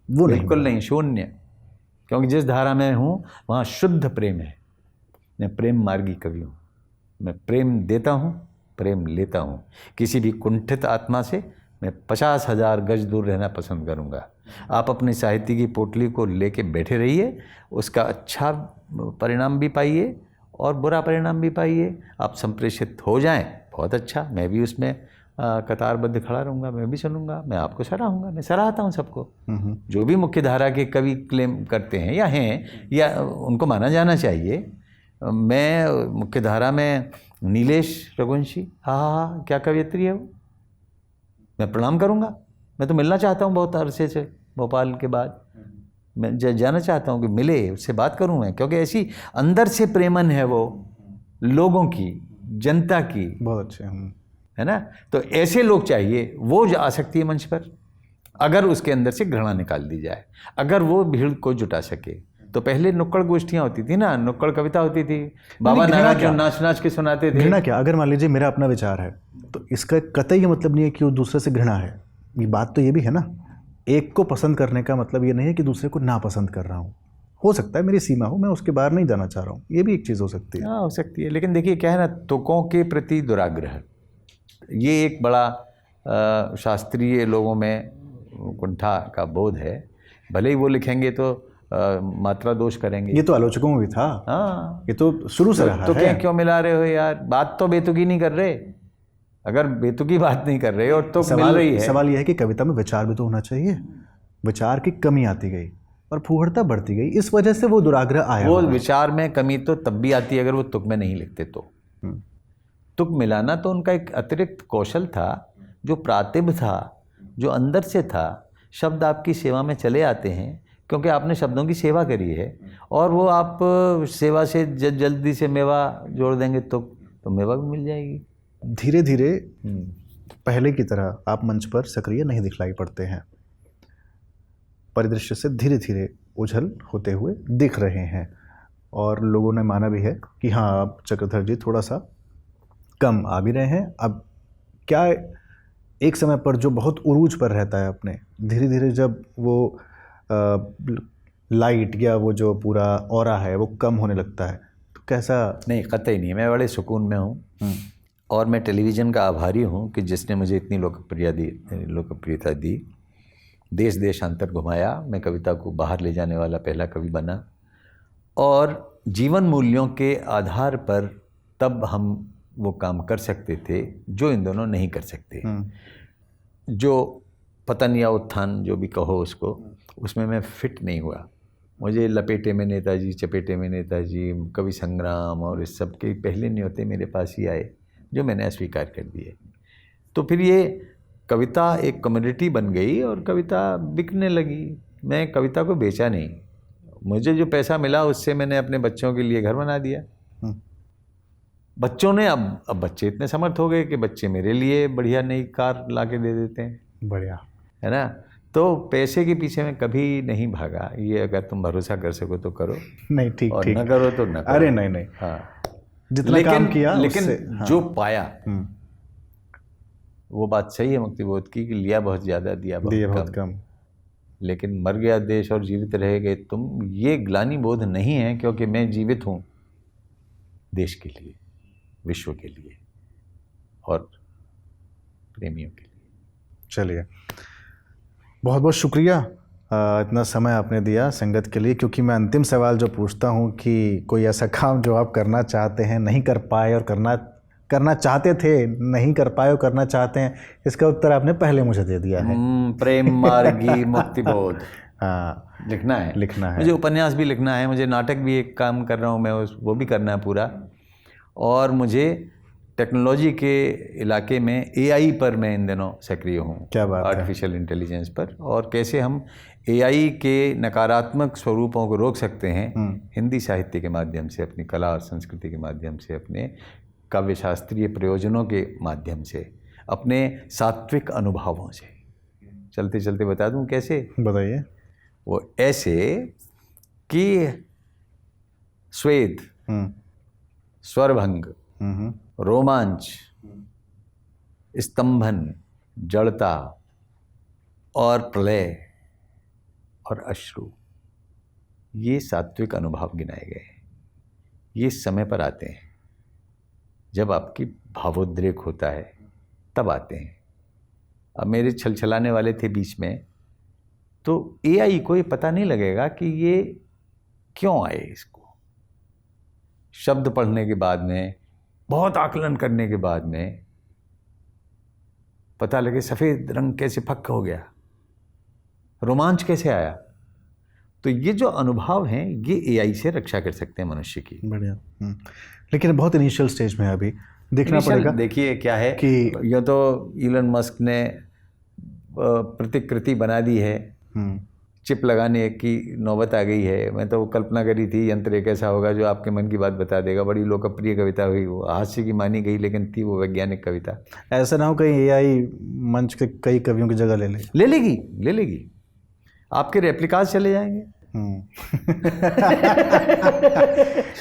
वो बिल्कुल नहीं, शून्य। क्योंकि जिस धारा में हूँ वहाँ शुद्ध प्रेम है। मैं प्रेम मार्गी कवि हूँ। मैं प्रेम देता हूँ, प्रेम लेता हूँ। किसी भी कुंठित आत्मा से मैं 50,000 गज दूर रहना पसंद करूँगा। आप अपनी साहित्य की पोटली को लेके बैठे रहिए, उसका अच्छा परिणाम भी पाइए और बुरा परिणाम भी पाइए। आप संप्रेषित हो जाएं, बहुत अच्छा, मैं भी उसमें कतारबद्ध खड़ा रहूँगा, मैं भी सुनूंगा, मैं आपको सराहूँगा। मैं सराहता हूँ सबको, जो भी मुख्य धारा के कवि क्लेम करते हैं या उनको माना जाना चाहिए। मैं मुख्य धारा में नीलेश रघुवंशी, हाँ क्या कवियत्री है वो, मैं प्रणाम करूँगा। मैं तो मिलना चाहता हूँ बहुत अरसे से, भोपाल के बाद मैं जाना चाहता हूँ कि मिले, उससे बात करूँ मैं, क्योंकि ऐसी अंदर से प्रेमन है वो, लोगों की, जनता की। बहुत अच्छे है ना। तो ऐसे लोग चाहिए, वो आ सकती है मंच पर, अगर उसके अंदर से घृणा निकाल दी जाए, अगर वो भीड़ को जुटा सके। तो पहले नुक्कड़ गोष्ठियाँ होती थी ना, नुक्कड़ कविता होती थी, बाबा नाराज जो नाच नाच के सुनाते थे। घृणा क्या, अगर मान लीजिए मेरा अपना विचार है तो इसका कतई ये मतलब नहीं है कि वो दूसरे से घृणा है। ये बात तो ये भी है ना, एक को पसंद करने का मतलब ये नहीं है कि दूसरे को नापसंद कर रहा हूँ। हो सकता है मेरी सीमा हो, मैं उसके बाहर नहीं जाना चाह रहा हूँ, ये भी एक चीज़ हो सकती है। हाँ हो सकती है, लेकिन देखिए क्या है ना, तुकों के प्रति दुराग्रह, ये एक बड़ा शास्त्रीय लोगों में कुंठा का बोध है। भले ही वो लिखेंगे तो मात्रा दोष करेंगे। ये तो आलोचकों में भी था। हाँ, ये तो शुरू से रहा तो है। क्या क्यों मिला रहे हो यार, बात तो बेतुकी नहीं कर रहे। अगर बेतुकी बात नहीं कर रहे और तो मिल रही है। सवाल यह है कि कविता में विचार भी तो होना चाहिए। विचार की कमी आती गई और फूहड़ता बढ़ती गई, इस वजह से वो दुराग्रह आया। वो विचार में कमी तो तब भी आती है अगर वो तुक में नहीं लिखते तो। तुक मिलाना तो उनका एक अतिरिक्त कौशल था, जो प्रातिभ था, जो अंदर से था। शब्द आपकी सेवा में चले आते हैं क्योंकि आपने शब्दों की सेवा करी है, और वो आप सेवा से जल्दी से मेवा जोड़ देंगे तो मेवा भी मिल जाएगी। धीरे धीरे पहले की तरह आप मंच पर सक्रिय नहीं दिखलाई पड़ते हैं, परिदृश्य से धीरे धीरे उछल होते हुए दिख रहे हैं, और लोगों ने माना भी है कि हाँ अब चक्रधर जी थोड़ा सा कम आ भी रहे हैं। अब क्या एक समय पर जो बहुत उरूज पर रहता है अपने, धीरे धीरे जब वो लाइट या वो जो पूरा ऑरा है वो कम होने लगता है, तो कैसा? नहीं, कतई नहीं, मैं बड़े सुकून में हूँ। और मैं टेलीविज़न का आभारी हूँ कि जिसने मुझे इतनी लोकप्रियता दी, देश देशांतर घुमाया। मैं कविता को बाहर ले जाने वाला पहला कवि बना, और जीवन मूल्यों के आधार पर तब हम वो काम कर सकते थे जो इन दोनों नहीं कर सकते। जो पतन या उत्थान जो भी कहो उसको, उसमें मैं फिट नहीं हुआ। मुझे लपेटे में नेताजी, चपेटे में नेताजी, कवि संग्राम और इस सब के पहले नहीं होते मेरे पास ही आए, जो मैंने अस्वीकार कर दिए। तो फिर ये कविता एक कम्युनिटी बन गई और कविता बिकने लगी। मैं कविता को बेचा नहीं, मुझे जो पैसा मिला उससे मैंने अपने बच्चों के लिए घर बना दिया। बच्चों ने अब बच्चे इतने समर्थ हो गए कि बच्चे मेरे लिए बढ़िया नई कार ला के दे देते हैं। बढ़िया है ना। तो पैसे के पीछे मैं कभी नहीं भागा। ये अगर तुम भरोसा कर सको तो करो, नहीं ठीक और ठीक, न करो तो न करो। अरे नहीं नहीं, हाँ, जितना काम किया लेकिन हाँ। जो पाया वो बात सही है मुक्तिबोध की, कि लिया बहुत ज़्यादा, दिया बहुत कम। लेकिन मर गया देश और जीवित रह गए तुम, ये ग्लानि बोध नहीं है, क्योंकि मैं जीवित हूँ देश के लिए, विश्व के लिए और प्रेमियों के लिए। चलिए, बहुत बहुत शुक्रिया इतना समय आपने दिया संगत के लिए। क्योंकि मैं अंतिम सवाल जो पूछता हूँ कि कोई ऐसा काम जो आप करना चाहते हैं, नहीं कर पाए और करना करना चाहते थे, नहीं कर पाए, करना चाहते हैं, इसका उत्तर आपने पहले मुझे दे दिया है। प्रेम मार्गी मुक्तिबोध हाँ, लिखना है, लिखना है। मुझे उपन्यास भी लिखना है, मुझे नाटक भी एक काम कर रहा हूँ मैं, वो भी करना है पूरा। और मुझे टेक्नोलॉजी के इलाके में एआई पर मैं इन दिनों सक्रिय हूँ। क्या बात है। आर्टिफिशियल इंटेलिजेंस पर, और कैसे हम एआई के नकारात्मक स्वरूपों को रोक सकते हैं हिंदी साहित्य के माध्यम से, अपनी कला और संस्कृति के माध्यम से, अपने काव्य शास्त्रीय प्रयोजनों के माध्यम से, अपने सात्विक अनुभवों से। चलते चलते बता दूं कैसे। बताइए। वो ऐसे कि स्वेद, स्वरभंग, रोमांच, स्तंभन, जड़ता और प्रलय और अश्रु, ये सात्विक अनुभव गिनाए गए। ये समय पर आते हैं जब आपकी भावोद्रेक होता है, तब आते हैं। अब मेरे छलछलाने वाले थे बीच में, तो एआई को ये पता नहीं लगेगा कि ये क्यों आए। इसको शब्द पढ़ने के बाद में, बहुत आकलन करने के बाद में पता लगे सफ़ेद रंग कैसे फक्क हो गया, रोमांच कैसे आया। तो ये जो अनुभव हैं, ये एआई से रक्षा कर सकते हैं मनुष्य की। बढ़िया। लेकिन बहुत इनिशियल स्टेज में है, अभी देखना पड़ेगा। देखिए क्या है कि ये तो इलन मस्क ने प्रतिकृति बना दी है, चिप लगाने की नौबत आ गई है। मैं तो कल्पना करी थी यंत्र एक ऐसा होगा जो आपके मन की बात बता देगा। बड़ी लोकप्रिय कविता हुई, वो हास्य की मानी गई, लेकिन थी वो वैज्ञानिक कविता। ऐसा ना हो कहीं एआई मंच के कई कवियों की जगह ले लेगी, आपके रेप्लिकाज चले जाएंगे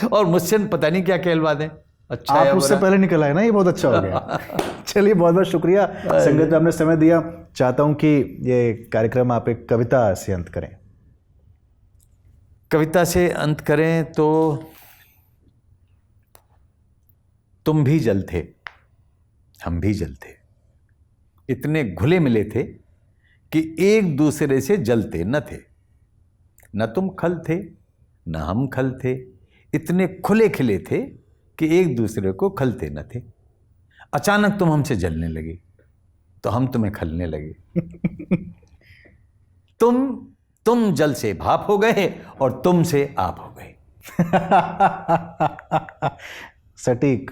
और मुझसे पता नहीं क्या कहलवा दें। अच्छा, आप उससे पहले निकल आए ना, ये बहुत अच्छा हो गया। चलिए, बहुत बहुत शुक्रिया संगत में आपने समय दिया। चाहता हूं कि ये कार्यक्रम आप एक कविता से अंत करें। कविता से अंत करें तो, तुम भी जल थे, हम भी जल थे, इतने घुले मिले थे कि एक दूसरे से जलते न थे। न तुम खल थे न हम खल थे, इतने खुले खिले थे कि एक दूसरे को खलते न थे। अचानक तुम हमसे जलने लगे तो हम तुम्हें खलने लगे। तुम जल से भाप हो गए और तुम से आप हो गए। सटीक।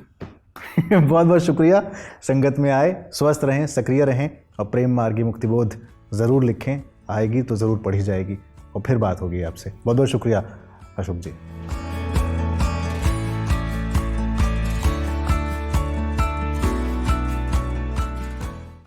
बहुत बहुत शुक्रिया, संगत में आए। स्वस्थ रहें, सक्रिय रहें और प्रेम मार्गी मुक्तिबोध ज़रूर लिखें। आएगी तो ज़रूर पढ़ी जाएगी और फिर बात होगी आपसे। बहुत बहुत शुक्रिया अशोक जी।